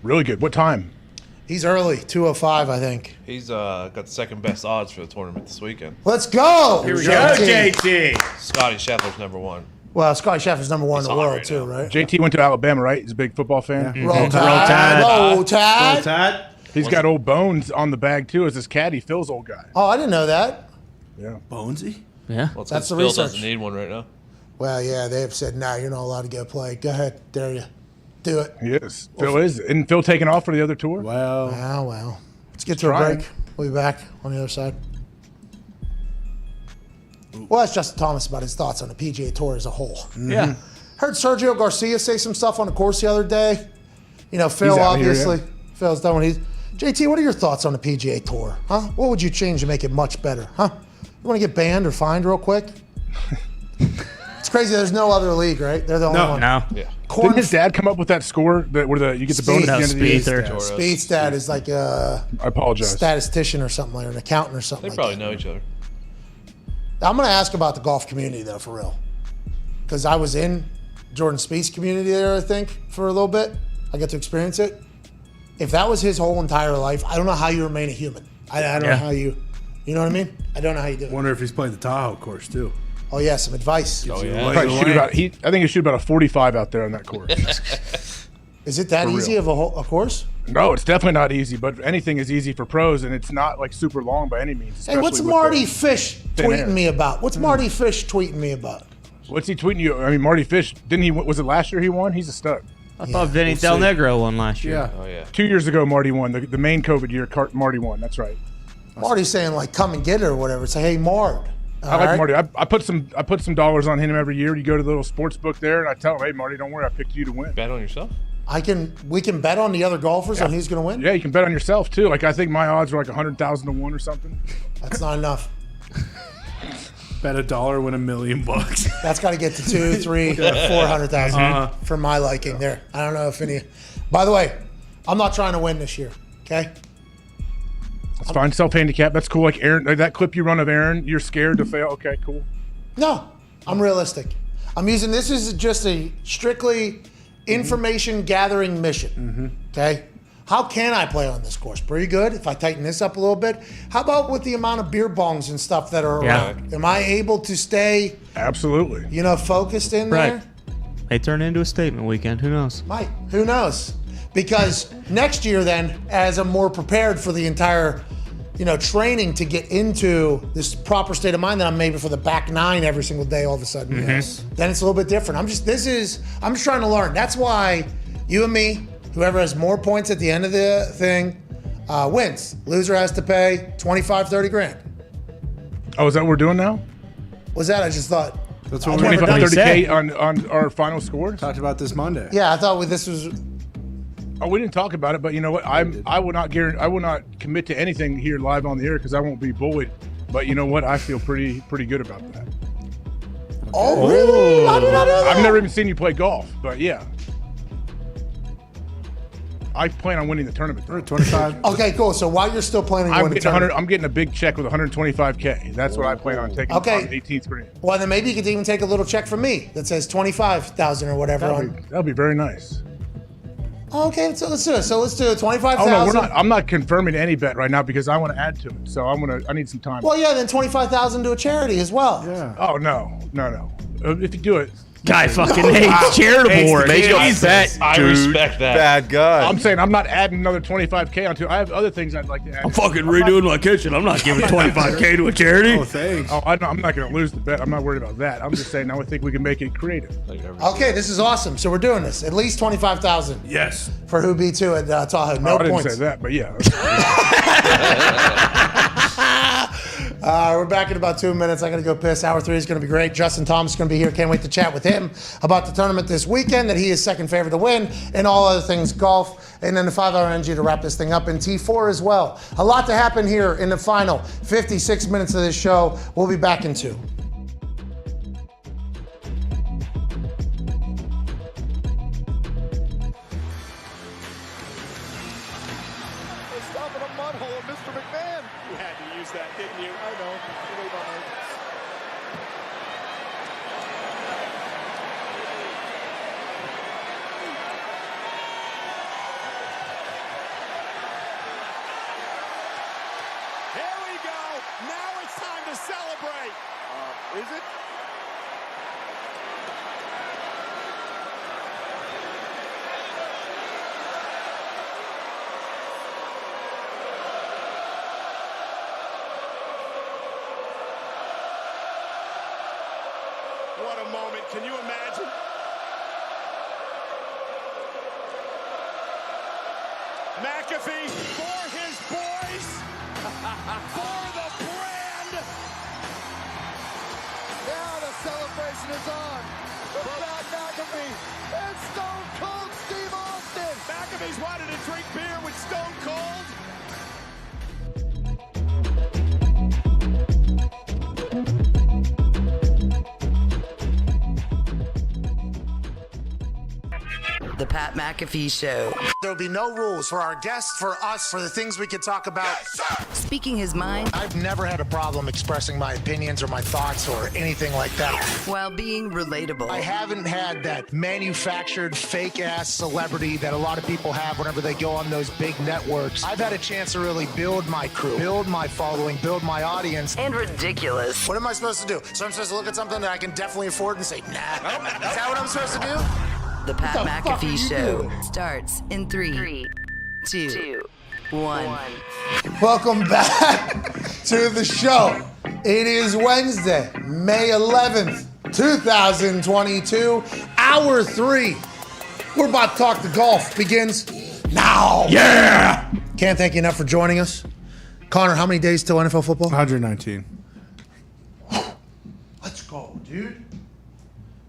Really good. What time? He's early, 2:05, I think. He's got the second best odds for the tournament this weekend. Let's go. Here we go, JT. Scotty Scheffler's number 1. Well, Scotty Scheffler's number 1 in the world, too, right? JT went to Alabama, right? He's a big football fan. Yeah. Roll Tide. Roll Tide. He's got old Bones on the bag, too, as his caddy, Phil's old guy. Oh, I didn't know that. Yeah. Bonesy? Yeah. Well, That's the Phil research. doesn't need one right now. Well, yeah, they have said, nah, you're not allowed to go play. Go ahead. Dare you. Do it. He is. Phil is. Isn't Phil taking off for the other tour? Well. Let's get to a break. We'll be back on the other side. Well, that's Justin Thomas about his thoughts on the PGA Tour as a whole. Yeah. Heard Sergio Garcia say some stuff on the course the other day. You know, Phil, He's out here, obviously. yeah. Phil's done what he's... JT, what are your thoughts on the PGA Tour? Huh? What would you change to make it much better? Huh? You want to get banned or fined real quick? It's crazy. There's no other league, right? They're the only one. No. Yeah. Didn't his dad come up with that score where you get the bonus at the end of the year? Speed's dad is like a I apologize. statistician or something, like an accountant or something They like probably that. know each other. I'm going to ask about the golf community, though, for real. Because I was in Jordan Spieth's community there, I think, for a little bit. I got to experience it. If that was his whole entire life, I don't know how you remain a human. I don't know how you know what I mean? I don't know how you do it. Wonder if he's played the Tahoe course, too. Oh, yeah, some advice. Oh, yeah. I think he shoot about a 45 out there on that course. Is it that For easy real. of a course? No, it's definitely not easy, but anything is easy for pros, and it's not like super long by any means. Hey, what's especially with Marty the Fish thin air. tweeting me about? What's Marty Fish tweeting me about? What's he tweeting you? I mean, Marty Fish, didn't he? Was it last year he won? He's a stud. I thought Vinny Del Negro won last year. Oh, yeah. 2 years ago, Marty won. The main COVID year, Marty won. That's right. Marty's saying, like, come and get it or whatever. Say, hey, Mard. I like Marty. I put some dollars on him every year. You go to the little sports book there, and I tell him, hey, Marty, don't worry, I picked you to win. Bet on yourself? We can bet on the other golfers on who's going to win? Yeah, you can bet on yourself, too. Like, I think my odds are like 100,000 to 1 or something. That's not enough. Bet $1, win $1 million. That's got to get to 2, 3, 400,000 for my liking there. I don't know if any. By the way, I'm not trying to win this year. Okay. That's fine. Self-handicap. That's cool. Like Aaron, like that clip you run of Aaron, you're scared to fail. Okay, cool. No, I'm realistic. I'm using this is just a strictly information gathering mission. Okay. How can I play on this course? Pretty good. If I tighten this up a little bit. How about with the amount of beer bongs and stuff that are around? Am I able to stay? Absolutely. Focused in there? They turn into a statement weekend. Who knows? Might. Who knows? Because next year, then, as I'm more prepared for the entire, training to get into this proper state of mind that I'm maybe for the back nine every single day all of a sudden. Then it's a little bit different. I'm just trying to learn. That's why you and me, whoever has more points at the end of the thing, wins. Loser has to pay 25, 30 grand. Oh, is that what we're doing now? What's that? I just thought. That's what 25, 30K on our final score? Talked about this Monday. Yeah, I thought this was. Oh, we didn't talk about it, but you know what? I will not commit to anything here live on the air because I won't be bullied. But you know what? I feel pretty good about that. Oh, really? I did not know that. I've never even seen you play golf, but yeah. I plan on winning the tournament. 25. Okay, cool. So while you're still planning to win the tournament, I'm getting a big check with 125K. That's what I plan on taking on the 18th green. Well, then maybe you could even take a little check from me that says 25,000 or whatever. That'll be very nice. Okay, so let's do it. So let's do it. 25,000. Oh no, we're not. I'm not confirming any bet right now because I want to add to it. So I need some time. Well, yeah, then 25,000 to a charity as well. Yeah. Oh no. If you do it. Guy fucking hates charitable work. Make a bet, I dude. respect that. Bad guy. I'm saying I'm not adding another 25K onto it. I have other things I'd like to add. I'm fucking redoing my kitchen. I'm not giving 25K to a charity. Oh, thanks. Oh, I'm not going to lose the bet. I'm not worried about that. I'm just saying I think we can make it creative. Okay, this is awesome. So we're doing this. At least 25,000. Yes. For Who Beat Two at Tahoe. No I didn't points. say that, but yeah. We're back in about 2 minutes. I got to go piss. Hour 3 is going to be great. Justin Thomas is going to be here. Can't wait to chat with him about the tournament this weekend, that he is second favorite to win, and all other things golf. And then the 5-hour energy to wrap this thing up in T4 as well. A lot to happen here in the final 56 minutes of this show. We'll be back in 2. What a moment. Can you imagine? McAfee for his boys. For the brand. Now the celebration is on. Brad McAfee and Stone Cold Steve Austin. McAfee's wanted to drink beer with Stone Cold. The Pat McAfee Show. There'll be no rules for our guests, for us, for the things we could talk about. Speaking his mind. I've never had a problem expressing my opinions or my thoughts or anything like that. While being relatable. I haven't had that manufactured fake-ass celebrity that a lot of people have whenever they go on those big networks. I've had a chance to really build my crew, build my following, build my audience. And ridiculous. What am I supposed to do? So I'm supposed to look at something that I can definitely afford and say, nah. Is that what I'm supposed to do? The Pat McAfee Show starts in 3, 2, 1. Welcome back to the show. It is Wednesday, May 11th, 2022, hour 3. We're about to talk. The golf begins now. Yeah! Can't thank you enough for joining us. Connor, how many days till NFL football? 119. Let's go, dude.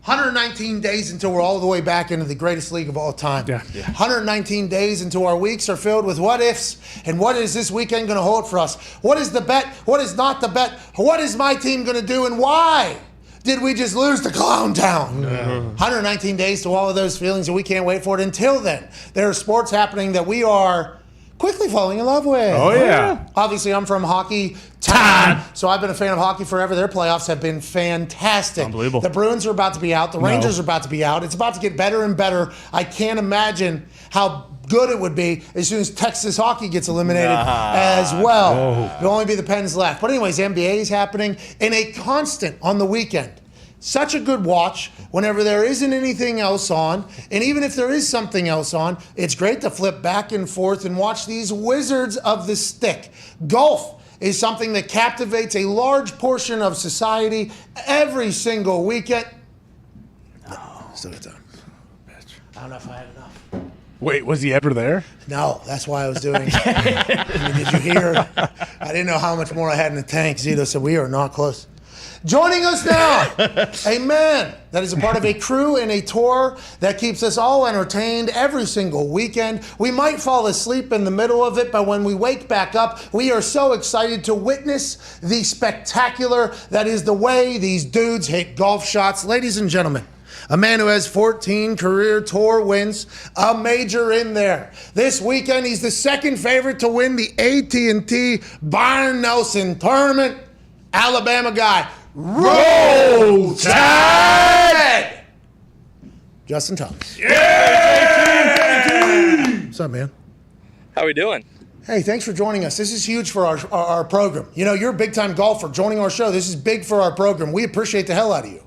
119 days until we're all the way back into the greatest league of all time. Yeah. 119 days until our weeks are filled with what ifs and what is this weekend going to hold for us? What is the bet? What is not the bet? What is my team going to do and why did we just lose to Clown Town? 119 days to all of those feelings, and we can't wait for it. Until then, there are sports happening that we are quickly falling in love with. Oh, yeah. Obviously, I'm from hockey town, so I've been a fan of hockey forever. Their playoffs have been fantastic. Unbelievable. The Bruins are about to be out. The Rangers are about to be out. It's about to get better and better. I can't imagine how good it would be as soon as Texas hockey gets eliminated as well. It'll only be the Pens left. But anyways, NBA is happening, and a constant on the weekend. Such a good watch whenever there isn't anything else on. And even if there is something else on, it's great to flip back and forth and watch these wizards of the stick. Golf is something that captivates a large portion of society every single weekend. Still got time. I don't know if I had enough. Wait, was he ever there? No, that's why I was doing it. I mean, did you hear? I didn't know how much more I had in the tank. Zito said, we are not close. Joining us now, a man that is a part of a crew and a tour that keeps us all entertained every single weekend. We might fall asleep in the middle of it, but when we wake back up, we are so excited to witness the spectacular that is the way these dudes hit golf shots. Ladies and gentlemen, a man who has 14 career tour wins, a major in there. This weekend, he's the second favorite to win the AT&T Byron Nelson Tournament. Alabama guy. Roll Tide! Justin Thomas. Yeah! JT! What's up, man? How we doing? Hey, thanks for joining us. This is huge for our program. You know, you're a big-time golfer joining our show. This is big for our program. We appreciate the hell out of you.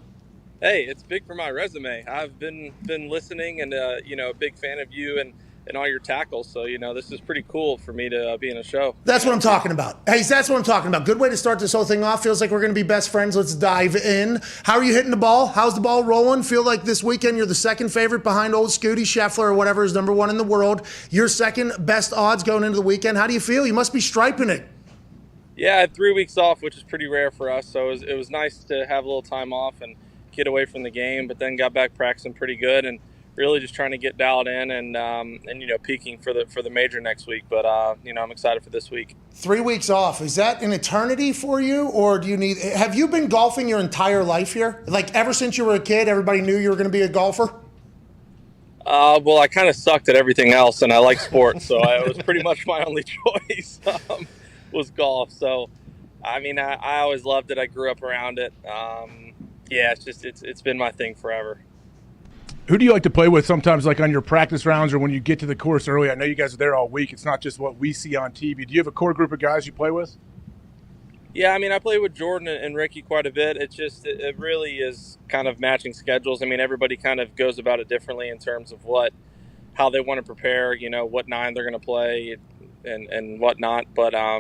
Hey, it's big for my resume. I've been listening and, a big fan of you and all your tackles. So, this is pretty cool for me to be in a show. That's what I'm talking about. Hey, that's what I'm talking about. Good way to start this whole thing off. Feels like we're going to be best friends. Let's dive in. How are you hitting the ball? How's the ball rolling? Feel like this weekend you're the second favorite behind old Scooty Scheffler or whatever is number one in the world. Your second best odds going into the weekend. How do you feel? You must be striping it. Yeah, I had 3 weeks off, which is pretty rare for us. So it was nice to have a little time off and get away from the game, but then got back practicing pretty good and really just trying to get dialed in and peaking for the major next week. But I'm excited for this week. 3 weeks off, is that an eternity for you, or have you been golfing your entire life here? Like ever since you were a kid, everybody knew you were going to be a golfer? Well, I kind of sucked at everything else, and I like sports, so it was pretty much my only choice was golf. So, I mean, I always loved it. I grew up around it. It's been my thing forever. Who do you like to play with sometimes, like on your practice rounds or when you get to the course early? I know you guys are there all week. It's not just what we see on TV. Do you have a core group of guys you play with? Yeah, I mean, I play with Jordan and Ricky quite a bit. It really is kind of matching schedules. I mean, everybody kind of goes about it differently in terms of how they want to prepare, what nine they're going to play and whatnot. But, I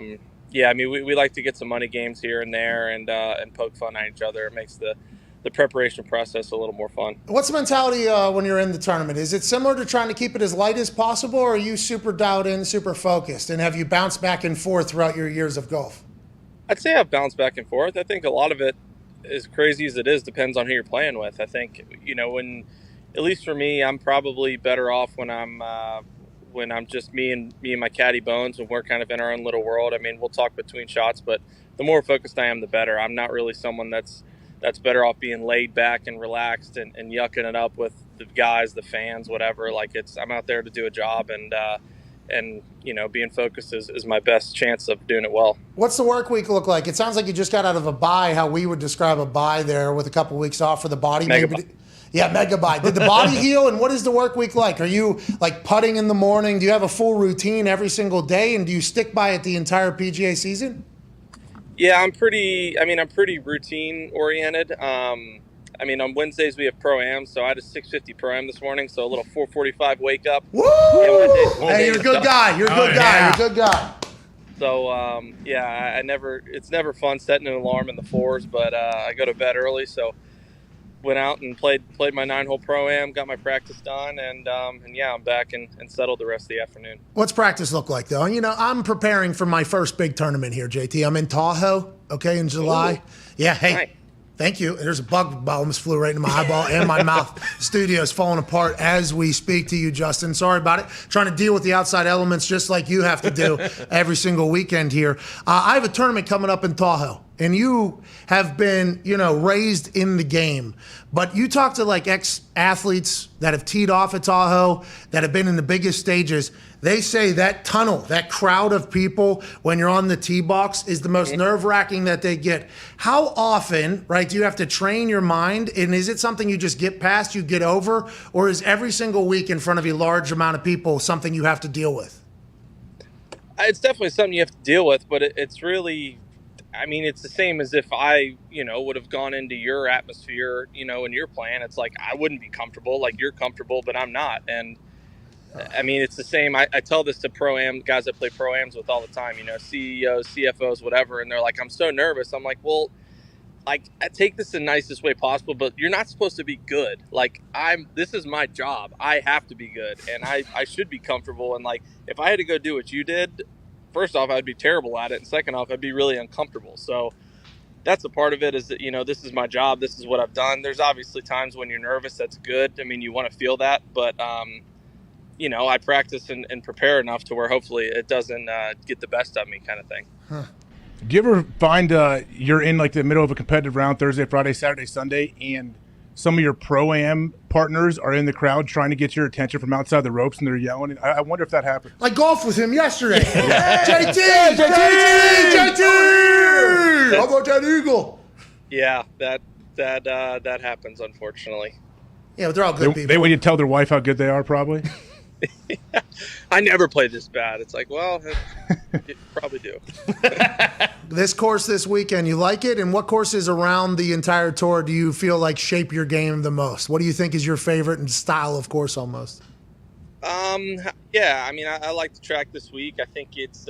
mean, we like to get some money games here and there and poke fun at each other. It makes the preparation process a little more fun. What's the mentality when you're in the tournament? Is it similar to trying to keep it as light as possible, or are you super dialed in, super focused, and have you bounced back and forth throughout your years of golf? I'd say I've bounced back and forth. I think a lot of it, as crazy as it is, depends on who you're playing with. I think, when, at least for me, I'm probably better off when I'm just me and my caddy Bones, and we're kind of in our own little world. I mean, we'll talk between shots, but the more focused I am, the better. I'm not really someone that's better off being laid back and relaxed and yucking it up with the guys, the fans, whatever. I'm out there to do a job, and being focused is my best chance of doing it well. What's the work week look like? It sounds like you just got out of a bye, how we would describe a bye there, with a couple weeks off for the body. Mega bye. Did the body heal, and what is the work week like? Are you like putting in the morning? Do you have a full routine every single day, and do you stick by it the entire PGA season? Yeah, I'm pretty routine oriented. On Wednesdays we have Pro-Am, so I had a 6:50 Pro-Am this morning, so a little 4:45 wake up. Woo! Hey, you're a good guy. You're a good guy. You're a good guy. So, it's never fun setting an alarm in the fours, but I go to bed early, so went out and played my 9-hole Pro-Am, got my practice done, and I'm back and settled the rest of the afternoon. What's practice look like, though? I'm preparing for my first big tournament here, JT. I'm in Tahoe, in July. Ooh. Yeah, hey, nice. Thank you. There's a bug almost flew right into my eyeball and my mouth. Studio is falling apart as we speak to you, Justin. Sorry about it. Trying to deal with the outside elements just like you have to do every single weekend here. I have a tournament coming up in Tahoe, and you have been, raised in the game. But you talk to ex-athletes that have teed off at Tahoe, that have been in the biggest stages. They say that tunnel, that crowd of people when you're on the tee box is the most nerve-wracking that they get. How often, do you have to train your mind? And is it something you just get past, you get over? Or is every single week in front of a large amount of people something you have to deal with? It's definitely something you have to deal with, but it's really... it's the same as if I, would have gone into your atmosphere, and your plan. It's like I wouldn't be comfortable. Like you're comfortable, but I'm not. And it's the same. I tell this to Pro-Am guys that play Pro-Ams with all the time, CEOs, CFOs, whatever. And they're like, I'm so nervous. I'm like, well, I take this the nicest way possible, but you're not supposed to be good. This is my job. I have to be good, and I should be comfortable. And if I had to go do what you did, first off, I'd be terrible at it. And second off, I'd be really uncomfortable. So that's a part of it is that, this is my job. This is what I've done. There's obviously times when you're nervous. That's good. You want to feel that. But, I practice and prepare enough to where hopefully it doesn't get the best of me kind of thing. Huh. Do you ever find you're in the middle of a competitive round Thursday, Friday, Saturday, Sunday, and some of your Pro-Am partners are in the crowd trying to get your attention from outside the ropes, and they're yelling? I wonder if that happens. I golfed with him yesterday. JT! How about that eagle? Yeah, that happens, unfortunately. Yeah, but they're all good people. They want you to tell their wife how good they are, probably? I never played this bad. It's like, well, you probably do. This course this weekend, you like it? And what courses around the entire tour do you feel like shape your game the most? What do you think is your favorite and style of course almost? Yeah, I mean, I like the track this week. I think it's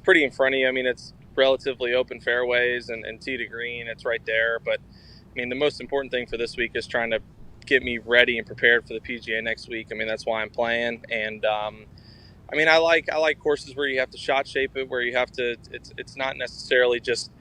pretty in front of you. I mean, it's relatively open fairways and tee to green. It's right there. But I mean, the most important thing for this week is trying to get me ready and prepared for the PGA next week. I mean, that's why I'm playing. And I mean, I like courses where you have to shot shape it, where you have to. It's not necessarily just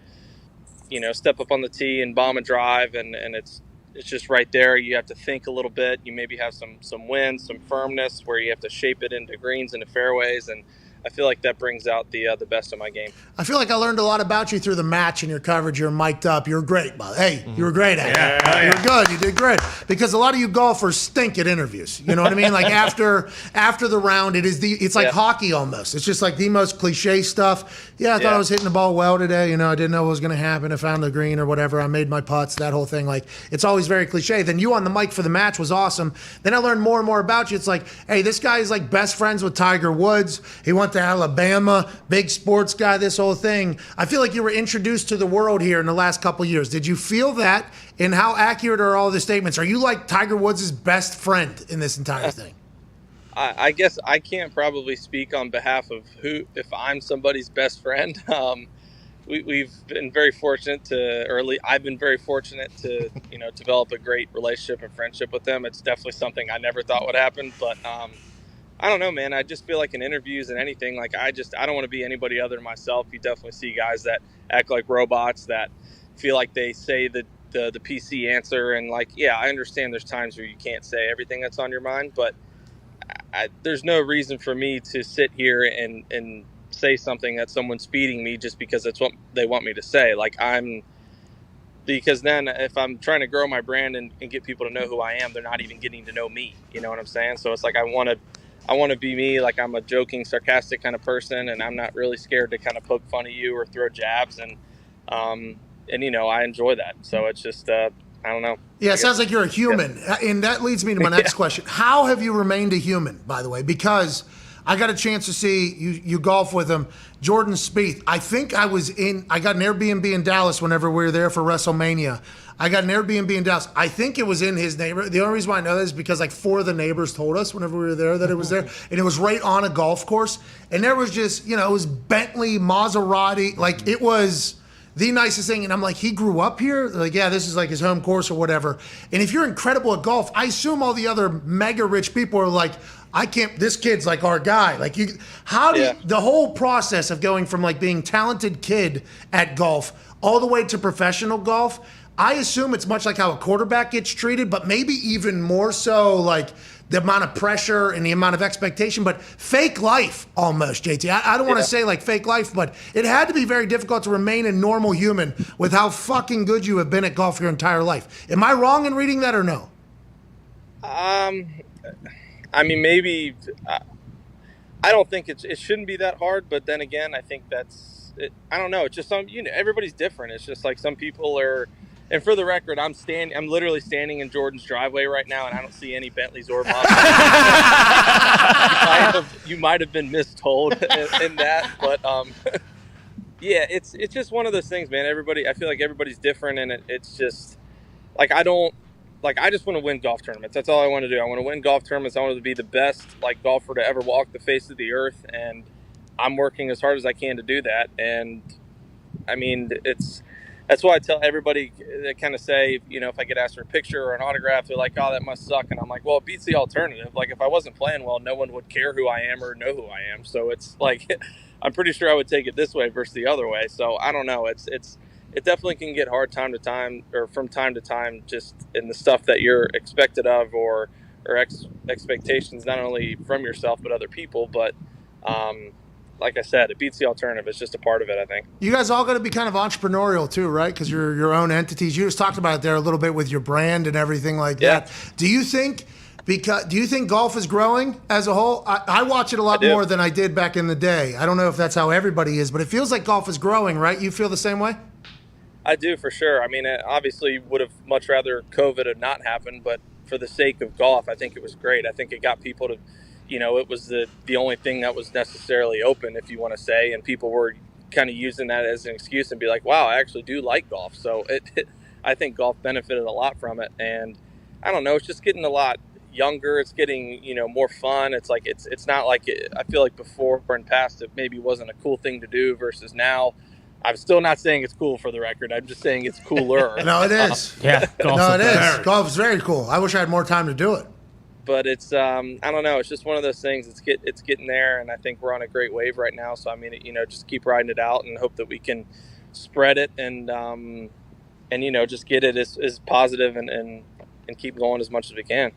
step up on the tee and bomb a drive, and it's just right there. You have to think a little bit. You maybe have some wind, some firmness, where you have to shape it into greens, into fairways, and I feel like that brings out the best of my game. I feel like I learned a lot about you through the match and your coverage. You're mic'd up. You're great, bud. Hey, you were great at it. You were good. You did great. Because a lot of you golfers stink at interviews. You know what I mean? Like after the round, it's like hockey almost. It's just like the most cliche stuff. Yeah, I thought I was hitting the ball well today. I didn't know what was going to happen. I found the green or whatever. I made my putts, that whole thing. Like, it's always very cliche. Then you on the mic for the match was awesome. Then I learned more and more about you. It's like, hey, this guy is like best friends with Tiger Woods. He went to Alabama, big sports guy, this whole thing. I feel like you were introduced to the world here in the last couple of years. Did you feel that? And how accurate are all the statements? Are you like Tiger Woods' best friend in this entire thing? I guess I can't probably speak on behalf of if I'm somebody's best friend. We've been very fortunate I've been very fortunate to, develop a great relationship and friendship with them. It's definitely something I never thought would happen, but I don't know, man. I just feel like in interviews and anything, like I don't want to be anybody other than myself. You definitely see guys that act like robots, that feel like they say the PC answer. And like, yeah, I understand there's times where you can't say everything that's on your mind, but there's no reason for me to sit here and say something that someone's feeding me just because it's what they want me to say. Because then if I'm trying to grow my brand and get people to know who I am, they're not even getting to know me. You know what I'm saying? So it's like, I want to be me. Like, I'm a joking, sarcastic kind of person, and I'm not really scared to kind of poke fun at you or throw jabs. And I enjoy that. So it's just, I don't know. Yeah, it sounds like you're a human. Yeah. And that leads me to my next question. How have you remained a human, by the way? Because I got a chance to see you golf with him, Jordan Spieth. I think I got an Airbnb in Dallas whenever we were there for WrestleMania. I got an Airbnb in Dallas. I think it was in his neighborhood. The only reason why I know that is because like 4 of the neighbors told us whenever we were there that it was there. And it was right on a golf course. And there was just, it was Bentley, Maserati. Like, it was the nicest thing. And I'm like, he grew up here? Like, yeah, this is like his home course or whatever. And if you're incredible at golf, I assume all the other mega rich people are like, this kid's like our guy. Like, the whole process of going from like being talented kid at golf all the way to professional golf, I assume it's much like how a quarterback gets treated, but maybe even more so like the amount of pressure and the amount of expectation, but fake life almost, JT. I don't want to say like fake life, but it had to be very difficult to remain a normal human with how fucking good you have been at golf your entire life. Am I wrong in reading that or no? I mean, maybe I don't think it shouldn't be that hard, but then again, I think that's it. I don't know. It's just everybody's different. It's just like some people are. And for the record, I'm literally standing in Jordan's driveway right now, and I don't see any Bentleys or Monsters. You might have been mistold in that, but yeah, it's just one of those things, man. I feel like everybody's different, and it's just like I just want to win golf tournaments. That's all I want to do. I want to win golf tournaments. I want to be the best golfer to ever walk the face of the earth, and I'm working as hard as I can to do that. And I mean, that's why I tell everybody that kind of say, if I get asked for a picture or an autograph, they're like, oh, that must suck. And I'm like, well, it beats the alternative. Like, if I wasn't playing well, no one would care who I am or know who I am. So it's like, I'm pretty sure I would take it this way versus the other way. So I don't know. It definitely can get hard time to time or from time to time, just in the stuff that you're expected of or expectations, not only from yourself, but other people. But, like I said, it beats the alternative. It's just a part of it, I think. You guys all got to be kind of entrepreneurial too, right? Because you're your own entities. You just talked about it there a little bit with your brand and everything like that. Do you think golf is growing as a whole? I watch it a lot more than I did back in the day. I don't know if that's how everybody is, but it feels like golf is growing, right? You feel the same way? I do, for sure. I mean, obviously would have much rather COVID had not happened, but for the sake of golf, I think it was great. I think it got people to, it was the only thing that was necessarily open, if you want to say, and people were kind of using that as an excuse and be like, wow, I actually do like golf. So I think golf benefited a lot from it. And I don't know, it's just getting a lot younger. It's getting, more fun. It's like, it's not like I feel like before or in past, it maybe wasn't a cool thing to do versus now. I'm still not saying it's cool, for the record. I'm just saying it's cooler. No, it is. Golf is very cool. I wish I had more time to do it. But it's, I don't know. It's just one of those things. It's getting there, and I think we're on a great wave right now. So I mean, just keep riding it out and hope that we can spread it and just get it as positive and keep going as much as we can.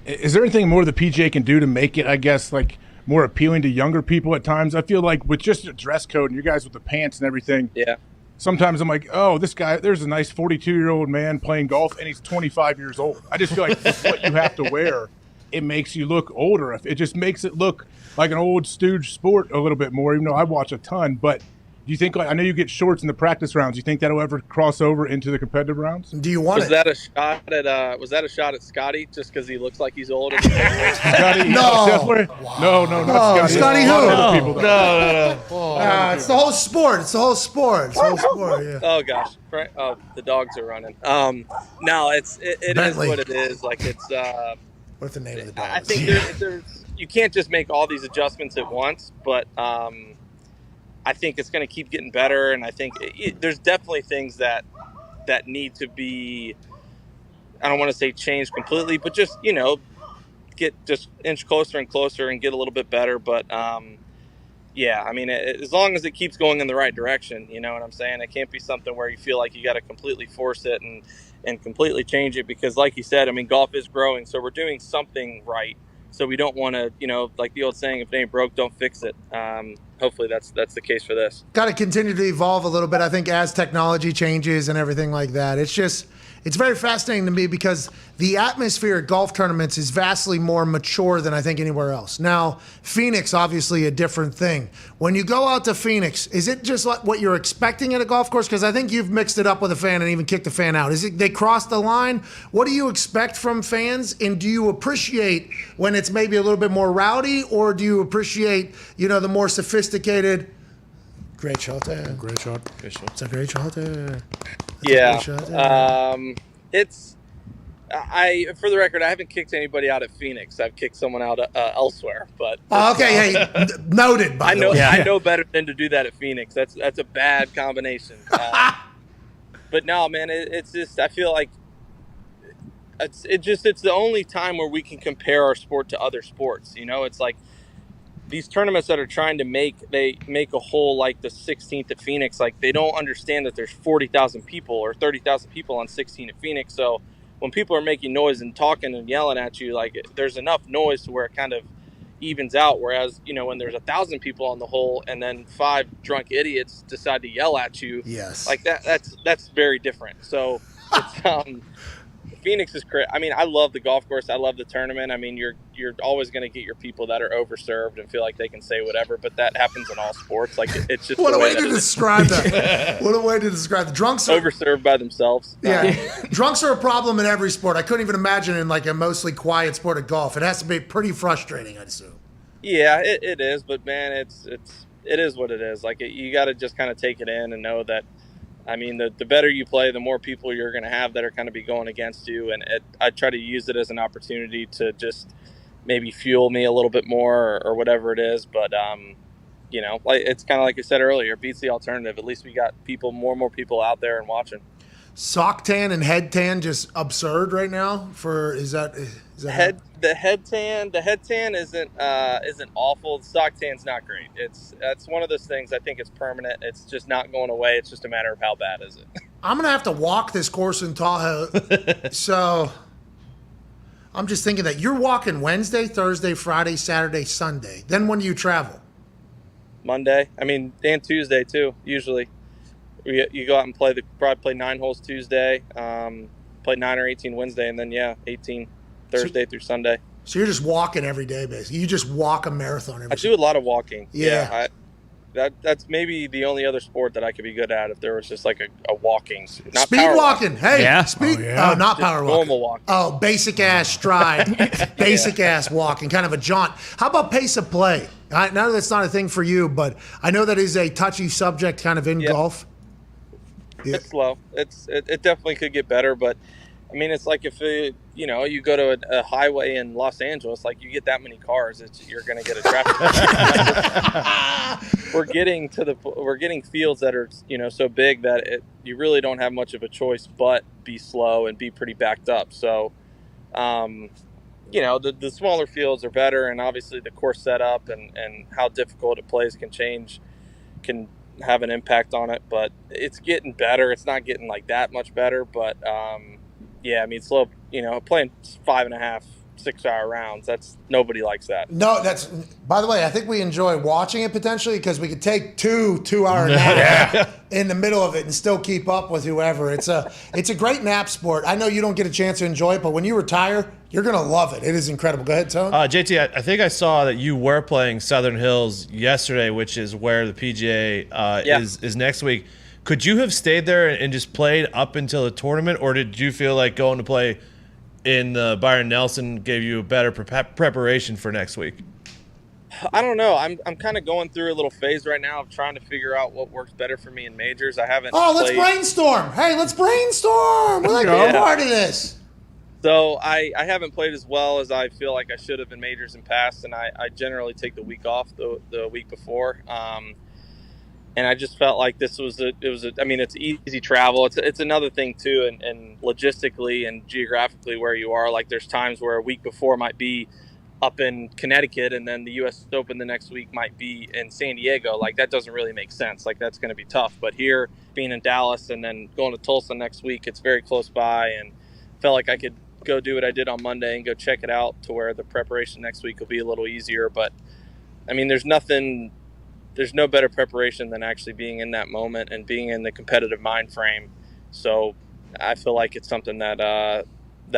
Is there anything more the PGA can do to make it, I guess, like more appealing to younger people at times? I feel like with just a dress code and you guys with the pants and everything. Yeah. Sometimes I'm like, oh, this guy, there's a nice 42-year-old man playing golf, and he's 25 years old. I just feel like with what you have to wear, it makes you look older. It just makes it look like an old stooge sport a little bit more, even though I watch a ton. But do you think, I know you get shorts in the practice rounds. Do you think that'll ever cross over into the competitive rounds? Do you want was that a shot at Scotty just because he looks like he's old? Scotty, No. No, not Scotty. Scotty who? Other people, though. No. It's the whole sport. Yeah. Oh gosh, right. Oh, the dogs are running. No, it is Bentley. what it is. Like it's. What's the name of the dog? I think there's you can't just make all these adjustments at once, but I think it's going to keep getting better, and I think there's definitely things that need to be. I don't want to say changed completely, but just get just inch closer and closer and get a little bit better. But yeah, I mean, as long as it keeps going in the right direction, you know what I'm saying? It can't be something where you feel like you got to completely force it and completely change it, because like you said, I mean, golf is growing, so we're doing something right. So we don't want to, like the old saying, if it ain't broke, don't fix it. Hopefully that's the case for this. Got to continue to evolve a little bit, I think, as technology changes and everything like that. It's very fascinating to me because the atmosphere at golf tournaments is vastly more mature than I think anywhere else. Now, Phoenix, obviously a different thing. When you go out to Phoenix, is it just like what you're expecting at a golf course? Because I think you've mixed it up with a fan and even kicked a fan out. Is it they cross the line? What do you expect from fans? And do you appreciate when it's maybe a little bit more rowdy, or do you appreciate, the more sophisticated? Great shot there. Great shot. It's a great shot there. Yeah. It's for the record, I haven't kicked anybody out at Phoenix. I've kicked someone out elsewhere, but okay, hey, noted. By the way, I know better than to do that at Phoenix. That's a bad combination. But no, man, it's just, I feel like it's the only time where we can compare our sport to other sports. It's like these tournaments that are trying to make a hole like the 16th at Phoenix, like they don't understand that there's 40,000 people or 30,000 people on 16 at Phoenix. So when people are making noise and talking and yelling at you, like there's enough noise to where it kind of evens out. Whereas, when there's 1,000 people on the hole and then 5 drunk idiots decide to yell at you, yes, like that's very different. So it's, Phoenix is great. I mean, I love the golf course. I love the tournament. I mean, you're always going to get your people that are overserved and feel like they can say whatever, but that happens in all sports. Like it's just what a way to describe that. What a way to describe the drunks are overserved by themselves. Yeah, drunks are a problem in every sport. I couldn't even imagine in like a mostly quiet sport of golf. It has to be pretty frustrating, I'd assume. Yeah, it is, but man, it is what it is. Like you got to just kind of take it in and know that. I mean, the better you play, the more people you're going to have that are going to be going against you. And I try to use it as an opportunity to just maybe fuel me a little bit more or whatever it is. But, like it's kind of like I said earlier, it beats the alternative. At least we got more and more people out there and watching. Sock tan and head tan just absurd right now. The head tan isn't awful. The sock tan's not great. That's one of those things. I think it's permanent. It's just not going away. It's just a matter of how bad is it. I'm gonna have to walk this course in Tahoe, so I'm just thinking that you're walking Wednesday, Thursday, Friday, Saturday, Sunday. Then when do you travel? Monday. I mean, and Tuesday too. Usually, you go out and probably play 9 holes Tuesday, play 9 or 18 Wednesday, and then 18 Thursday through Sunday. So you're just walking every day, basically. You just walk a marathon every day. I do a lot of walking. Yeah. That's maybe the only other sport that I could be good at if there was just like a walking, not Speed power walking. Hey, Yeah. speed. Oh, yeah. Not just power walking. normal walking. Oh, basic ass stride, basic ass walking, kind of a jaunt. How about pace of play? I know that's not a thing for you, but I know that is a touchy subject kind of in golf. Yeah. It's slow. It definitely could get better, but I mean, it's like if you go to a highway in Los Angeles, like you get that many cars, you're going to get a traffic. We're getting fields that are so big that you really don't have much of a choice but be slow and be pretty backed up. So, the smaller fields are better, and obviously the course setup and how difficult it plays can have an impact on it, but it's getting better. It's not getting like that much better, but slow, playing 5.5, 6 hour rounds, nobody likes that. No, by the way, I think we enjoy watching it potentially because we could take 2-hour naps in the middle of it and still keep up with whoever. It's a great nap sport. I know you don't get a chance to enjoy it, but when you retire, you're going to love it. It is incredible. Go ahead, Tone. JT, I think I saw that you were playing Southern Hills yesterday, which is where the PGA is next week. Could you have stayed there and just played up until the tournament, or did you feel like going to play in the Byron Nelson gave you a better preparation for next week? I don't know. I'm kind of going through a little phase right now of trying to figure out what works better for me in majors. I haven't. Let's brainstorm. Hey, let's brainstorm. We're like a part of this. So I haven't played as well as I feel like I should have in majors in past, and I generally take the week off the week before. And I just felt like it's easy travel. It's another thing too, and logistically and geographically where you are. Like there's times where a week before might be up in Connecticut, and then the U.S. Open the next week might be in San Diego. Like that doesn't really make sense. Like that's going to be tough. But here, being in Dallas and then going to Tulsa next week, it's very close by, and felt like I could go do what I did on Monday and go check it out to where the preparation next week will be a little easier. But I mean, there's no better preparation than actually being in that moment and being in the competitive mind frame. So I feel like it's something that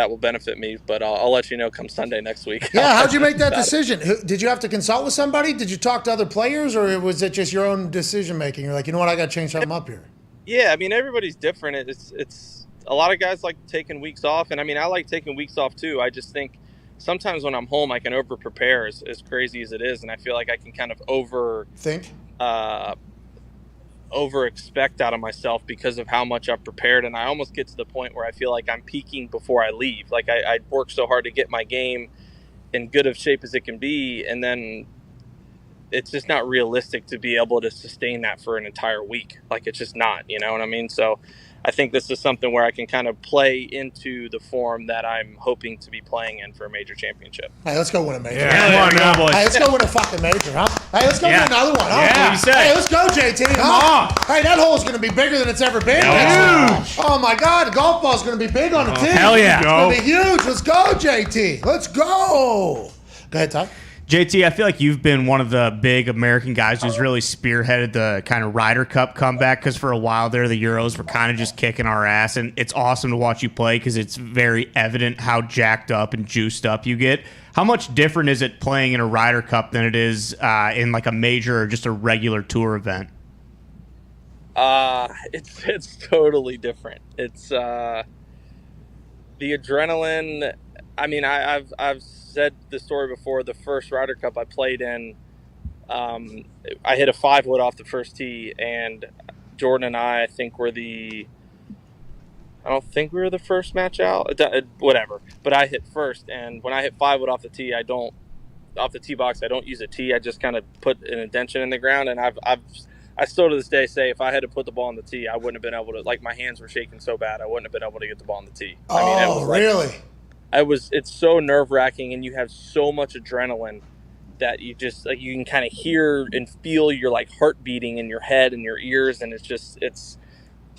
will benefit me, but I'll let you know come Sunday next week. Yeah, how'd you make that decision? Did you have to consult with somebody? Did you talk to other players, or was it just your own decision making? You're like, you know what, I got to change something up here. Yeah, I mean, everybody's different. It's a lot of guys like taking weeks off, and I mean, I like taking weeks off too. I just think sometimes when I'm home, I can over prepare as crazy as it is, and I feel like I can kind of over expect out of myself because of how much I've prepared, and I almost get to the point where I feel like I'm peaking before I leave. Like I work so hard to get my game in good of shape as it can be, and then it's just not realistic to be able to sustain that for an entire week. Like it's just not, you know what I mean? So I think this is something where I can kind of play into the form that I'm hoping to be playing in for a major championship. Hey, let's go win a major. Yeah, come on, boys. Hey, let's go win a fucking major, huh? Hey, let's go win another one, huh? Yeah. What do you say? Hey, let's go, JT. Come on. Hey, that hole's going to be bigger than it's ever been. Huge. Oh, my God. The golf ball's going to be big on the tee. Hell yeah. It's going to be huge. Let's go, JT. Let's go. Go ahead, Todd. JT, I feel like you've been one of the big American guys who's really spearheaded the kind of Ryder Cup comeback, because for a while there, the Euros were kind of just kicking our ass, and it's awesome to watch you play because it's very evident how jacked up and juiced up you get. How much different is it playing in a Ryder Cup than it is in like a major or just a regular tour event? It's totally different. It's the adrenaline. I mean, I've said the story before. The first Ryder Cup I played in, I hit a 5-wood off the first tee, and Jordan and I think I don't think we were the first match out. Whatever, but I hit first, and when I hit 5-wood off the tee, off the tee box, I don't use a tee. I just kind of put an indention in the ground, and I still to this day say if I had to put the ball on the tee, I wouldn't have been able to. Like my hands were shaking so bad, I wouldn't have been able to get the ball on the tee. Really? It's so nerve-wracking, and you have so much adrenaline that you just like you can kind of hear and feel your like heart beating in your head and your ears, and it's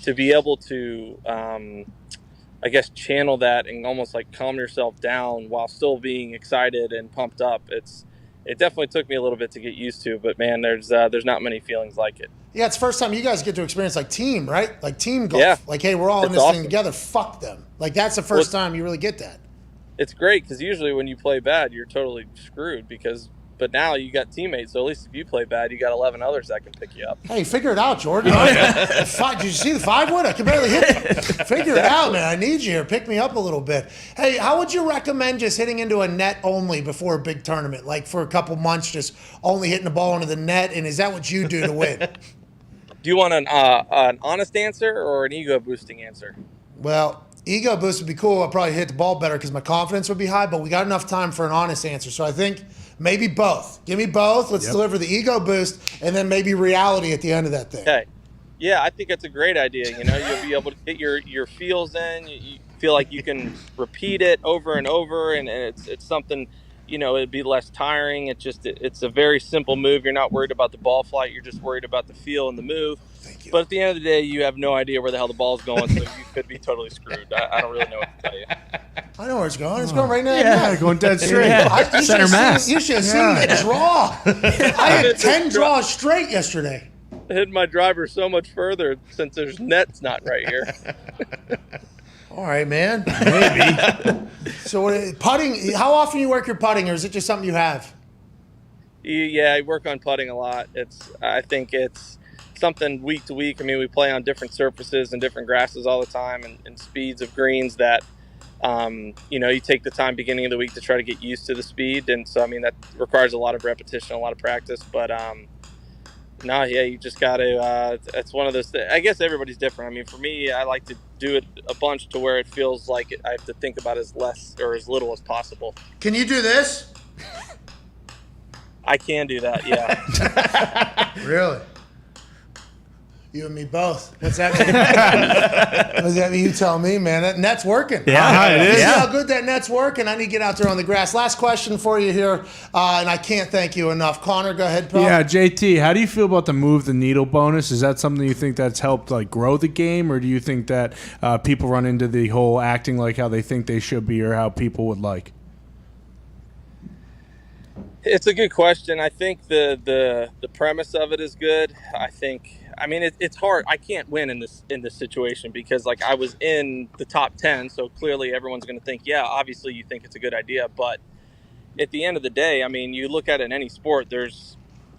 to be able to I guess channel that and almost like calm yourself down while still being excited and pumped up. It definitely took me a little bit to get used to, but man, there's not many feelings like it. Yeah, it's the first time you guys get to experience like team, right? Like team golf. Yeah. Like, hey, we're all in this awesome. thing together. Fuck them. Like that's the first time you really get that. It's great because usually when you play bad, you're totally screwed because But now you got teammates, so at least if you play bad, you got 11 others that can pick you up. Hey, figure it out, Jordan. Did you see the 5-wood? I can barely hit it. Figure it out, man. I need you here. Pick me up a little bit. Hey, how would you recommend just hitting into a net only before a big tournament? Like for a couple months, just only hitting the ball into the net? And is that what you do to win? Do you want an honest answer or an ego-boosting answer? Well, ego boost would be cool. I'd probably hit the ball better because my confidence would be high, but we got enough time for an honest answer. So I think maybe both. Give me both. Let's deliver the ego boost and then maybe reality at the end of that thing. Okay. Yeah, I think it's a great idea. You'll be able to get your feels in. You feel like you can repeat it over and over, and it's something, it'd be less tiring. It's a very simple move. You're not worried about the ball flight. You're just worried about the feel and the move. Thank you. But at the end of the day, you have no idea where the hell the ball's going, so you could be totally screwed. I don't really know what to tell you. I know where it's going. It's going right now. Yeah, going dead straight. Center mass. You should have seen the draw. I had 10 draws straight yesterday. I hit my driver so much further since there's nets not right here. All right, man. Maybe. So putting, how often you work your putting, or is it just something you have? Yeah, I work on putting a lot. I think it's something week to week. I mean, we play on different surfaces and different grasses all the time, and speeds of greens that, you take the time beginning of the week to try to get used to the speed. And so, I mean, that requires a lot of repetition, a lot of practice. But, you just got to, it's one of those things. I guess everybody's different. I mean, for me, I like to do it a bunch to where it feels like I have to think about as less or as little as possible. Can you do this? I can do that, yeah. Really? You and me both. What's that mean? What does that mean? You tell me, man. That net's working. Yeah, it is. See how good that net's working. I need to get out there on the grass. Last question for you here, and I can't thank you enough. Connor, go ahead, pal. Yeah, JT, how do you feel about the move the needle bonus? Is that something you think that's helped grow the game, or do you think that people run into the whole acting like how they think they should be or how people would like? It's a good question. I think the premise of it is good. It's hard. I can't win in this situation because I was in the top 10, so clearly everyone's going to think, yeah, obviously you think it's a good idea. But at the end of the day, I mean, you look at it in any sport,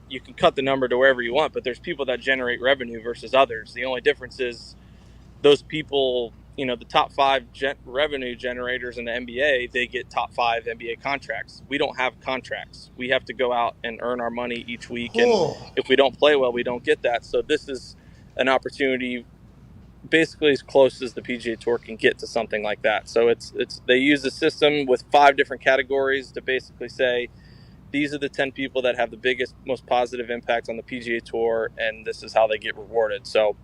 you can cut the number to wherever you want, but there's people that generate revenue versus others. The only difference is those people, the top 5 revenue generators in the NBA, they get top 5 NBA contracts. We don't have contracts. We have to go out and earn our money each week. And if we don't play well, we don't get that. So this is an opportunity basically as close as the PGA Tour can get to something like that. So they use a system with 5 different categories to basically say, these are the 10 people that have the biggest, most positive impact on the PGA Tour, and this is how they get rewarded. So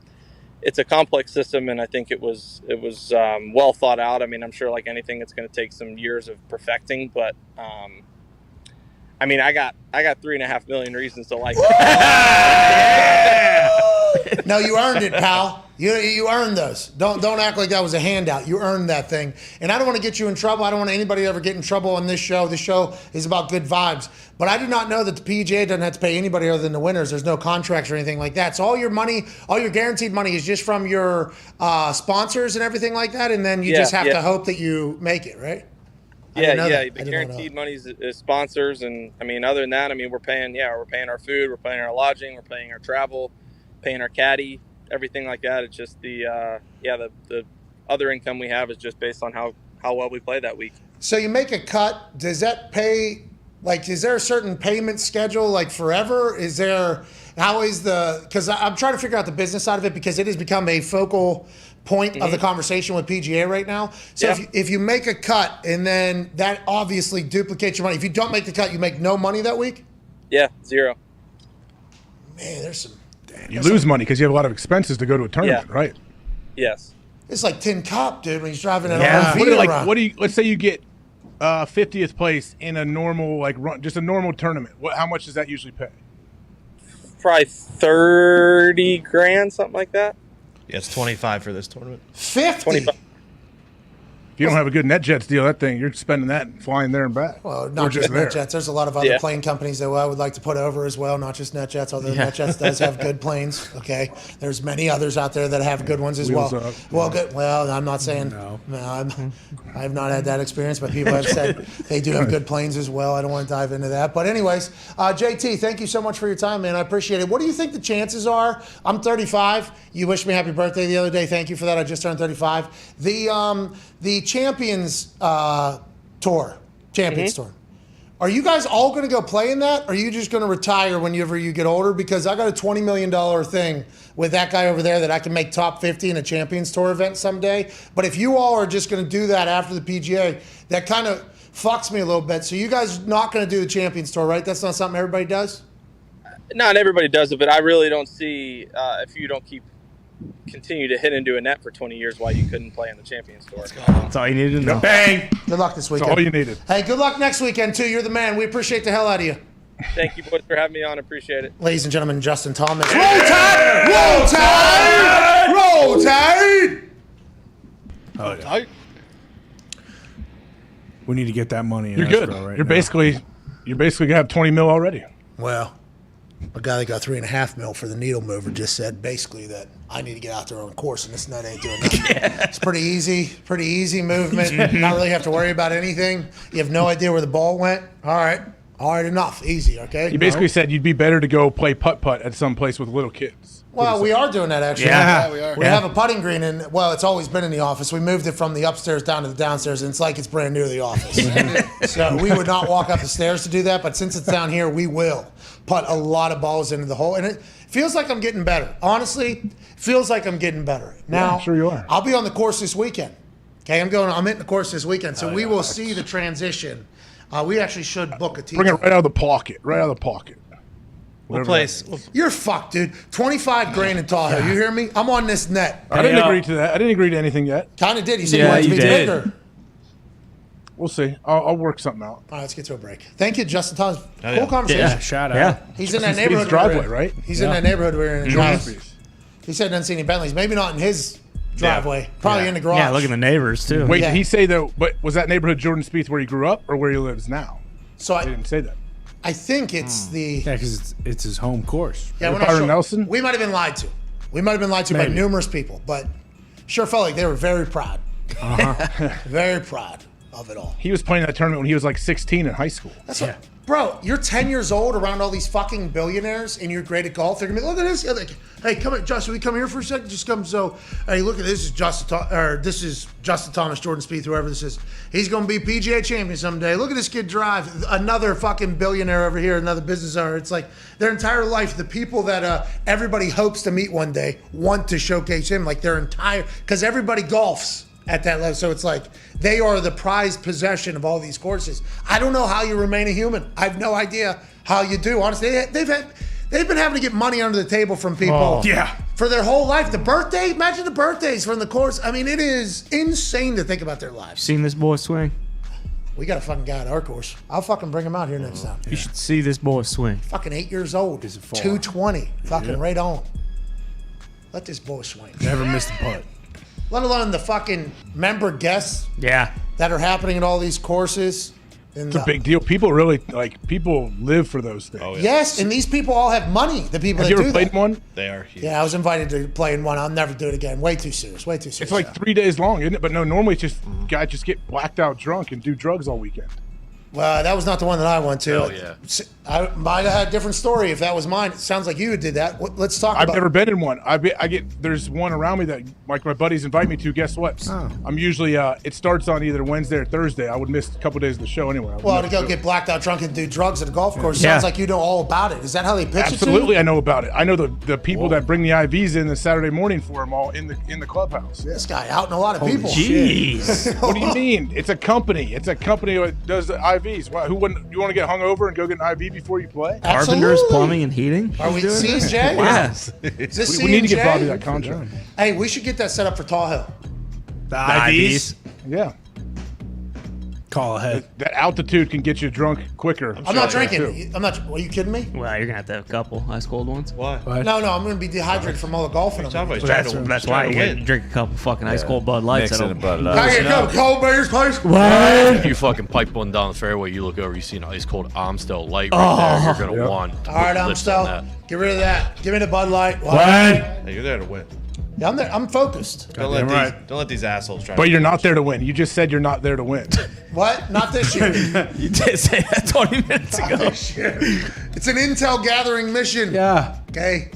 it's a complex system, and I think it was well thought out. I mean, I'm sure like anything, it's going to take some years of perfecting, but I got 3.5 million reasons to like it. No, you earned it, pal. You earned those. Don't act like that was a handout. You earned that thing. And I don't want to get you in trouble. I don't want anybody to ever get in trouble on this show. This show is about good vibes. But I did not know that the PGA doesn't have to pay anybody other than the winners. There's no contracts or anything like that. So all your money, all your guaranteed money is just from your sponsors and everything like that. And then you just have to hope that you make it, right? The guaranteed money is sponsors. And I mean, other than that, I mean, we're paying our food, we're paying our lodging, we're paying our travel, paying our caddy, everything like that. It's just the other income we have is just based on how well we play that week. So you make a cut. Does that pay, is there a certain payment schedule forever? Because I'm trying to figure out the business side of it because it has become a focal point of the conversation with PGA right now. So if you make a cut and then that obviously duplicates your money. If you don't make the cut, you make no money that week? Yeah, 0. Man, there's some... You lose money because you have a lot of expenses to go to a tournament, right? Yes. It's like Tin Cup, dude, when he's driving an RV around. What do you? Let's say you get 50th place in a normal run, just a normal tournament. How much does that usually pay? Probably 30 grand, something like that. Yeah, it's 25 for this tournament. 50. 25. you don't have a good NetJets deal, that thing, you're spending that and flying there and back. Well, Or not just there. NetJets. There's a lot of other plane companies that I would like to put over as well, not just NetJets, although NetJets does have good planes, okay? There's many others out there that have good ones as Wheels well. up. Well, good. Well, I'm not saying I've not had that experience, but people have said they do have good planes as well. I don't want to dive into that. But anyways, JT, thank you so much for your time, man. I appreciate it. What do you think the chances are? I'm 35. You wished me happy birthday the other day. Thank you for that. I just turned 35. The Champions Tour. Are you guys all going to go play in that? Or are you just going to retire whenever you get older? Because I got a $20 million thing with that guy over there that I can make top 50 in a Champions Tour event someday. But if you all are just going to do that after the PGA, that kind of fucks me a little bit. So you guys not going to do the Champions Tour, right? That's not something everybody does? Not everybody does it, but I really don't see if you don't continue to hit into a net for 20 years why you couldn't play in the Champions Tour. That's all you needed to know. Bang! Good luck this weekend. That's all you needed. Hey, good luck next weekend, too. You're the man. We appreciate the hell out of you. Thank you, boys, for having me on. Appreciate it. Ladies and gentlemen, Justin Thomas. Roll Tide! Roll Tide! Roll Tide! Oh, yeah. We need to get that money in You're good. escrow right You're now. basically going to have 20 mil already. Well, a guy that got $3.5 million for the needle mover just said basically that I need to get out there on the course, and this net ain't doing nothing. It's pretty easy movement. Not really have to worry about anything. You have no idea where the ball went. All right, enough. Easy, okay? You basically said you'd be better to go play putt-putt at some place with little kids. Well, we are doing that, actually. Yeah, we are. We have a putting green, and, well, it's always been in the office. We moved it from the upstairs down to the downstairs, and it's like it's brand new to the office. So we would not walk up the stairs to do that, but since it's down here, we will put a lot of balls into the hole. And it feels like I'm getting better. Honestly, it feels like I'm getting better. Now, I'm sure you are. I'll be on the course this weekend. Okay, I'm hitting the course this weekend, so we will see the transition. We actually should book a team. Bring it right out of the pocket. What place? You're fucked, dude. 25 grand in Tahoe. You hear me? I'm on this net. I didn't agree to that. I didn't agree to anything yet. Kind of did. You said you wanted to be bigger. We'll see. I'll work something out. All right, let's get to a break. Thank you, Justin Thomas. Oh, Cool conversation. Yeah, shout out. Yeah. He's in that Justin neighborhood. Speed's driveway, right? He's in that neighborhood we're in. Mhm. He said he doesn't see any Bentleys. Maybe not in his driveway. Probably in the garage. Yeah, look at the neighbors, too. Wait, did he say though? But was that neighborhood Jordan Spieth where he grew up, or where he lives now? So he didn't say that. I think it's the. Yeah, because it's his home course. Yeah, we're not sure. Nelson? We might have been lied to. We might have been lied to by numerous people, but sure felt like they were very proud. Very proud of it all. He was playing that tournament when he was like 16 in high school. That's what, bro, you're 10 years old around all these fucking billionaires and you're great at golf. They're going to be, look at this. You're like, hey, come here, Justin, we come here for a second? Just come. So, hey, look at this. This is Justin Thomas, Jordan Spieth, whoever this is. He's going to be PGA champion someday. Look at this kid drive. Another fucking billionaire over here, another business owner. It's like their entire life, the people that everybody hopes to meet one day want to showcase him, like their entire, because everybody golfs at that level. So it's like they are the prized possession of all these courses. I don't know how you remain a human. I have no idea how you do. Honestly, they've been having to get money under the table from people for their whole life. The birthday, imagine the birthdays from the course. I mean, it is insane to think about their lives. Seen this boy swing? We got a fucking guy at our course. I'll fucking bring him out here next time. You should see this boy swing. Fucking 8 years old. 220. Fucking right on. Let this boy swing. Never missed a putt. Let alone the fucking member guests that are happening at all these courses. It's a big deal. People really, people live for those things. Oh, yeah. Yes, and these people all have money. The people have that you ever do played that. in one? They are huge. Yeah, I was invited to play in one. I'll never do it again. Way too serious. Way too serious. It's like 3 days long, isn't it? But no, normally it's just guys just get blacked out drunk and do drugs all weekend. Well, that was not the one that I went to. Oh, yeah. I might have had a different story if that was mine. It sounds like you did that. Let's talk about I've never been in one. There's one around me that like my buddies invite me to. Guess what? I'm usually it starts on either Wednesday or Thursday. I would miss a couple days of the show anyway. Well, to go get blacked out drunk and do drugs at a golf course sounds like you know all about it. Is that how they pitch Absolutely, it to you? I know about it. I know the people that bring the IVs in the Saturday morning for them all in the clubhouse. This guy out in a lot of people. Jeez. What do you mean? It's a company. It's a company that does the IVs. Who wouldn't? You want to get hungover and go get an IV before you play? Carpenters, plumbing, and heating. Are we doing this? CJ? Yes. Is this we need to get CJ? Bobby that contract. Hey, we should get that set up for Tahoe. The IVs? Yeah. Call ahead. That altitude can get you drunk quicker. I'm not drinking. Are you kidding me? Well, you're gonna have to have a couple ice cold ones. Why? No, I'm going to be dehydrated from all the golfing. That's why you gotta drink a couple fucking ice cold Bud Lights. Mix it in Bud Can I get a couple cold beers, please? If you fucking pipe one down the fairway, you look over, you see an ice cold Amstel Light right there. You're gonna want. All right, Amstel, get rid of that. Give me the Bud Light. Hey, you're there to win. Yeah, I'm there. I'm focused. Don't let these assholes try. But you're not there to win. You just said you're not there to win. What? Not this year. You did say that 20 minutes ago. This year. It's an intel gathering mission. Yeah. Okay.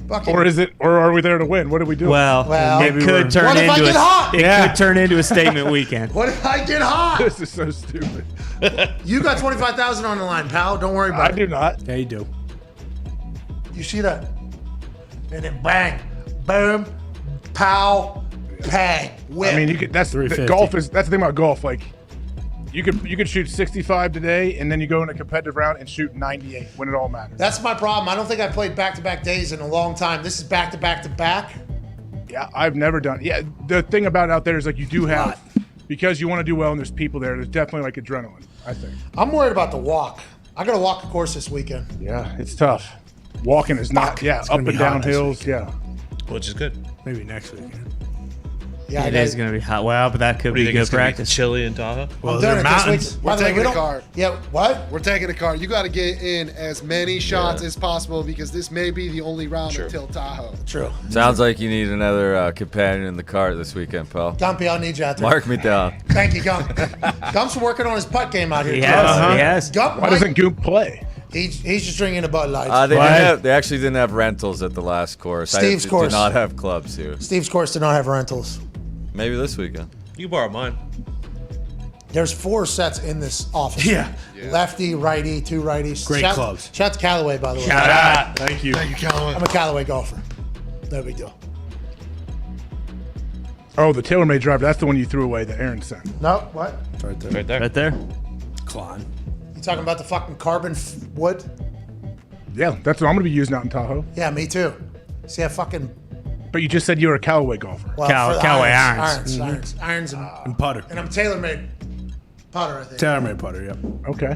Or are we there to win? What do we do? Well, it could turn What if I into get hot? could turn into a statement weekend. What if I get hot? This is so stupid. You got 25,000 on the line, pal. Don't worry about it. I do not. Yeah, you do. You see that? And then bang, boom, pow, bang, whip. I mean, you could. That's the golf is. That's the thing about golf. Like, you could shoot 65 today, and then you go in a competitive round and shoot 98 when it all matters. That's my problem. I don't think I played back-to-back days in a long time. This is back-to-back-to-back. Yeah, I've never done. Yeah, the thing about it out there is like you do have, because you want to do well and there's people there. There's definitely like adrenaline. I think. I'm worried about the walk. I got to walk a course this weekend. Yeah, it's tough. Walking is not. Yeah, It's up gonna and be hot down this hills. weekend. Yeah. Which is good. Maybe next weekend. Yeah, It is going to be hot. Well, but that could be good practice. Chilly in Tahoe. Well, I'm they're doing it this mountains. week. We're By the way, taking we a don't- car. Yeah, what? We're taking a car. You got to get in as many shots as possible because this may be the only round until Tahoe. True. Sounds like you need another companion in the cart this weekend, pal. Gumpy, I'll need you out there. Mark me down. Thank you, Gump. Gump's working on his putt game out here. He has. Gump, Why doesn't Goop play? He's just drinking a Bud Light. They actually didn't have rentals at the last course. Steve's I course. did not have clubs here. Steve's course did not have rentals. Maybe this weekend. You borrow mine. There's 4 sets in this office. Yeah. Lefty, righty, 2 righties. Great clubs. Shout out to Callaway, by the way. Shout out. Thank you. Thank you, Callaway. I'm a Callaway golfer. No big deal. Oh, the TaylorMade driver. That's the one you threw away that Aaron sent. No, what? It's right there. Right there. Right there. Klon. You talking about the fucking carbon wood? Yeah, that's what I'm going to be using out in Tahoe. Yeah, me too. See, I fucking. But you just said you were a Callaway golfer. Well, for the Callaway irons, And putter. and I'm TaylorMade putter, I think. TaylorMade putter, yep. Okay.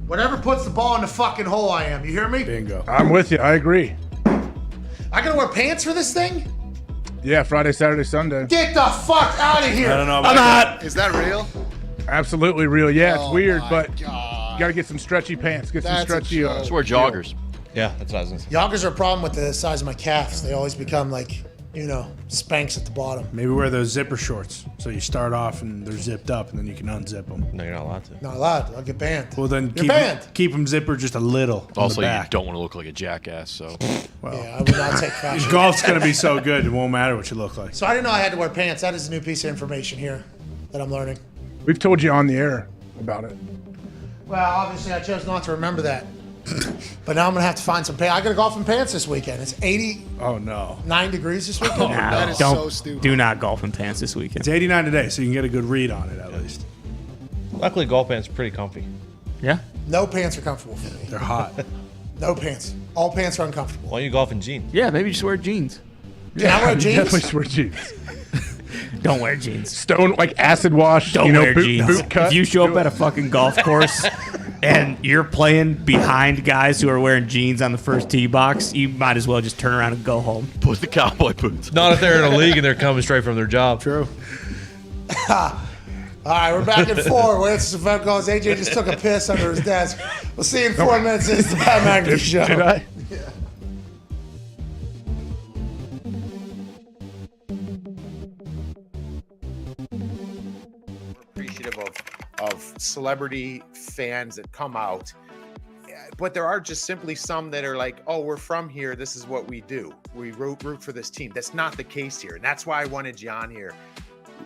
Whatever puts the ball in the fucking hole, I am. You hear me? Bingo. I'm with you. I agree. I gotta wear pants for this thing? Yeah, Friday, Saturday, Sunday. Get the fuck out of here! I don't know I'm about not. Is that real? Absolutely real. Yeah, it's Oh weird, my but God. you got to get some stretchy pants. Get That's some stretchy. a joke. Just wear joggers. Yeah, that's what I was going to say. Joggers are a problem with the size of my calves. They always become like, spanks at the bottom. Maybe wear those zipper shorts. So you start off and they're zipped up and then you can unzip them. No, you're not allowed to. Not allowed. I'll get banned. Well, then You're banned. keep them zipper just a little. On Also, the you back. don't want to look like a jackass, so. Well, Yeah, I would not take fashion. golf's going to be so good, it won't matter what you look like. So I didn't know I had to wear pants. That is a new piece of information here that I'm learning. We've told you on the air about it. Well, obviously I chose not to remember that. But now I'm gonna have to find some pants. I gotta golf in pants this weekend. It's 89 Oh, no. degrees this weekend. That is Don't so stupid. do not golf in pants this weekend. It's 89 today, so you can get a good read on it at least. Luckily, golf pants are pretty comfy. Yeah. No pants are comfortable for me. They're hot. No pants. All pants are uncomfortable. Why don't you golf in jeans? Yeah, maybe just wear jeans. Can I wear You jeans? definitely should wear jeans. Don't wear jeans. Stone, like acid wash. Don't wear boot, jeans. boot cut. If you show up at a fucking golf course and you're playing behind guys who are wearing jeans on the first tee box, you might as well just turn around and go home. Put the cowboy boots. Not if they're in a league and they're coming straight from their job. True. All right, we're back in 4. We're answering some phone calls. AJ just took a piss under his desk. We'll see you in 4 minutes. It's the Pat McAfee Show. Did I? Appreciative of celebrity fans that come out, but there are just simply some that are like, oh, we're from here, this is what we do, we root for this team. That's not the case here, and that's why I wanted you on here.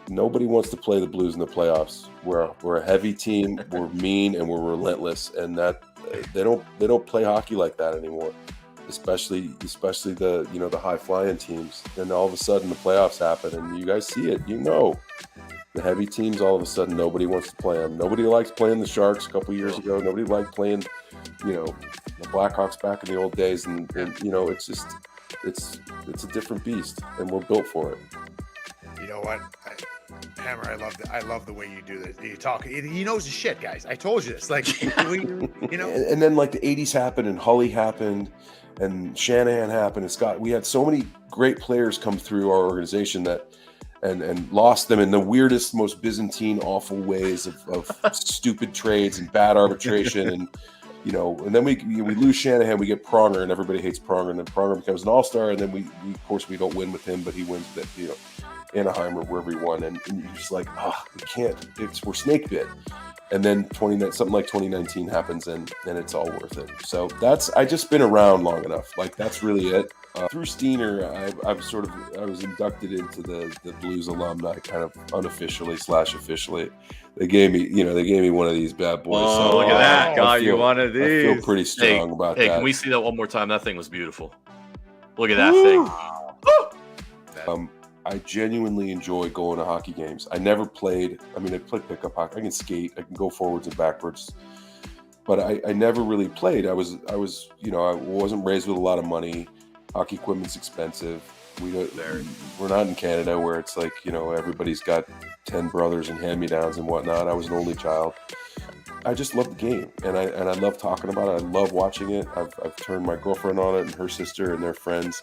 Nobody wants to play the Blues in the playoffs. We're a heavy team, we're mean, and we're relentless, and that they don't play hockey like that anymore, especially the high flying teams. Then all of a sudden the playoffs happen, and you guys see it. The heavy teams, all of a sudden, nobody wants to play them. Nobody likes playing the Sharks a couple years ago. Nobody liked playing, the Blackhawks back in the old days. And it's just, it's a different beast, and we're built for it. You know what? Hammer, I love the way you do this. You talk. He knows his shit, guys. I told you this. Like, And then like the 80s happened, and Hully happened, and Shanahan happened, and Scott. We had so many great players come through our organization that, and lost them in the weirdest, most Byzantine, awful ways of stupid trades and bad arbitration, and and then we lose Shanahan, we get Pronger, and everybody hates Pronger, and then Pronger becomes an all-star, and then we of course we don't win with him, but he wins that Anaheim or wherever he won, and you're just like, we can't. We're snake bit. And then something like 2019 happens, and it's all worth it. So I just been around long enough. Like, that's really it. Through Steiner, I was inducted into the Blues alumni, kind of unofficially / officially. They gave me one of these bad boys. Oh, so look at that! Got you one of these. I feel pretty strong about that. Hey, can we see that one more time? That thing was beautiful. Look at that thing. I genuinely enjoy going to hockey games. I never played. I played pickup hockey. I can skate. I can go forwards and backwards. But I never really played. I wasn't raised with a lot of money. Hockey equipment's expensive. We're not in Canada where it's like, everybody's got 10 brothers and hand-me-downs and whatnot. I was an only child. I just love the game, and I love talking about it. I love watching it. I've turned my girlfriend on it, and her sister and their friends.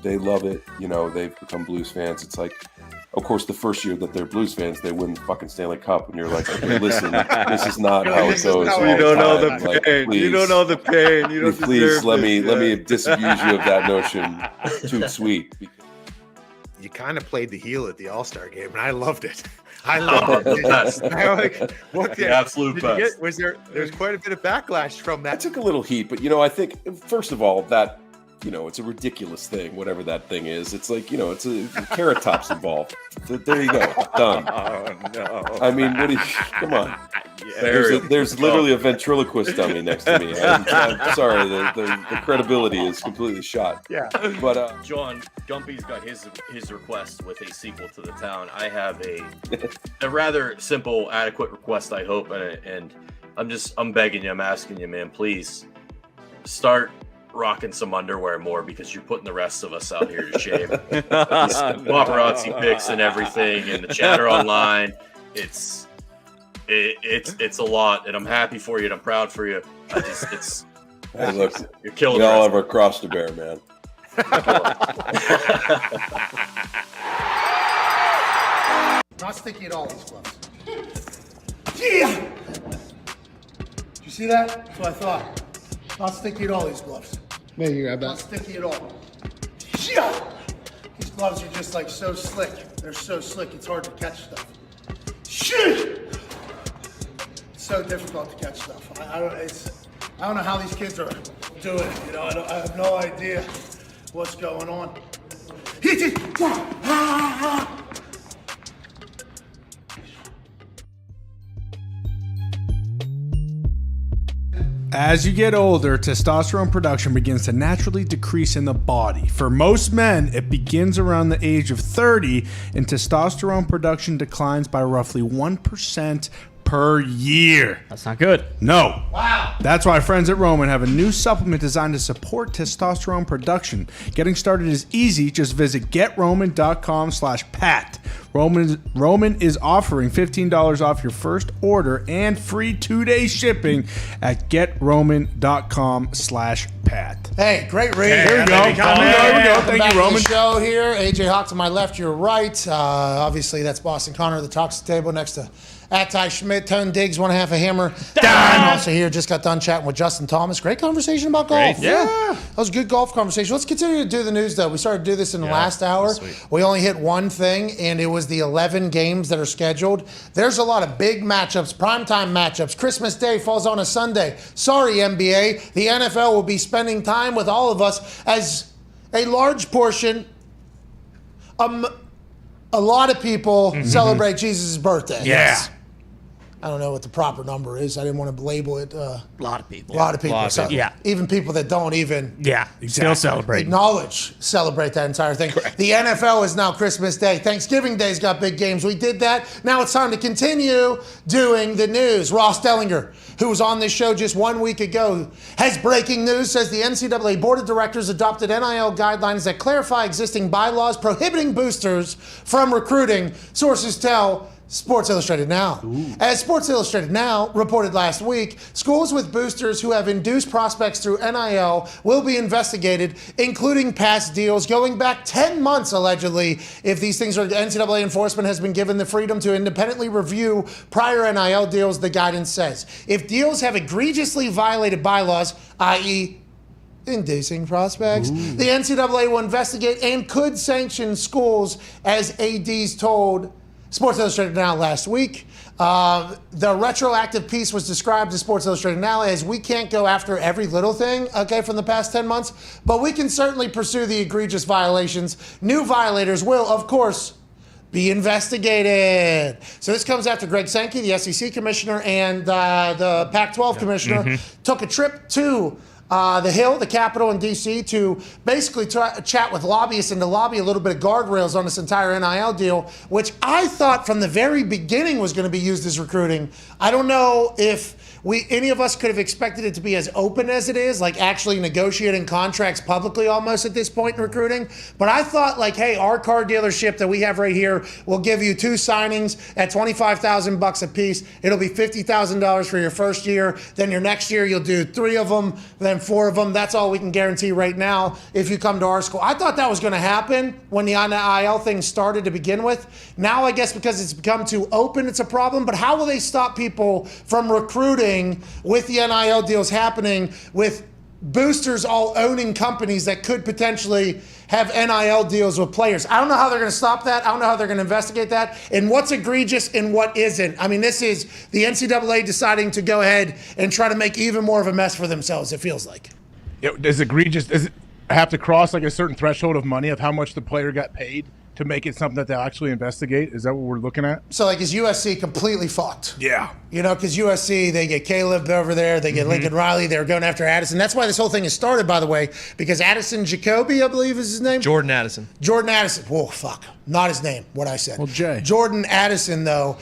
They love it. They've become Blues fans. It's like, of course, the first year that they're Blues fans, they win the fucking Stanley Cup, and you're like, okay, listen, this is not how it goes. You don't know the pain. You don't know the pain. You don't please let me disabuse you of that notion. Too sweet. You kind of played the heel at the All-Star game, and I loved it. I loved it. What the absolute best. There's quite a bit of backlash from that. I took a little heat, but I think first of all that it's a ridiculous thing, whatever that thing is. It's like it's a Carrot Top's involved. There you go, done. Oh no! Come on. There's literally a ventriloquist dummy next to me. I'm sorry, the credibility is completely shot. Yeah, but John Gumpy's got his request with a sequel to The Town. I have a rather simple, adequate request, I hope, and I'm begging you, I'm asking you, man, please start rocking some underwear more, because you're putting the rest of us out here to shame. These paparazzi pics and everything, and the chatter online. It's a lot, and I'm happy for you, and I'm proud for you. Hey, look, you're killing. We all have our cross to bear, man. Not sticky at all, these gloves. Yeah! Did you see that? That's what I thought. Not sticky at all, these gloves. Maybe you grab that. Not sticky at all. Yeah! These gloves are just like so slick. They're so slick, it's hard to catch stuff. Shit! It's so difficult to catch stuff. I don't know how these kids are doing it. I have no idea what's going on. As you get older, testosterone production begins to naturally decrease in the body. For most men, it begins around the age of 30, and testosterone production declines by roughly 1% per year. That's not good. No. Wow. That's why friends at Roman have a new supplement designed to support testosterone production. Getting started is easy. Just visit GetRoman.com/Pat. Roman is offering $15 off your first order and free 2-day shipping at GetRoman.com/Pat. Hey, great read. Here we go. Here we go. Thank you, Roman. Show here. AJ Hawk to my left, your right. Obviously, that's Boston Connor at the talks table next to Ty Schmidt, Tone Diggs, one half a Hammer. Dahn also here. Just got done chatting with Justin Thomas. Great conversation about golf. Yeah. That was a good golf conversation. Let's continue to do the news, though. We started to do this in the last hour. Sweet. We only hit one thing, and it was the 11 games that are scheduled. There's a lot of big matchups, primetime matchups. Christmas Day falls on a Sunday. Sorry, NBA. The NFL will be spending time with all of us as a large portion, a lot of people celebrate Jesus' birthday. Yeah. Yes. I don't know what the proper number is. I didn't want to label it. A lot of people. A lot of people. So Yeah. even people that don't even Still celebrating. celebrate that entire thing. Correct. The NFL is now Christmas Day. Thanksgiving Day's got big games. We did that. Now it's time to continue doing the news. Ross Dellinger, who was on this show just 1 week ago, has breaking news. Says the NCAA Board of Directors adopted NIL guidelines that clarify existing bylaws prohibiting boosters from recruiting. Sources tell Sports Illustrated Now. As Sports Illustrated Now reported last week, schools with boosters who have induced prospects through NIL will be investigated, including past deals going back 10 months, allegedly. If these things are, NCAA enforcement has been given the freedom to independently review prior NIL deals, the guidance says. If deals have egregiously violated bylaws, i.e., inducing prospects, the NCAA will investigate and could sanction schools, as ADs told Sports Illustrated Now last week. The retroactive piece was described to Sports Illustrated Now as, we can't go after every little thing, okay, from the past 10 months, but we can certainly pursue the egregious violations. New violators will, of course, be investigated. So this comes after Greg Sankey, the SEC commissioner, and the Pac-12 commissioner took a trip to the Hill, the Capitol in D.C., to basically chat with lobbyists and to lobby a little bit of guardrails on this entire NIL deal, which I thought from the very beginning was going to be used as recruiting. I don't know if any of us could have expected it to be as open as it is, like actually negotiating contracts publicly almost at this point in recruiting. But I thought, like, hey, our car dealership that we have right here will give you 2 signings at $25,000 a piece. It'll be $50,000 for your first year. Then your next year you'll do 3 of them, then 4 of them. That's all we can guarantee right now if you come to our school. I thought that was going to happen when the NIL thing started to begin with. Now I guess because it's become too open, it's a problem. But how will they stop people from recruiting with the NIL deals happening, with boosters all owning companies that could potentially have NIL deals with players? I don't know how they're going to stop that. I don't know how they're going to investigate that, and what's egregious and what isn't. I mean, this is the NCAA deciding to go ahead and try to make even more of a mess for themselves, it feels like. Does it have to cross like a certain threshold of money of how much the player got paid to make it something that they'll actually investigate? Is that what we're looking at? So, like, is USC completely fucked? Yeah. You know, because USC, they get Caleb over there, they get Lincoln Riley, they're going after Addison. That's why this whole thing has started, by the way, because Addison Jacoby, I believe is his name. Jordan Addison. Whoa, fuck. Not his name, what I said. Well, Jay. Jordan Addison, though,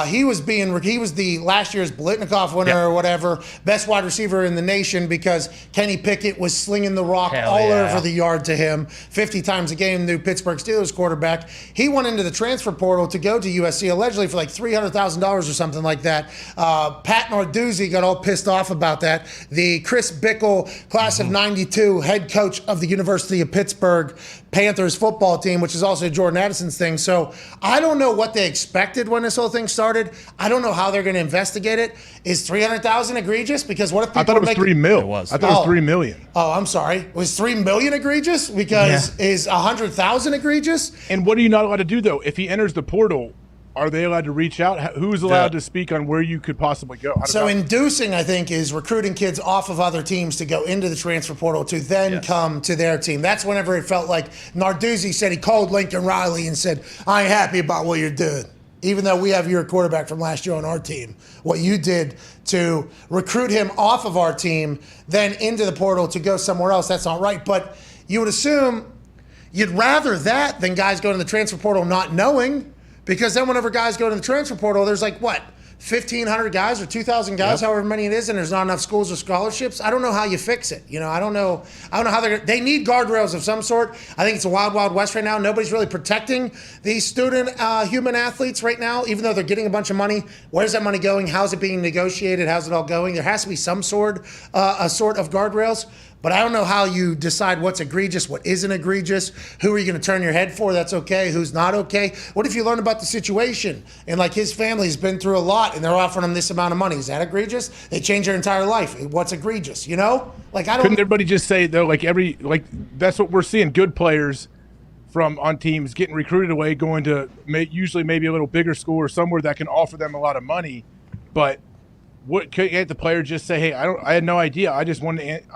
he was the last year's Blitnikoff winner or whatever, best wide receiver in the nation, because Kenny Pickett was slinging the rock over the yard to him 50 times a game, new Pittsburgh Steelers quarterback. He went into the transfer portal to go to USC allegedly for like $300,000 or something like that. Pat Narduzzi got all pissed off about that. The Chris Bickle, class of 92, head coach of the University of Pittsburgh Panthers football team, which is also Jordan Addison's thing. So I don't know what they expected when this whole thing started. I don't know how they're going to investigate it. Is $300,000 egregious? Because what if people I thought it was $3 million. I thought it was $3 million. Oh, I'm sorry. Was $3 million egregious? Because is $100,000 egregious? And what are you not allowed to do, though? If he enters the portal, are they allowed to reach out? Who's allowed to speak on where you could possibly go? So inducing, I think, is recruiting kids off of other teams to go into the transfer portal to then come to their team. That's whenever it felt like Narduzzi said he called Lincoln Riley and said, I ain't happy about what you're doing. Even though we have your quarterback from last year on our team, what you did to recruit him off of our team, then into the portal to go somewhere else, that's not right. But you would assume you'd rather that than guys going to the transfer portal not knowing. Because then whenever guys go to the transfer portal, there's like, 1,500 guys or 2,000 guys, however many it is, and there's not enough schools or scholarships. I don't know how you fix it. You know, I don't know how they need guardrails of some sort. I think it's a wild, wild west right now. Nobody's really protecting these student human athletes right now, even though they're getting a bunch of money. Where's that money going? How's it being negotiated? How's it all going? There has to be some sort of guardrails. But I don't know how you decide what's egregious, what isn't egregious. Who are you going to turn your head for? That's okay. Who's not okay? What if you learn about the situation and like his family's been through a lot and they're offering him this amount of money? Is that egregious? They change their entire life. What's egregious? You know, like I don't. Couldn't everybody just say though, that's what we're seeing? Good players on teams getting recruited away, going to usually maybe a little bigger school or somewhere that can offer them a lot of money, but. What can't the player just say? Hey, I had no idea. I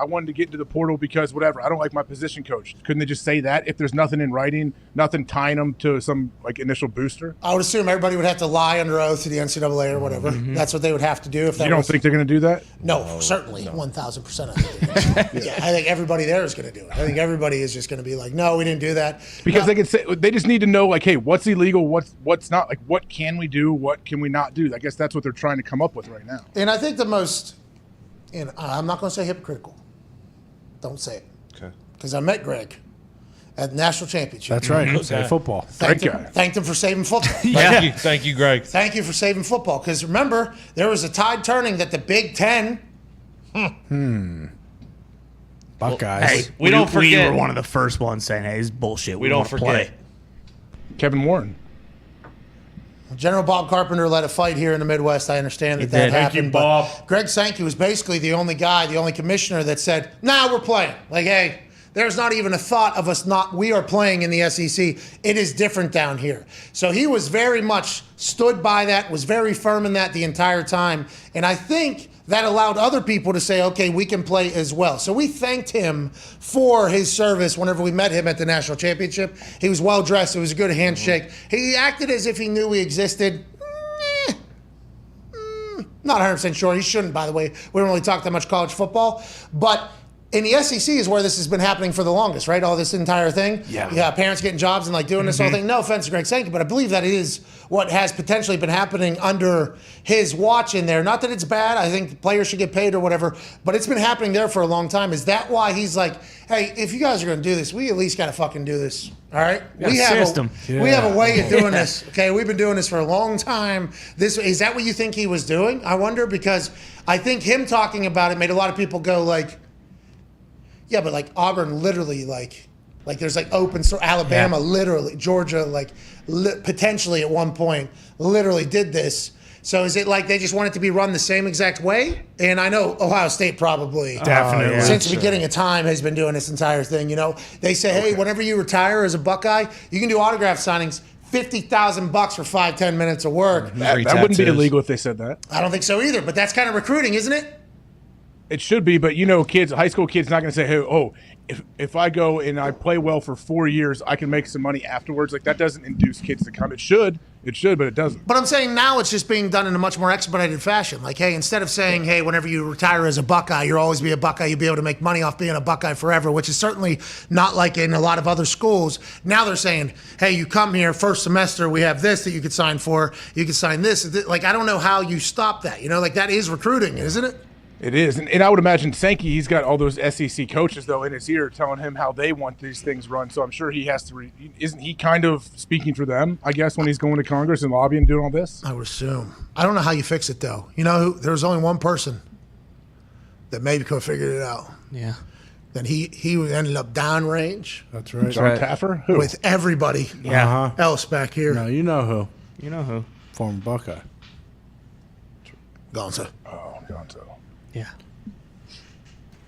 wanted to get into the portal because whatever. I don't like my position coach. Couldn't they just say that if there's nothing in writing, nothing tying them to some initial booster? I would assume everybody would have to lie under oath to the NCAA or whatever. That's what they would have to do. If that you don't think they're going to do that? No, certainly 1,000%. I think. I think everybody there is going to do it. I think everybody is just going to be like, no, we didn't do that because they can say they just need to know hey, what's illegal, what's not. Like, what can we do? What can we not do? I guess that's what they're trying to come up with right now. And I think the most, I'm not going to say hypocritical. Don't say it. Okay. Because I met Greg. at the national championship. That's right. Mm-hmm. Say football. Thanked him for saving football. Thank you, Greg. Thank you for saving football. Because remember, there was a tide turning that the Big Ten. Buckeyes. Hey, we don't forget. We were one of the first ones saying, "Hey, this is bullshit. We don't wanna forget. play." Kevin Warren. General Bob Carpenter led a fight here in the Midwest. I understand that He that did. happened. Thank you, but Bob. Greg Sankey was basically the only guy, the only commissioner that said, "Nah, we're playing." Like, hey, there's not even a thought of us not. We are playing in the SEC. It is different down here. So he was very much stood by that. Was very firm in that the entire time. And I think that allowed other people to say, okay, we can play as well. So we thanked him for his service whenever we met him at the national championship. He was well dressed. It was a good handshake. He acted as if he knew we existed. Not 100% sure. He shouldn't, by the way. We don't really talk that much college football. But in the SEC is where this has been happening for the longest, right? All this entire thing. Yeah. Parents getting jobs and like doing this whole thing. No offense to Greg Sankey, but I believe that it is what has potentially been happening under his watch in there. Not that it's bad. I think players should get paid or whatever, but it's been happening there for a long time. Is that why he's like, hey, if you guys are going to do this, we at least got to fucking do this. All right? We have a way of doing this. Okay, we've been doing this for a long time. Is that what you think he was doing? I wonder, because I think him talking about it made a lot of people go like, yeah, but like Auburn literally like there's like open store. Alabama literally, Georgia potentially at one point literally did this. So is it like they just want it to be run the same exact way? And I know Ohio State probably Definitely. since the beginning of time has been doing this entire thing. You know, they say, hey, whenever you retire as a Buckeye, you can do autograph signings. $50,000 for 5-10 minutes of work. That wouldn't be illegal if they said that. I don't think so either. But that's kind of recruiting, isn't it? It should be, but kids, high school kids, not going to say, "Hey, if I go and I play well for 4 years, I can make some money afterwards." Like that doesn't induce kids to come. It should, but it doesn't. But I'm saying now it's just being done in a much more expedited fashion. Like, hey, instead of saying, hey, whenever you retire as a Buckeye, you'll always be a Buckeye. You'll be able to make money off being a Buckeye forever, which is certainly not like in a lot of other schools. Now they're saying, hey, you come here first semester, we have this that you could sign for. You could sign this. Like, I don't know how you stop that. Like that is recruiting, isn't it? It is. And I would imagine Sankey, he's got all those SEC coaches, though, in his ear telling him how they want these things run. So I'm sure he has to isn't he kind of speaking for them, I guess, when he's going to Congress and lobbying and doing all this? I would assume. I don't know how you fix it, though. There was only one person that maybe could have figured it out. Yeah. Then he ended up downrange. That's right. John Taffer? Who? With everybody else back here. No, you know who. You know who. Former Buckeye. Gonzo. Oh, Gonzo. Yeah.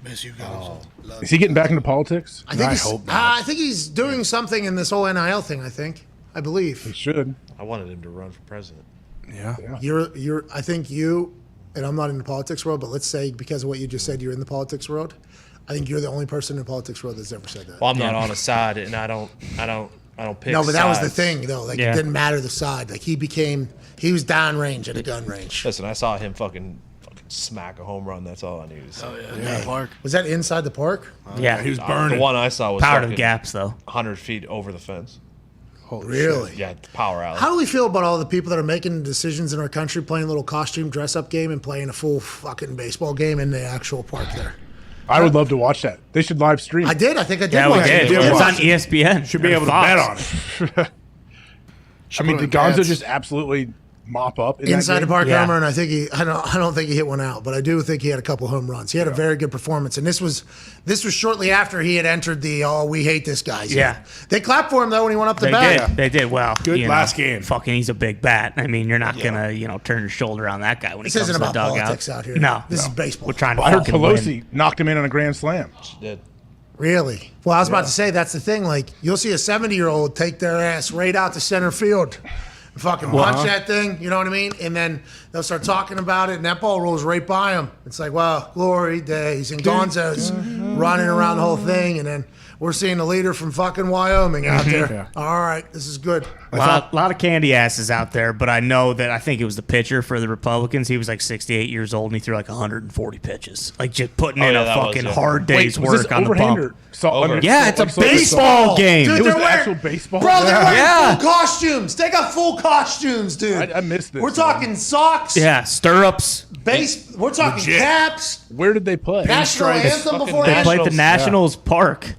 Miss you guys. Is he getting back into politics? I think he's doing something in this whole NIL thing. I believe he should. I wanted him to run for president. Yeah. You're. I think you, and I'm not in the politics world, but let's say because of what you just said, you're in the politics world. I think you're the only person in the politics world that's ever said that. Well, I'm not on a side, and I don't pick. No, but that was the sides. thing, though. Like it didn't matter the side. Like he was downrange at a gun range. Listen, I saw him fucking smack a home run. That's all I needed to see. Oh yeah, park. Was that inside the park? Yeah, he was burning. The one I saw was power to the fucking gaps, though. 100 feet over the fence. Holy Really? shit. Yeah, power alley. How do we feel about all the people that are making decisions in our country, playing a little costume dress-up game and playing a full fucking baseball game in the actual park there? I would love to watch that. They should live stream. I did. I think I did. Yeah, we watch did. it. It's on ESPN. Should be able to bet on it. I mean, did Gonzo just absolutely mop up in inside that the game? park homer, and I don't think he hit one out, but I do think he had a couple home runs. He had a very good performance, and this was shortly after he had entered the we hate this guy. Yeah. They clapped for him though when he went up the bat. They did well. Good last game. Fucking, he's a big bat. I mean, you're not gonna turn your shoulder on that guy when This he comes isn't to the about dugout. politics out here. No, This is baseball. We're trying to I heard fucking Pelosi win. knocked him in on a grand slam. She did. Really? Well, I was about to say that's the thing. Like you'll see a 70-year-old take their ass right out to center field. Fucking punch that thing, you know what I mean? And then they'll start talking about it, and that ball rolls right by him. It's like, wow, glory days. And Gonzo's running around the whole thing, and then we're seeing the leader from fucking Wyoming out there. Yeah. All right, this is good. A lot of candy asses out there, but I know that I think it was the pitcher for the Republicans. He was like 68 years old, and he threw like 140 pitches. Like just putting in a fucking hard day's work on the pump. Yeah, it's a baseball game. Dude, It was they're actual wearing, baseball. Bro, they're wearing Yeah. full costumes. They got full costumes, dude. I missed this. We're talking socks. Yeah, stirrups. We're talking caps. Where did they play? National anthem before They national. played the Nationals Park.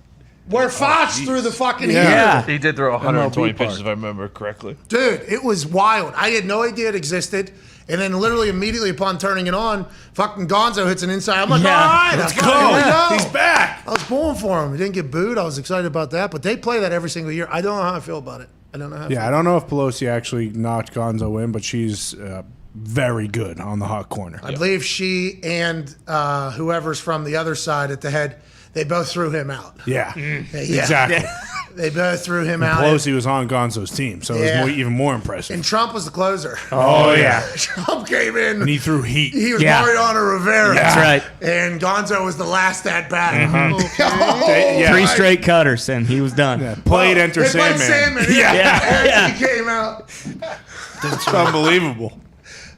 Where Fox threw the fucking He did throw 120 MLB pitches, if I remember correctly. Dude, it was wild. I had no idea it existed. And then literally immediately upon turning it on, fucking Gonzo hits an inside. I'm like, all right, let's here go. we go. He's back. I was pulling for him. He didn't get booed. I was excited about that. But they play that every single year. I don't know how I feel about it. I don't know how I feel. Yeah, I don't know if Pelosi actually knocked Gonzo in, but she's very good on the hot corner. I believe she and whoever's from the other side at the head, they both threw him out. Yeah, Yeah. exactly. They both threw him And out. Pelosi was on Gonzo's team, so it was even more impressive. And Trump was the closer. Oh, yeah. Trump came in. And he threw heat. He was Mariano Rivera. That's right. And Gonzo was the last at bat. Mhm. Three straight cutters, and he was done. Played Enter They played Sandman. Sandman. Yeah. He came out. It's unbelievable.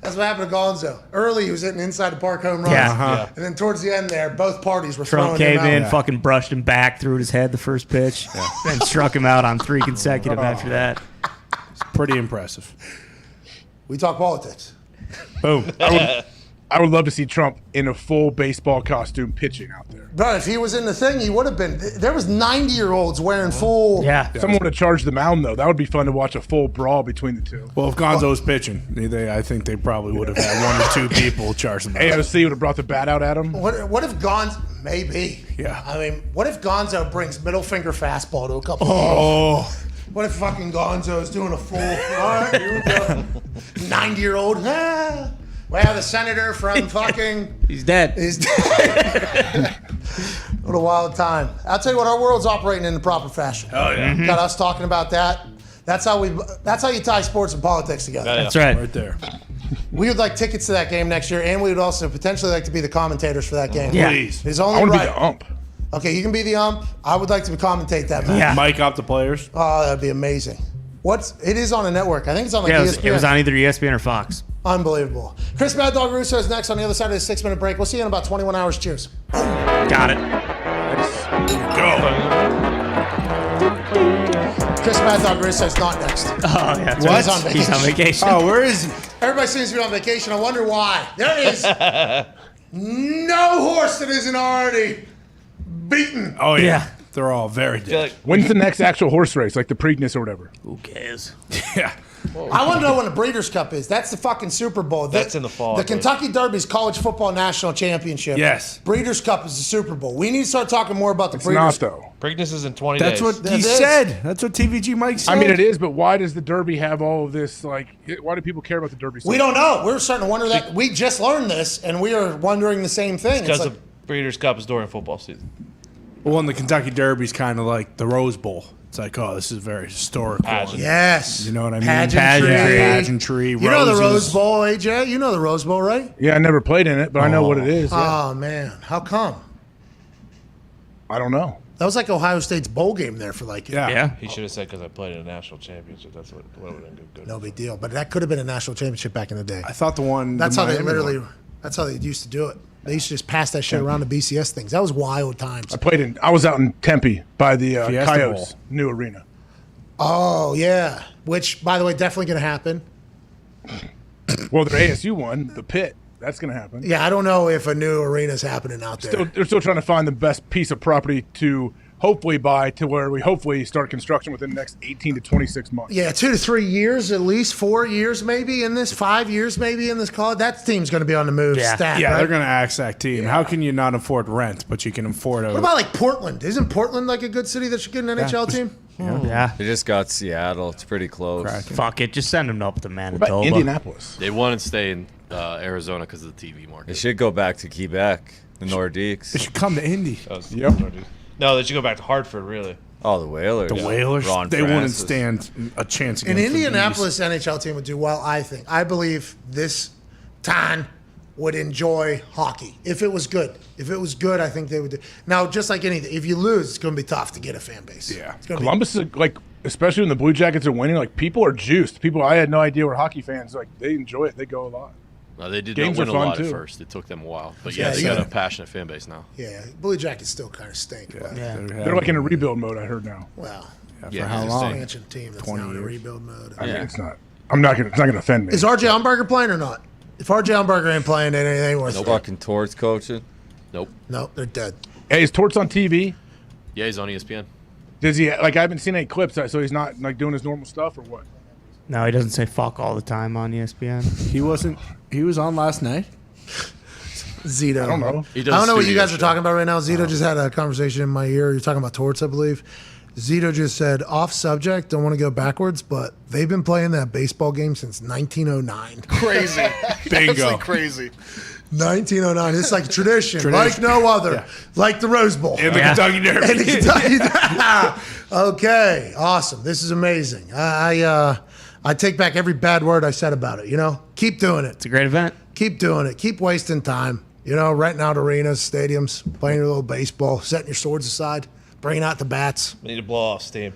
That's what happened to Gonzo. Early, he was hitting inside the park home runs. Yeah. Uh-huh. And then towards the end there, both parties were Trump throwing him came out. in, fucking brushed him back, threw at his head the first pitch, then struck him out on 3 consecutive after that. It's pretty impressive. We talk politics. Boom. I would love to see Trump in a full baseball costume pitching out there. Bro, if he was in the thing, he would have been. There was 90-year-olds wearing full. Someone would have charged the mound, though. That would be fun to watch a full brawl between the two. Well, if Gonzo's pitching, I think they probably would have had 1 or 2 people charge them. AOC would have brought the bat out at him. What if Gonzo... Maybe. Yeah. I mean, what if Gonzo brings middle finger fastball to a couple What if fucking Gonzo's doing a full... All right, here we go. 90-year-old. Well, the senator from fucking... He's dead. He's dead. What a wild time. I'll tell you what, our world's operating in the proper fashion. Oh, yeah. Mm-hmm. Got us talking about that. That's how you tie sports and politics together. That's right. Right there. We would like tickets to that game next year, and we would also potentially like to be the commentators for that game. Yeah. Please. It's only I want to right. be the ump. Okay, you can be the ump. I would like to commentate that match. Yeah. Mic up the players. Oh, that'd be amazing. It is on a network. I think it's on ESPN. It was on either ESPN or Fox. Unbelievable. Chris Mad Dog Russo is next on the other side of this 6-minute break. We'll see you in about 21 hours. Cheers. Got it. Chris Mad Dog Russo is not next. Oh, yeah. What? He's on vacation. He's on vacation. Oh, where is he? Everybody seems to be on vacation. I wonder why. There is no horse that isn't already beaten. Oh, yeah. They're all very dead. When's the next actual horse race, like the Preakness or whatever? Who cares? Yeah. I want to know when the Breeders' Cup is. That's the fucking Super Bowl. That's in the fall, The I think. Kentucky Derby is college football national championship. Yes. Breeders' Cup is the Super Bowl. We need to start talking more about the It's Breeders' not, though. Preakness is in 20 That's days. what he said. That's what TVG Mike said. I mean, it is, but why does the Derby have all of this? Like, why do people care about the Derby? So We don't know. We're starting to wonder that. We just learned this, and we are wondering the same thing. Because It's the Breeders' Cup is during football season. Well, and the Kentucky Derby's kind of like the Rose Bowl. It's like, oh, this is very historical. Pageant. Yes. You know what I mean? Pageantry. Pageantry. You know the Rose Bowl, AJ? You know the Rose Bowl, right? Yeah, I never played in it, but I know what it is. Yeah. Oh, man. How come? I don't know. That was like Ohio State's bowl game there for like... Yeah. He should have said because I played in a national championship. That's what would have been good. No big deal. But that could have been a national championship back in the day. I thought the one. That's the how they Miami literally... one. That's how they used to do it. They used to just pass that shit around the BCS things. That was wild times. I was out in Tempe by the Fiesta Coyotes Bowl. new arena. Oh, yeah. Which, by the way, definitely going to happen. Well, their ASU one, the pit. That's going to happen. Yeah, I don't know if a new arena's happening out there. They're still trying to find the best piece of property to hopefully buy to where we hopefully start construction within the next 18 to 26 months. Yeah, 2 to 3 years, at least 4 years maybe in this, 5 years maybe in this college. That team's going to be on the move. Yeah, Stat, yeah, right? they're going to axe that team. How can you not afford rent, but you can afford a? What about like Portland? Isn't Portland like a good city that should get an NHL team? Yeah. They just got Seattle. It's pretty close. Fuck it. Just send him up to What Manitoba. about Indianapolis? They want to stay in Arizona because of the TV market. They should go back to Quebec, the Nordiques. They should come to Indy. Yep. No, they should go back to Hartford, really. Oh, the Whalers. The Whalers. Ron They wouldn't Francis. stand a chance An against the Indianapolis NHL team would do well, I think. I believe this town would enjoy hockey if it was good. If it was good, I think they would do. Now, just like anything, if you lose, it's going to be tough to get a fan base. Yeah. It's gonna Columbus is like, especially when the Blue Jackets are winning, like people are juiced. People I had no idea were hockey fans. Like they enjoy it. They go a lot. No, they did Games not win are a fun, lot at too. first. It took them a while. But Yeah, yeah, they yeah. got a passionate fan base now. Yeah, Blue Jackets still kind of stink. But, They're like in a rebuild mode. I heard now. well, For how long? expansion team that's now in a rebuild mode. I mean, it's not. I'm not gonna. It's not gonna offend me. Is RJ Umberger playing or not? If RJ Umberger ain't playing, then it ain't worth it. Fucking Torts coaching. Nope. No, they're dead. Hey, is Torts on TV? Yeah, he's on ESPN. Does he like? I haven't seen any clips, so he's not like doing his normal stuff or what? No, he doesn't say fuck all the time on ESPN. He wasn't. He was on last night. Zito. I don't know. I don't know what you guys are talking about right now. Zito just had a conversation in my ear. You're talking about torts, I believe. Zito just said, off subject, don't want to go backwards, but they've been playing that baseball game since 1909. Crazy. Bingo. Absolutely crazy. 1909. It's like tradition, like no other, like the Rose Bowl. And the Kentucky Derby. And the Kentucky Derby. Okay, awesome. This is amazing. I take back every bad word I said about it, Keep doing it. It's a great event. Keep doing it. Keep wasting time. Renting out arenas, stadiums, playing a little baseball, setting your swords aside, bringing out the bats. We need to blow off steam.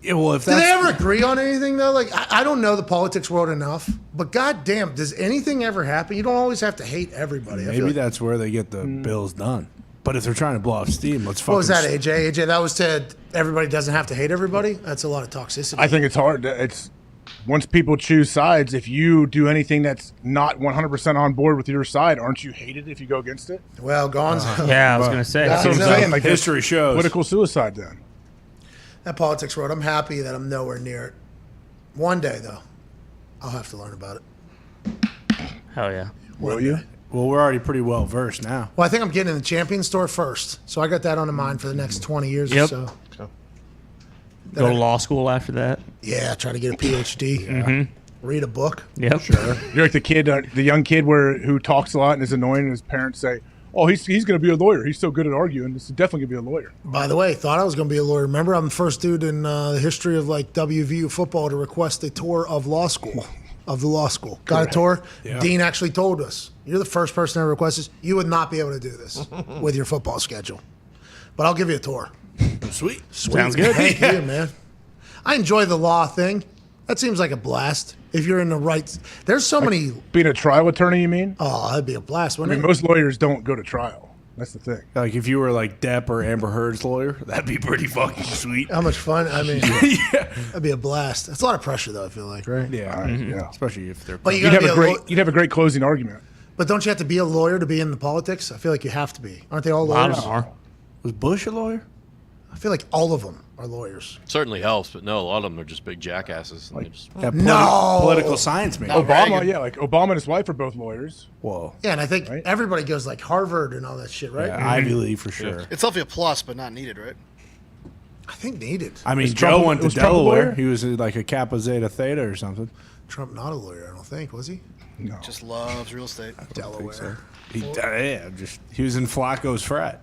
Yeah, well, if Do they ever agree on anything, though? Like, I don't know the politics world enough, but goddamn, does anything ever happen? You don't always have to hate everybody. I feel Maybe like, that's where they get the bills done. But if they're trying to blow off steam, let's fucking. what was that, AJ? AJ, that was to everybody doesn't have to hate everybody? That's a lot of toxicity. I think it's hard. It's once people choose sides, if you do anything that's not 100% on board with your side, aren't you hated if you go against it? Well, Gonzo. Yeah, I was going to say. That's what I'm saying. Like history shows. Political suicide then. That politics world, I'm happy that I'm nowhere near it. One day, though, I'll have to learn about it. Hell yeah. Will you? Well, we're already pretty well versed now. Well, I think I'm getting in the champion store first. So I got that on the mind for the next 20 years or Yep. so. Go to law school after that. Yeah, try to get a PhD. Mm-hmm. Read a book. Yep. Sure. You're like the kid, the young kid who talks a lot and is annoying, and his parents say, "Oh, he's going to be a lawyer. He's so good at arguing. This is definitely going to be a lawyer." By the way, thought I was going to be a lawyer. Remember, I'm the first dude in the history of like WVU football to request a tour of law school. Of the law school. Got a tour. Yeah. Dean actually told us, you're the first person to request this. You would not be able to do this with your football schedule. But I'll give you a tour. Sweet. Sounds good. Thank you, man. I enjoy the law thing. That seems like a blast. If you're in the right... There's so many... Being a trial attorney, you mean? Oh, that'd be a blast, I wouldn't mean, it? most lawyers don't go to trial. That's the thing. Like if you were like Depp or Amber Heard's lawyer, that'd be pretty fucking sweet. How much fun? I mean, that'd be a blast. It's a lot of pressure, though, I feel like, right? Yeah, Yeah. especially if they're. But you You'd gotta have be a great. You'd have a great closing argument. But don't you have to be a lawyer to be in the politics? I feel like you have to be. Aren't they all A lot lawyers? of them are. Was Bush a lawyer? I feel like all of them are lawyers. Certainly helps, but no, a lot of them are just big jackasses. And they just, Yeah, No! political science, man. Obama, yeah, like Obama and his wife are both lawyers. Whoa. Yeah, and I think Right? everybody goes like Harvard and all that shit, right? Yeah, Ivy League for sure. It's definitely a plus, but not needed, right? I think needed. I mean, Was Joe Trump- went to was Trump a Delaware. lawyer? He was like a Kappa Zeta Theta or something. Trump not a lawyer, I don't think, was he? No. Just loves real estate. Delaware. He was in Flacco's frat.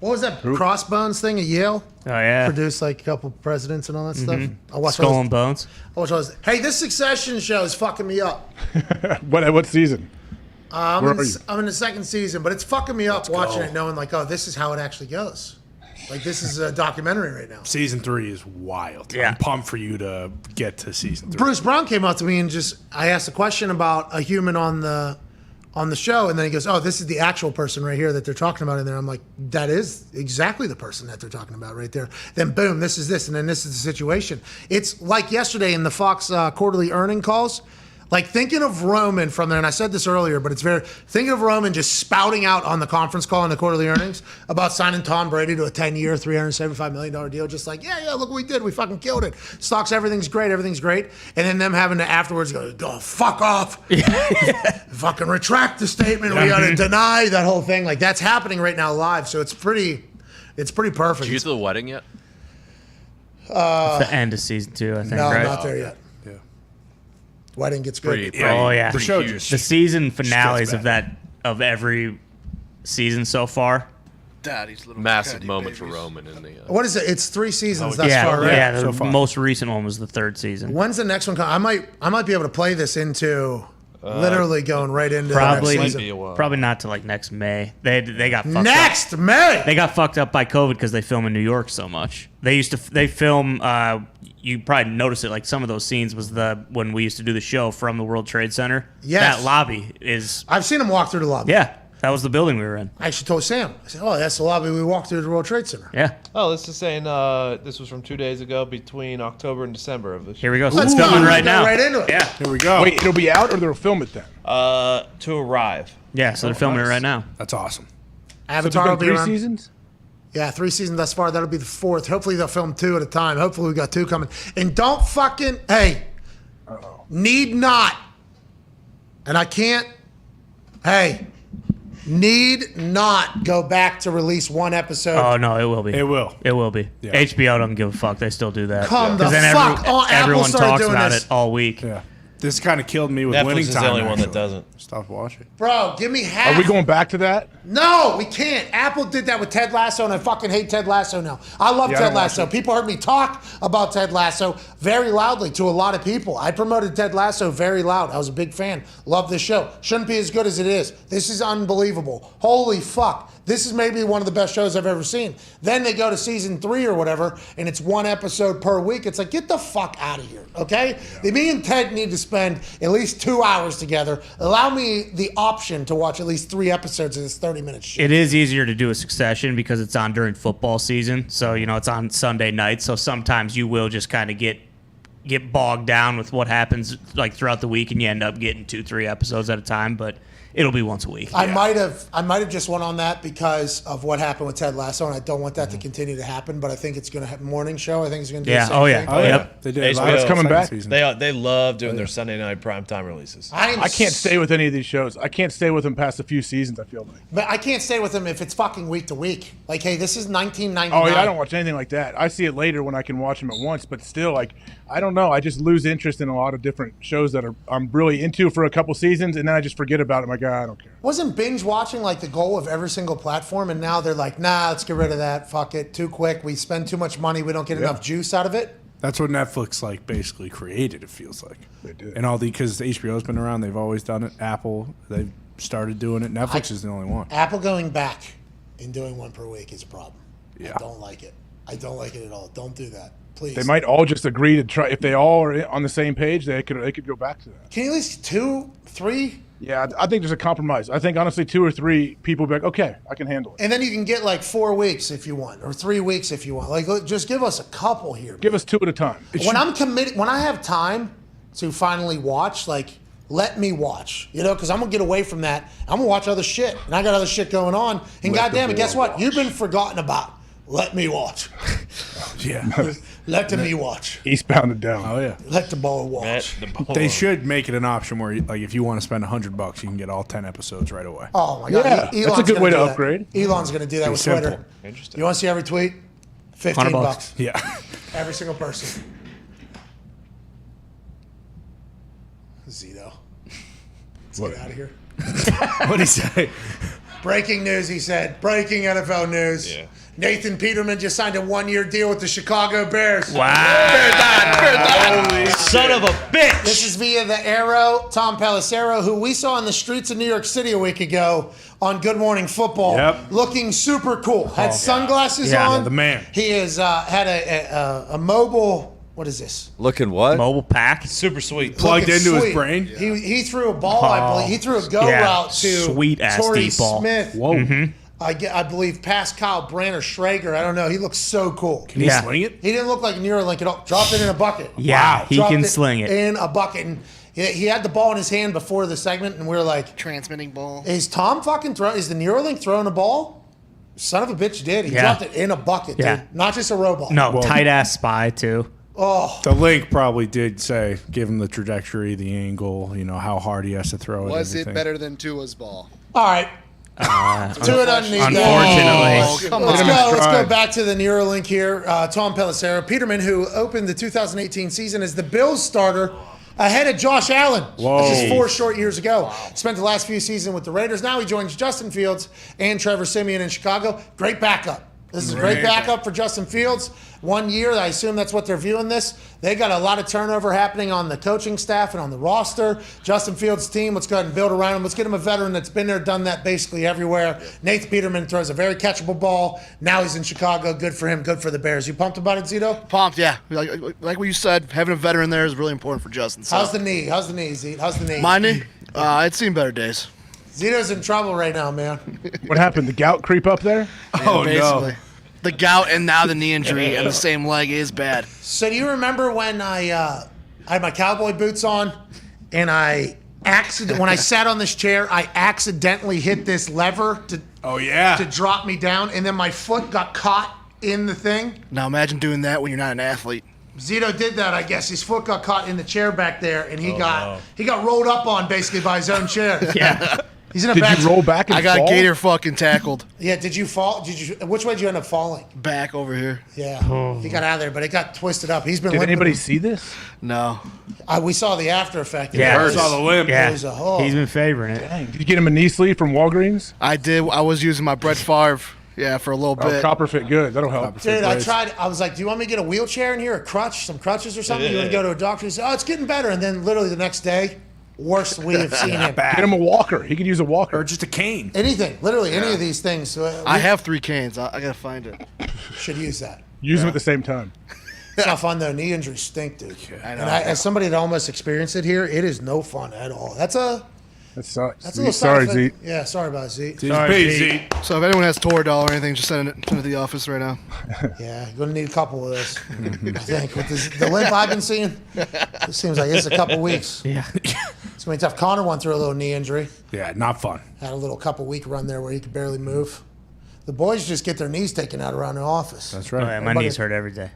What was that Crossbones thing at Yale? Oh, yeah. Produced like a couple presidents and all that stuff. I watched Skull all and Bones. I watched all those. Hey, this Succession show is fucking me up. What season? I'm Where in, are you? I'm in the second season, but it's fucking me up watching it, knowing like, oh, this is how it actually goes. Like this is a documentary right now. Season 3 is wild. Yeah. I'm pumped for you to get to season 3. Bruce Brown came up to me and I asked a question about a human on the show, and then he goes, "Oh, this is the actual person right here that they're talking about in there." I'm like, "That is exactly the person that they're talking about right there." Then boom, this is this, and then this is the situation. It's like yesterday in the Fox quarterly earning calls. Like thinking of Roman from there, and I said this earlier, but thinking of Roman just spouting out on the conference call in the quarterly earnings about signing Tom Brady to a 10-year, $375 million deal. Just like, yeah, look what we did. We fucking killed it. Stocks, everything's great. And then them having to afterwards go, fuck off. Fucking retract the statement. We got to deny that whole thing. Like that's happening right now live. So it's pretty perfect. did you get to the wedding yet? It's the end of season 2, I think, No, right? not there yet. Wedding gets good. Pretty, Oh, yeah. The show The just season finales gets of every season so far. Daddy's little massive caddy moment for babies. Roman in the. What is it? It's 3 seasons thus yeah, far, right? yeah. The So far. most recent one was the 3rd season. When's the next one coming? I might be able to play this into literally going right into the next season. Probably not till like next May. They got fucked Next up. May. They got fucked up by COVID because they film in New York so much. They film. You probably noticed it. Like some of those scenes was when we used to do the show from the World Trade Center. Yes. That lobby is. I've seen him walk through the lobby. Yeah, that was the building we were in. I actually told Sam. I said, "Oh, that's the lobby we walked through the World Trade Center." Yeah. Oh, this is saying this was from 2 days ago, between October and December of this Here we go. So Let's it's filming go. right now. Right into it. Yeah. Here we go. Wait, it'll be out or they'll film it then? To arrive. Yeah. So they're filming it right now. That's awesome. So Avatar will there's be been around. 3 seasons? Yeah, 3 seasons thus far. That'll be the 4th. Hopefully they'll film 2 at a time. Hopefully we got 2 coming. And don't fucking, need not. And I can't, need not go back to release 1 episode. Oh, no, it will be. It will. It will be. Yeah. HBO don't give a fuck. They still do that. Come the then fuck on. Apple everyone started talks doing about this. it all week. Yeah. This kind of killed me with Netflix winning is the time. only one that actually. doesn't. Stop watching. Bro, give me half. Are we going back to that? No, we can't. Apple did that with Ted Lasso, and I fucking hate Ted Lasso now. I love Yeah, I Ted don't watch Lasso. it. People heard me talk about Ted Lasso very loudly to a lot of people. I promoted Ted Lasso very loud. I was a big fan. Love this show. Shouldn't be as good as it is. This is unbelievable. Holy fuck. This is maybe one of the best shows I've ever seen. Then they go to season 3 or whatever, and it's 1 episode per week. It's like, get the fuck out of here, okay? Me and Ted need to spend at least 2 hours together. Allow me the option to watch at least 3 episodes of this 30-minute shit. It is easier to do a Succession because it's on during football season. So, it's on Sunday night. So sometimes you will just kind of get bogged down with what happens like throughout the week, and you end up getting 2-3 episodes at a time. But it'll be once a week. I might have just went on that because of what happened with Ted Lasso, and I don't want that to continue to happen. But I think it's going to have morning show. I think it's going to do the same thing. Yep. They did. HBO, It's coming back. They love doing their Sunday night primetime releases. I can't stay with any of these shows. I can't stay with them past a few seasons, I feel like. But I can't stay with them if it's fucking week to week. Like, hey, this is 1999. Oh, yeah, I don't watch anything like that. I see it later when I can watch them at once, but still, like, I don't know. I just lose interest in a lot of different shows that I'm really into for a couple seasons, and then I just forget about it. I'm like, I don't care. Wasn't binge watching like the goal of every single platform, and now they're like, nah, let's get rid of that. Fuck it, too quick. We spend too much money. We don't get enough juice out of it. That's what Netflix basically created. It feels like they did, and because HBO's been around, they've always done it. Apple, they've started doing it. Netflix is the only one. Apple going back and doing 1 per week is a problem. Yeah. I don't like it. I don't like it at all. Don't do that, please. They might all just agree to try. If they all are on the same page, they could go back to that. Can you at least 2, 3? Yeah, I think there's a compromise. I think honestly, 2 or 3 people will be like, okay, I can handle it. And then you can get like 4 weeks if you want, or 3 weeks if you want. Like, just give us a couple here. Give us 2 at a time. When I'm committed, when I have time to finally watch, like, let me watch, because I'm gonna get away from that. I'm gonna watch other shit, and I got other shit going on. And goddamn it, guess what? You've been forgotten about. Let me watch. Yeah. Let me watch. Eastbound and down. Oh yeah. Let the ball watch. They should make it an option where, like, if you want to spend $100, you can get all 10 episodes right away. Oh my god. Yeah, Elon's that's a good gonna way do to that. upgrade. Elon's gonna do that with Simple. Twitter. Interesting. You want to see every tweet? $15. Yeah. Every single person. Zito. Let's get out of here. What'd he say? Breaking news, he said. Breaking NFL news. Yeah. Nathan Peterman just signed a 1-year deal with the Chicago Bears. Wow. Son of a bitch. This is via the Arrow, Tom Pelissero, who we saw on the streets of New York City a week ago on Good Morning Football. Yep. Looking super cool. Had sunglasses on. Yeah, the man. He has had a mobile, what is this? Looking what? Mobile pack. Super sweet. Plugged Looking into his sweet. brain. He threw a ball, I believe. He threw a go route to Sweet-ass Torrey deep ball. Smith. Whoa. I believe Pascal Branner Schrager. I don't know. He looks so cool. Can he swing it? He didn't look like Neuralink at all. Dropped it in a bucket. Yeah, he Dropped can sling it. in a bucket. And he had the ball in his hand before the segment, and we were like, Transmitting ball. "Is Tom fucking is the Neuralink throwing a ball?" Son of a bitch did. He dropped it in a bucket, Yeah. dude. Not just a robot. No, tight ass spy too. Oh, The link probably did say, give him the trajectory, the angle, how hard he has to throw it. Was it everything. better than Tua's ball? all right. Tua doesn't need Unfortunately. that. Oh, come Let's on. go. Let's go back to the Neuralink here. Tom Pelissero, Peterman, who opened the 2018 season as the Bills starter ahead of Josh Allen. Whoa. That's just 4 short years ago. Spent the last few seasons with the Raiders. Now he joins Justin Fields and Trevor Siemian in Chicago. Great backup. This is a great backup for Justin Fields. 1 year, I assume that's what they're viewing this. They got a lot of turnover happening on the coaching staff and on the roster. Justin Fields' team, let's go ahead and build around him. Let's get him a veteran that's been there, done that basically everywhere. Nate Peterman throws a very catchable ball. Now he's in Chicago. Good for him. Good for the Bears. You pumped about it, Zito? Pumped, yeah. Like what you said, having a veteran there is really important for Justin. So. How's the knee? How's the knee, Zito? How's the knee? My knee? It's seen better days. Zito's in trouble right now, man. What happened? The gout creep up there? Oh, Basically. no. The gout and now the knee injury and the same leg is bad. So do you remember when I had my cowboy boots on and when I sat on this chair, I accidentally hit this lever Oh, yeah. To drop me down, and then my foot got caught in the thing. Now imagine doing that when you're not an athlete. Zito did that, I guess. His foot got caught in the chair back there, and he Oh, got rolled up on basically by his own chair. Yeah. He's in a Did bad you roll back and I got fall? Gator fucking tackled. Yeah, did you fall? Which way did you end up falling? Back over here. Yeah, he got out of there, but it got twisted up. He's been. Did limping. anybody see this? No. We saw the after effect. Yeah, We saw the limp. Yeah. It was a, He's been favoring it. Dang. Did you get him a knee sleeve from Walgreens? I did. I was using my Brett Favre. Yeah, for a little Oh, bit. copper fit good. That'll help. Dude, I tried. I was like, "Do you want me to get a wheelchair in here, a crutch, some crutches or something? You want to go to a doctor?" He said, "Oh, it's getting better." And then literally the next day, worst we have seen him. Get him a walker. He could use a walker. Or just a cane. Anything, literally any of these things. I have 3 canes. I gotta find it. Should use that. Use them at the same time. It's not fun though. Knee injuries stink, dude. I know. And as somebody that almost experienced it here, it is no fun at all. That sucks. That's a little Sorry, side Z. effect. Yeah, sorry about it, Z. So if anyone has Toradol or anything, just send it to the office right now. Yeah, you're gonna need a couple of those. I think with the limp I've been seeing, it seems like it's a couple weeks. Yeah, it's gonna be tough. Connor went through a little knee injury. Yeah, not fun. Had a little couple week run there where he could barely move. The boys just get their knees taken out around the office. That's Oh, yeah, my knees hurt every day,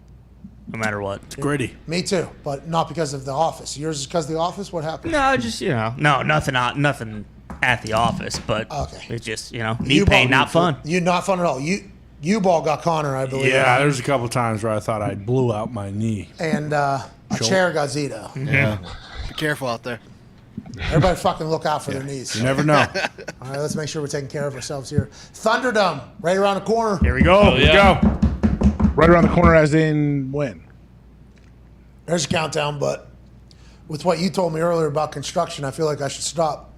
no matter what. It's gritty. Me too, but not because of the office. Yours is because of the office. What happened? No, just nothing at the office, but it's just knee You pain, ball- not fun. You not fun at all. You ball got Connor, I believe. Yeah, there's a couple times where I thought I blew out my knee. And a chair got Zito. Yeah. Be careful out there. Everybody fucking look out for their knees. You never know. All right, let's make sure we're taking care of ourselves here. Thunderdome, right around the corner. Here we go. Here we go. Right around the corner, as in when? There's a countdown, but with what you told me earlier about construction, I feel like I should stop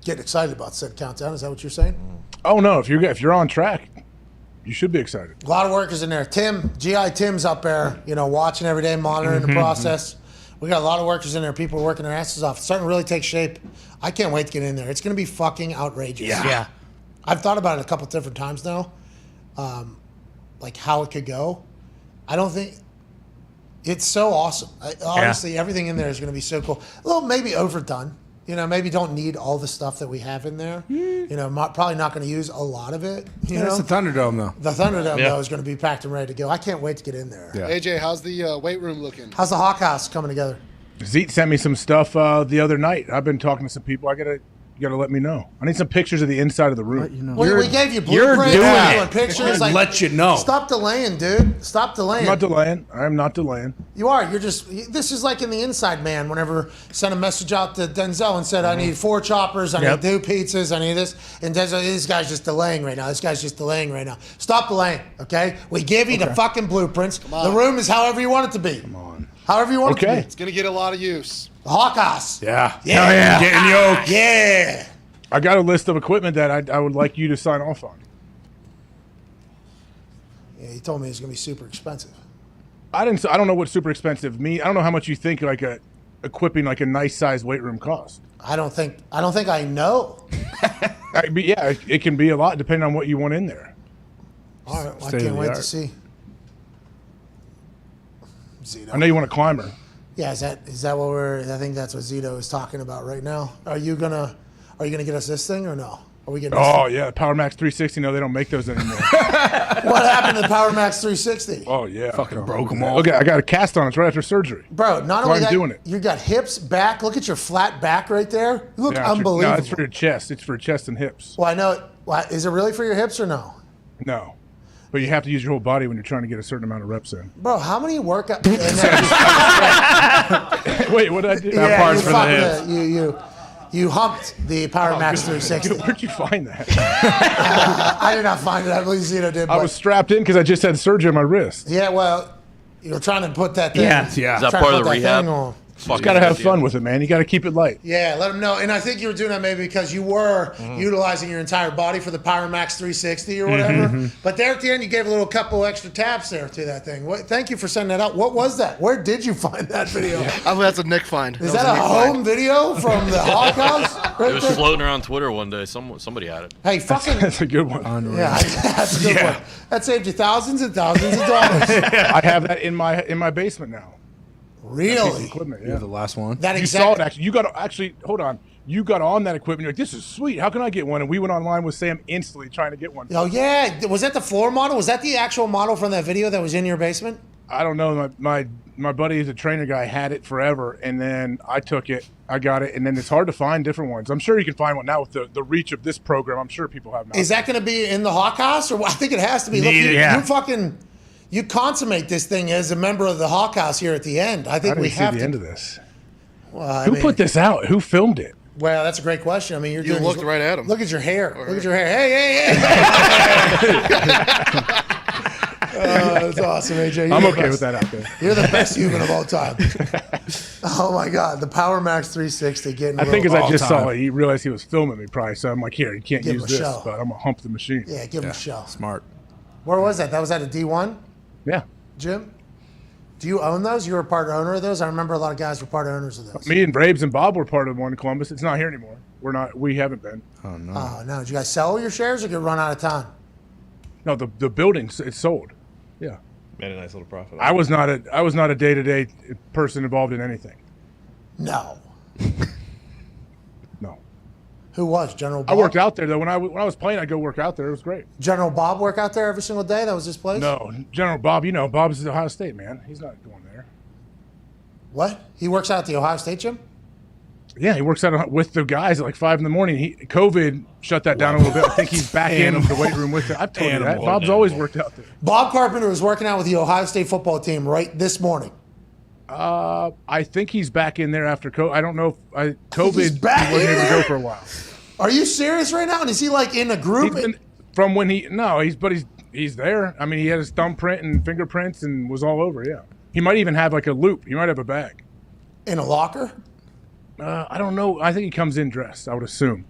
getting excited about said countdown. Is that what you're saying? Oh no! If you're on track, you should be excited. A lot of workers in there. GI Tim's up there, watching every day, monitoring the process. We got a lot of workers in there. People are working their asses off. It's starting to really take shape. I can't wait to get in there. It's going to be fucking outrageous. Yeah. I've thought about it a couple different times now, like how it could go. I don't think it's so awesome. Honestly, everything in there is going to be so cool. A little maybe overdone. Maybe don't need all the stuff that we have in there. Probably not going to use a lot of it. It's the Thunderdome, though. The Thunderdome, though, is going to be packed and ready to go. I can't wait to get in there. Yeah. AJ, how's the weight room looking? How's the Hawk House coming together? Zeke sent me some stuff the other night. I've been talking to some people. You gotta let me know. I need some pictures of the inside of the room. We gave you You're blueprints. doing We're it. pictures. Let you know. Stop delaying, dude. Stop delaying. I'm not delaying. I am not delaying. You are. You're just. This is like in the Inside Man. Whenever sent a message out to Denzel and said, "I need 4 choppers. I need 2 pizzas. I need this." And Denzel, this guy's just delaying right now. This guy's just delaying right now. Stop delaying. Okay. We give you the fucking blueprints. The room is however you want it to be. Come on. However you want it to be. It's going to get a lot of use. The Hawk House. Yeah. Yeah. Hell yeah. Getting yoked. Yeah. I got a list of equipment that I would like you to sign off on. Yeah, he told me it's going to be super expensive. I don't know what super expensive means. I don't know how much you think equipping like a nice size weight room costs. I don't think I know. Yeah, it can be a lot depending on what you want in there. All right, well, I can't wait to see. I know you want a climber. Yeah, is that what I think that's what Zito is talking about right now. Are you gonna get us this thing or no? Are we getting? Oh yeah, Power Max 360. No, they don't make those anymore. What happened to the Power Max 360? Oh yeah, fucking broke them all. Okay, I got a cast on. It's right after surgery. Bro, not That's only why that, I'm doing it. you got hips, back. Look at your flat back right there. You look Yeah, unbelievable. No, it's for your chest. It's for chest and hips. Well, I know. Is it really for your hips or no? No, but you have to use your whole body when you're trying to get a certain amount of reps in. Bro, how many workouts? Wait, what did I do? That part's for the hips. You humped the Power Max 360. Where'd you find that? I did not find it. I believe Zito did. I was strapped in because I just had surgery on my wrist. Yeah, well, you were trying to put that thing. Yeah. Is that part of the rehab? Just got to have fun with it, man. You got to keep it light. Yeah, let them know. And I think you were doing that maybe because you were utilizing your entire body for the Power Max 360 or whatever. But there at the end, you gave a little couple extra taps there to that thing. Thank you for sending that out. What was that? Where did you find that video? I think that's a Nick find. Is that a home video from the Hawk House? It was floating around Twitter one day. Somebody had it. Hey, fucking. That's a good one. Yeah, that's a good one. That saved you thousands and thousands of dollars. I have that in my basement now. Really? Equipment, You're the last one. That You exact- saw it actually. You got to actually hold on. you got on that equipment. You're like, this is sweet. How can I get one? And we went online with Sam instantly trying to get one. Oh, yeah. Was that the floor model? Was that the actual model from that video that was in your basement? I don't know. My buddy is a trainer guy, had it forever, and then I took it. I got it, and then it's hard to find different ones. I'm sure you can find one now with the reach of this program. I'm sure people have now. Is that going to be in the Hawk House? Or I think it has to be. Look, you consummate this thing as a member of the Hawk House here at the end. I think we have to. The end of this. Well, Who put this out? Who filmed it? Well, that's a great question. I mean, You looked right at him. Look at your hair. Look at your hair. Hey. That's awesome, AJ. I'm okay with that out there. You're the best human of all time. Oh my God, the Power Max 360 getting. I think as I just saw it, he realized he was filming me probably. So I'm like, here, you can't Give use him a this, show. but I'm gonna hump the machine. Yeah, give him a show. Smart. Where was that? That was at a D1? Yeah. Jim? Do you own those? You were a part owner of those? I remember a lot of guys were part owners of those. Me and Braves and Bob were part of one in Columbus. It's not here anymore. We haven't been. Oh no. Oh no! Did you guys sell your shares or get run out of town? No, the building it's sold. Yeah. Made a nice little profit. I was not a day-to-day person involved in anything. No. No. Who was General Bob? I worked out there though. When I was playing, I'd go work out there. It was great. General Bob work out there every single day? That was his place? No, General Bob. You know, Bob's at Ohio State, man. He's not going there. What? He works out at the Ohio State gym? Yeah, he works out with the guys at like 5 a.m. COVID shut that down a little bit. I think he's back in the weight room with it. I've told you that. Bob's always worked out there. Bob Carpenter was working out with the Ohio State football team right this morning. I think he's back in there after COVID. I don't know if COVID He's back he wasn't in able to there? go for a while. Are you serious right now? And is he like in a group? From when he's there. I mean, he had his thumbprint and fingerprints and was all over. Yeah, he might even have like a loop. He might have a bag in a locker. I don't know. I think he comes in dressed. I would assume.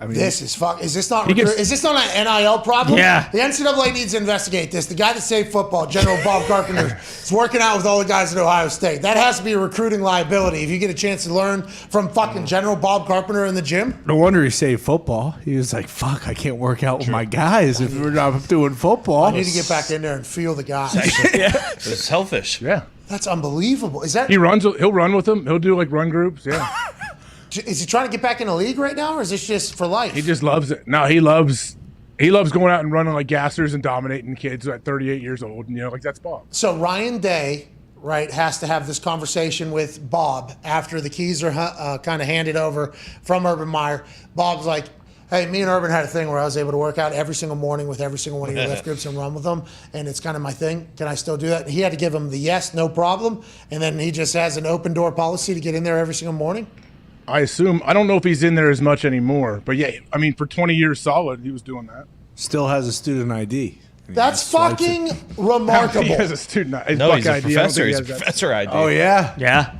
I mean, This is fuck. Is this not? Is this not an NIL problem? Yeah. The NCAA needs to investigate this. The guy that saved football, General Bob Carpenter, is working out with all the guys at Ohio State. That has to be a recruiting liability. If you get a chance to learn from fucking General Bob Carpenter in the gym. No wonder he saved football. He was like, "Fuck, I can't work out with my guys if we're not doing football." I need to get back in there and feel the guys. It's selfish. Yeah. That's unbelievable. Is that? He'll run with them. He'll do like run groups. Yeah. Is he trying to get back in the league right now, or is this just for life? He just loves it. No, he loves going out and running like gassers and dominating kids at 38 years old. And, like that's Bob. So Ryan Day, right, has to have this conversation with Bob after the keys are kind of handed over from Urban Meyer. Bob's like, hey, me and Urban had a thing where I was able to work out every single morning with every single one of your lift groups and run with them, and it's kind of my thing. Can I still do that? And he had to give him the yes, no problem, and then he just has an open door policy to get in there every single morning. I assume. I don't know if he's in there as much anymore, but yeah, I mean, for 20 years solid, he was doing that. Still has a student ID. That's fucking remarkable. He has a student ID. No, he's a professor. He's a professor ID. Oh yeah, yeah.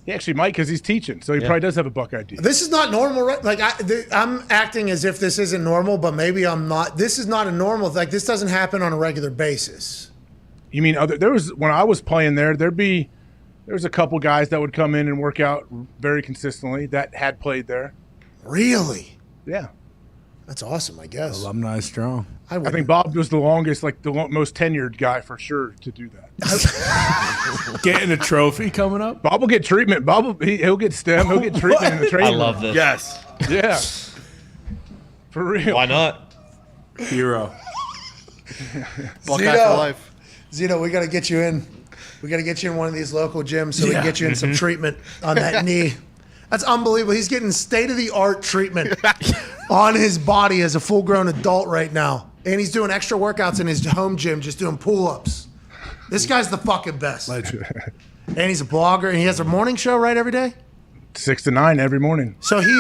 He actually might because he's teaching, so he probably does have a Buck ID. This is not normal, right? Like I'm acting as if this isn't normal, but maybe I'm not. This is not a normal. Like this doesn't happen on a regular basis. You mean there was when I was playing there's a couple guys that would come in and work out very consistently that had played there. Really? Yeah. That's awesome, I guess. Alumni strong. I think Bob was the longest, like the most tenured guy for sure to do that. Getting a trophy coming up. Bob will get treatment. He'll get STEM. He'll get treatment in the training. I love this. Yes. Yeah. For real. Why not? Hero. Buckeye for life. Zeno, we got to get you in. We got to get you in one of these local gyms so we can get you in some treatment on that knee. That's unbelievable. He's getting state-of-the-art treatment on his body as a full-grown adult right now. And he's doing extra workouts in his home gym, just doing pull-ups. This guy's the fucking best. Legend. And he's a blogger, and he has a morning show, right, every day? 6 to 9 every morning. So he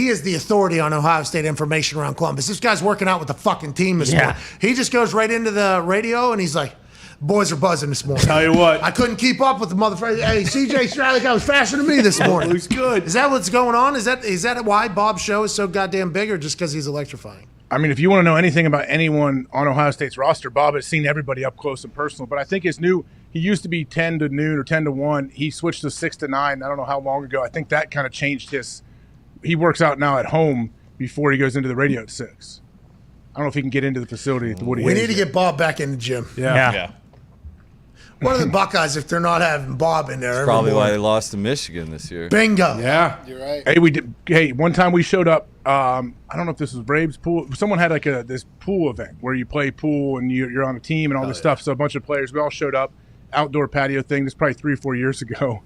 is the authority on Ohio State information around Columbus. This guy's working out with the fucking team this morning. He just goes right into the radio, and he's like, boys are buzzing this morning. Tell you what. I couldn't keep up with the motherfucker. Hey, CJ Stroud, guy was faster than me this morning. Looks good. Is that what's going on? Is that why Bob's show is so goddamn big, or just because he's electrifying? I mean, if you want to know anything about anyone on Ohio State's roster, Bob has seen everybody up close and personal. But I think he used to be 10 to noon or 10 to 1. He switched to 6 to 9. I don't know how long ago. I think that kind of changed he works out now at home before he goes into the radio at 6. I don't know if he can get into the facility at the Woody We Hayes need to get Bob back in the gym. Yeah. What are the Buckeyes if they're not having Bob in there? That's every probably why morning? they lost to Michigan this year. Bingo. Yeah. You're right. Hey, we did. Hey, one time we showed up. I don't know if this was Braves pool. Someone had like this pool event where you play pool and you're on a team and all this stuff. So a bunch of players, we all showed up. Outdoor patio thing. This is probably 3 or 4 years ago.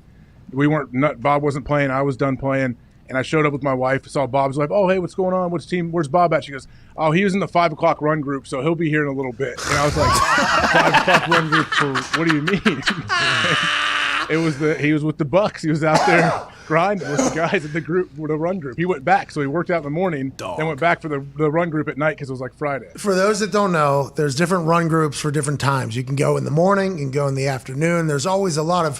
Bob wasn't playing. I was done playing. And I showed up with my wife, saw Bob's wife. Oh, hey, what's going on? Where's Bob at? She goes, oh, he was in the 5 o'clock run group, so he'll be here in a little bit. And I was like, 5 o'clock run group for, what do you mean? He was with the Bucks. He was out there grinding with the guys in the run group. He went back, so he worked out in the morning, then went back for the run group at night because it was like Friday. For those that don't know, there's different run groups for different times. You can go in the morning, you can go in the afternoon. There's always a lot of,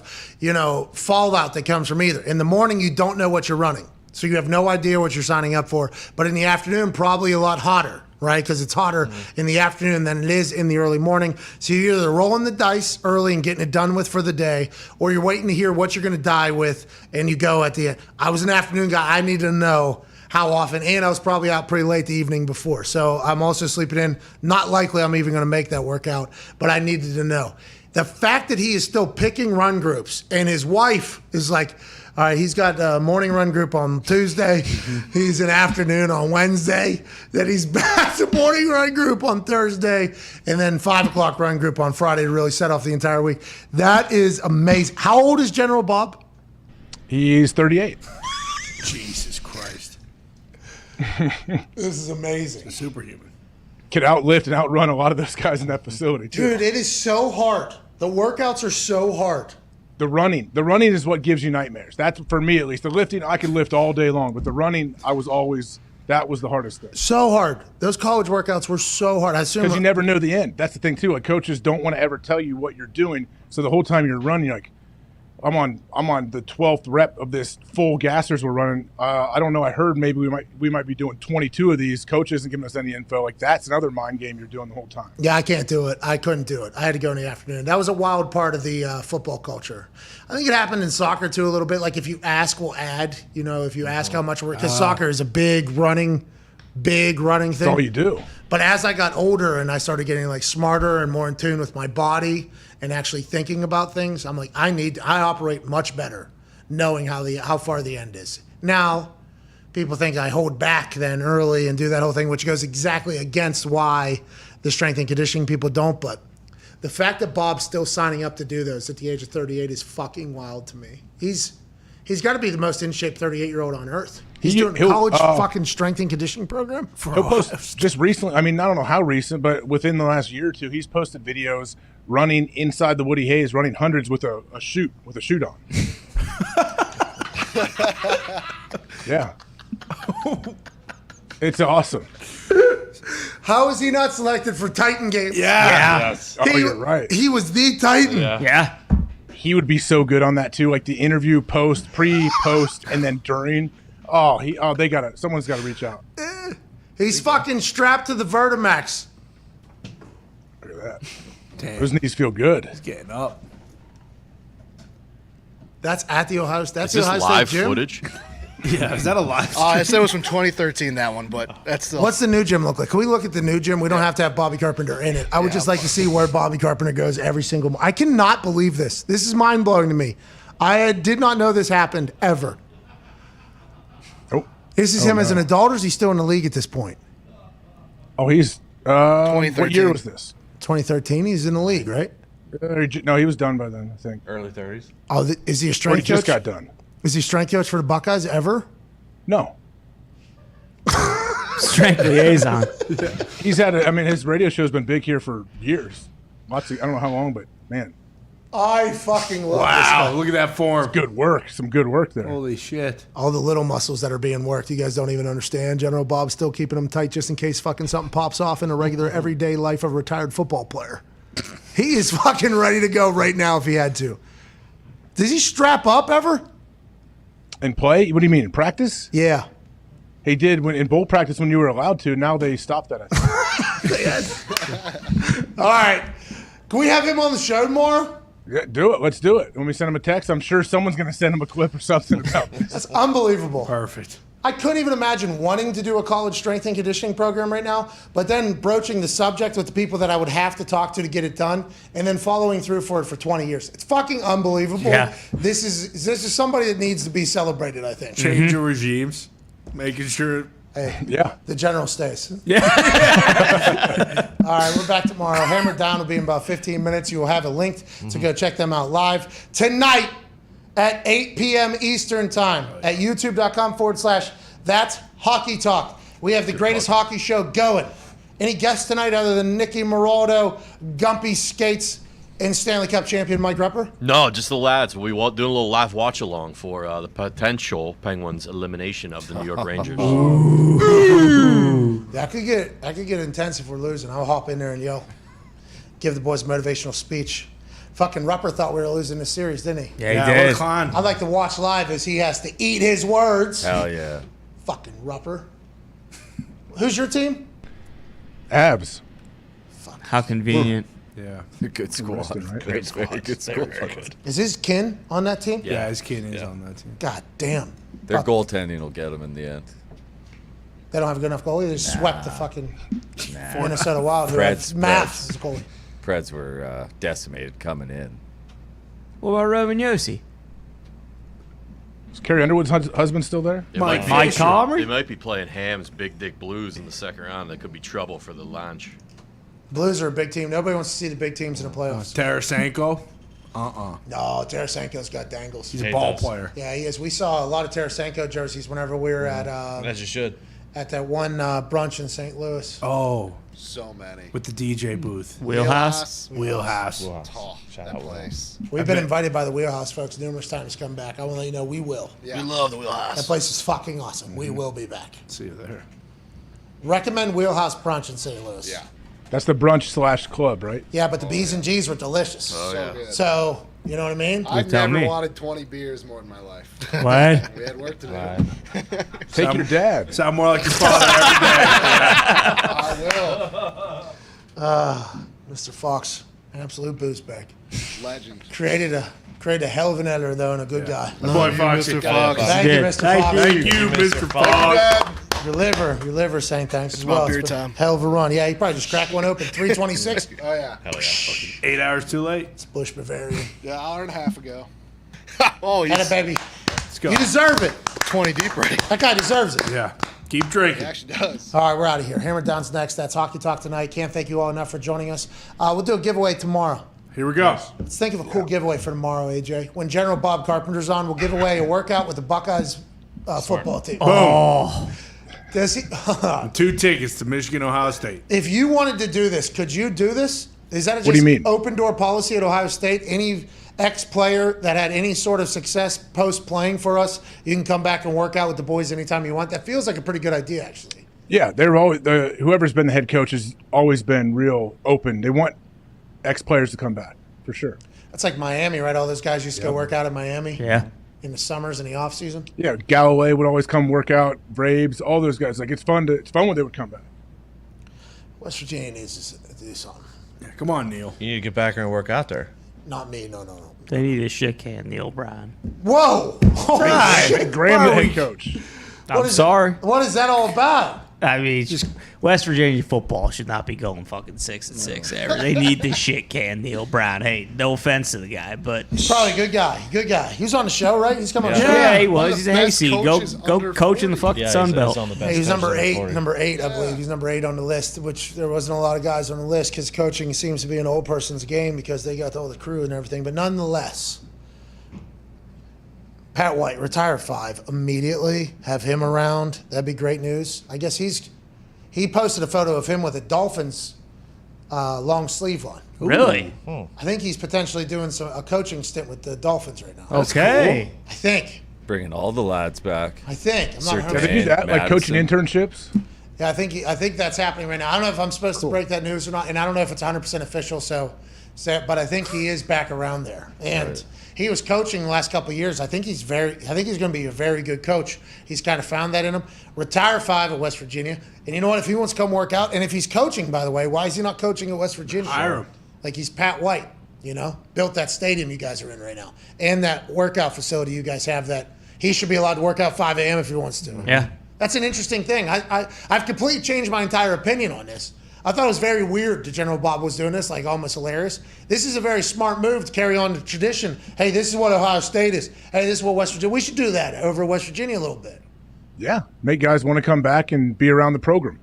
fallout that comes from either. In the morning, you don't know what you're running. So you have no idea what you're signing up for. But in the afternoon, probably a lot hotter, right? Because it's hotter in the afternoon than it is in the early morning. So you're either rolling the dice early and getting it done with for the day, or you're waiting to hear what you're going to die with, and you go at the end. I was an afternoon guy. I needed to know how often, and I was probably out pretty late the evening before. So I'm also sleeping in. Not likely I'm even going to make that workout, but I needed to know. The fact that he is still picking run groups, and his wife is like, all right, he's got a morning run group on Tuesday. He's an afternoon on Wednesday. Then he's back to morning run group on Thursday. And then 5 o'clock run group on Friday to really set off the entire week. That is amazing. How old is General Bob? He's 38. Jesus Christ. This is amazing. Superhuman. Can outlift and outrun a lot of those guys in that facility, too. Dude, it is so hard. The workouts are so hard. The running is what gives you nightmares. That's for me at least. The lifting, I could lift all day long, but the running, that was the hardest thing. So hard. Those college workouts were so hard. I assume because you never know the end. That's the thing too. Like coaches don't want to ever tell you what you're doing. So the whole time you're running, you're like, I'm on the 12th rep of this full gassers we're running. I don't know. I heard maybe we might be doing 22 of these. Coach isn't giving us any info. Like that's another mind game you're doing the whole time. Yeah, I can't do it. I couldn't do it. I had to go in the afternoon. That was a wild part of the football culture. I think it happened in soccer too a little bit. Like if you ask, we'll add. If you ask how much work, because soccer is a big running thing. That's all you do. But as I got older and I started getting like smarter and more in tune with my body and actually thinking about things, I'm like, I operate much better knowing how far the end is. Now, people think I hold back then early and do that whole thing, which goes exactly against why the strength and conditioning people don't. But the fact that Bob's still signing up to do those at the age of 38 is fucking wild to me. He's got to be the most in shape 38-year-old on earth. He's doing a college fucking strength and conditioning program. He'll post just recently. I mean, I don't know how recent, but within the last year or two, he's posted videos running inside the Woody Hayes, running hundreds with a chute on. Yeah, it's awesome. How is he not selected for Titan games? Yeah. Yes. You're right. He was the Titan. Yeah. He would be so good on that too, like the interview post, pre-post, and then during. Someone's got to reach out. He's fucking strapped to the Vertimax. Look at that. Damn. Those knees feel good. He's getting up. That's at the Ohio State. That's Is the this Ohio live State gym? footage? Yeah, is that a live stream? I said it was from 2013, that one, but that's still. What's the new gym look like? Can we look at the new gym? We don't have to have Bobby Carpenter in it. I would just like to see where Bobby Carpenter goes every single I cannot believe this. This is mind-blowing to me. I did not know this happened ever. Oh. This is him as an adult, or is he still in the league at this point? Oh, he's 2013. What year was this? 2013. He's in the league, right? No, he was done by then, I think. Early 30s. Oh, is he a strength He just coach? got done. Is he strength coach for the Buckeyes ever? No. Strength liaison. He's had his radio show's been big here for years. I don't know how long, but man. I fucking love this Wow, guy. look at that form. It's good work. Some good work there. Holy shit. All the little muscles that are being worked, you guys don't even understand. General Bob's still keeping them tight just in case fucking something pops off in a regular everyday life of a retired football player. He is fucking ready to go right now if he had to. Does he strap up ever? And play? What do you mean, in practice? Yeah. He did in bowl practice when you were allowed to. Now they stopped that, I think. All right. Can we have him on the show more? Yeah, do it. Let's do it. When we send him a text, I'm sure someone's going to send him a clip or something about this. That's unbelievable. Perfect. I couldn't even imagine wanting to do a college strength and conditioning program right now, but then broaching the subject with the people that I would have to talk to get it done, and then following through for it for 20 years. It's fucking unbelievable. Yeah. This is somebody that needs to be celebrated, I think. Change your regimes, making sure. Hey, yeah, the general stays. Yeah. All right, we're back tomorrow. Hammer Down will be in about 15 minutes. You will have a link to go check them out live tonight at 8 p.m. Eastern Time at youtube.com/That's Hockey Talk. We have the greatest hockey show going. Any guests tonight other than Nicky Moraldo, Gumpy Skates, and Stanley Cup champion Mike Rupper? No, just the lads. We doing a little live watch along for the potential Penguins elimination of the New York Rangers. Ooh. That could get intense if we're losing. I'll hop in there and yell, give the boys a motivational speech. Fucking Rupper thought we were losing the series, didn't he? Yeah, he did. I'd like to watch live as he has to eat his words. Hell yeah. Fucking Rupper. Who's your team? Abs. How convenient. Yeah. Good squad. Right? Great squad. Good squad. Is his kin on that team? Yeah, his kin is on that team. God damn. Their goaltending will get them in the end. They don't have a good enough goalie. They swept the fucking Minnesota Wild. Maths goalie. Preds were decimated coming in. What about Roman Yossi? Is Carrie Underwood's husband still there? Mike Comrie? They might be playing Ham's Big Dick Blues in the second round. That could be trouble for the lunch. Blues are a big team. Nobody wants to see the big teams in the playoffs. Tarasenko? No, Tarasenko's got dangles. He's a ball player. Yeah, he is. We saw a lot of Tarasenko jerseys whenever we were at As you should. at that one brunch in St. Louis. Oh. So many. With the DJ booth. Wheelhouse? Wheelhouse. Oh, that place. We've been invited by the Wheelhouse folks numerous times to come back. I want to let you know we will. Yeah. We love the Wheelhouse. That place is fucking awesome. We will be back. See you there. Recommend Wheelhouse Brunch in St. Louis. Yeah. That's the brunch / club, right? Yeah, but the B's and G's were delicious. Oh, So yeah. good. So, you know what I mean? I've tell never me. wanted 20 beers more in my life. What? We had work to do. Take your dad. Sound more like your father every day. I will. Mr. Fox, absolute booze bag. Legend. Created a hell of an editor, though, and a good guy. My boy Foxy. Mr. Fox. Thank you, Mr. Fox. Thank you, Mr. Fox. Your liver saying thanks as well. beer It's been time. hell of a run. Yeah, he probably just cracked one open. 326. Oh, yeah. Hell yeah. 8 hours too late. It's Bush Bavarian. Yeah, hour and a half ago. Oh, Had he's a baby. Let's go. You deserve it. 20 deep already. That guy deserves it. Yeah. Keep He drinking. actually does. All right, we're out of here. Hammer Down's next. That's Hockey Talk tonight. Can't thank you all enough for joining us. We'll do a giveaway tomorrow. Here we go. Let's think of a cool giveaway for tomorrow, AJ. When General Bob Carpenter's on, we'll give away a workout with the Buckeyes football team. Boom. Does he? 2 tickets to Michigan, Ohio State. If you wanted to do this, could you do this? Is that just What do you mean? open door policy at Ohio State? Any ex-player that had any sort of success post-playing for us, you can come back and work out with the boys anytime you want? That feels like a pretty good idea, actually. Yeah, they're always whoever's been the head coach has always been real open. They want ex-players to come back for sure. That's like Miami, right? All those guys used to go work out in Miami. Yeah. In the summers and the off season. Yeah, Galloway would always come work out. Braves, all those guys. Like it's fun when they would come back. West Virginia needs to do something. Yeah, come on, Neil. You need to get back and work out there. Not me. No. They need a shit can, Neil Bryan. Whoa! Graham, the head coach. I'm sorry. What is that all about? I mean, it's just West Virginia football should not be going fucking 6-6 ever. They need the shit can, Neil Brown. Hey, no offense to the guy, but He's probably a good guy. Good guy. He was on the show, right? He's come on the show. yeah, he One was. of He's the a best hayseed. coaches Go under coach in the 40. fucking Sun Belt. He was number 8, I believe. He was number 8 on the list, which there wasn't a lot of guys on the list because coaching seems to be an old person's game because they got all the crew and everything. But nonetheless, Pat White, retire 5 immediately. Have him around. That'd be great news. I guess he posted a photo of him with a Dolphins long sleeve on. Really? I think he's potentially doing a coaching stint with the Dolphins right now. Okay. I think. Bringing all the lads back. I'm not. Do they do that? Like coaching internships? Yeah, I think that's happening right now. I don't know if I'm supposed to break that news or not, and I don't know if it's 100% official. But I think he is back around there, and he was coaching the last couple of years. I think he's going to be a very good coach. He's kind of found that in him. Retire 5 at West Virginia, and you know what? If he wants to come work out, and if he's coaching, by the way, why is he not coaching at West Virginia? Hire him. Like he's Pat White, built that stadium you guys are in right now, and that workout facility you guys have that he should be allowed to work out 5 a.m. if he wants to. Yeah. That's an interesting thing. I've completely changed my entire opinion on this. I thought it was very weird that General Bob was doing this, like almost hilarious. This is a very smart move to carry on the tradition. Hey, this is what Ohio State is. Hey, this is what West Virginia. We should do that over West Virginia a little bit. Yeah, make guys want to come back and be around the program.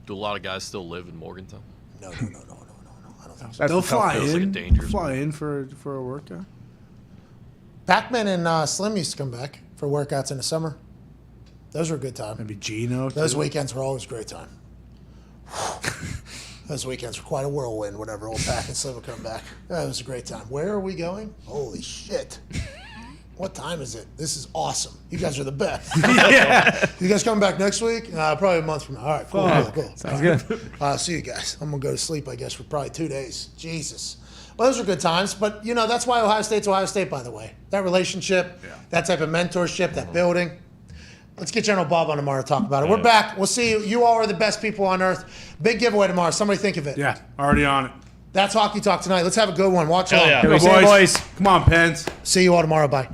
Do a lot of guys still live in Morgantown? No. I don't think so. They'll fly Feels like a in. dangerous Fly in for a workout. Pac-Man and Slim used to come back for workouts in the summer. Those were a good time. Maybe Gino. Those too. weekends were always a great time. Those weekends were quite a whirlwind whenever old Pac and Slim would come back. That was a great time. Where are we going? Holy shit. What time is it? This is awesome. You guys are the best. Yeah. You guys coming back next week? Probably a month from now. All right, cool. Sounds good. See you guys. I'm going to go to sleep, I guess, for probably 2 days. Jesus. Well, those are good times. But, that's why Ohio State's Ohio State, by the way. That relationship, that type of mentorship, that building. Let's get General Bob on tomorrow to talk about it. We're back. We'll see you. You all are the best people on earth. Big giveaway tomorrow. Somebody think of it. Yeah, already on it. That's Hockey Talk tonight. Let's have a good one. Watch along. Here we go, boys. Come on, Pens. See you all tomorrow. Bye.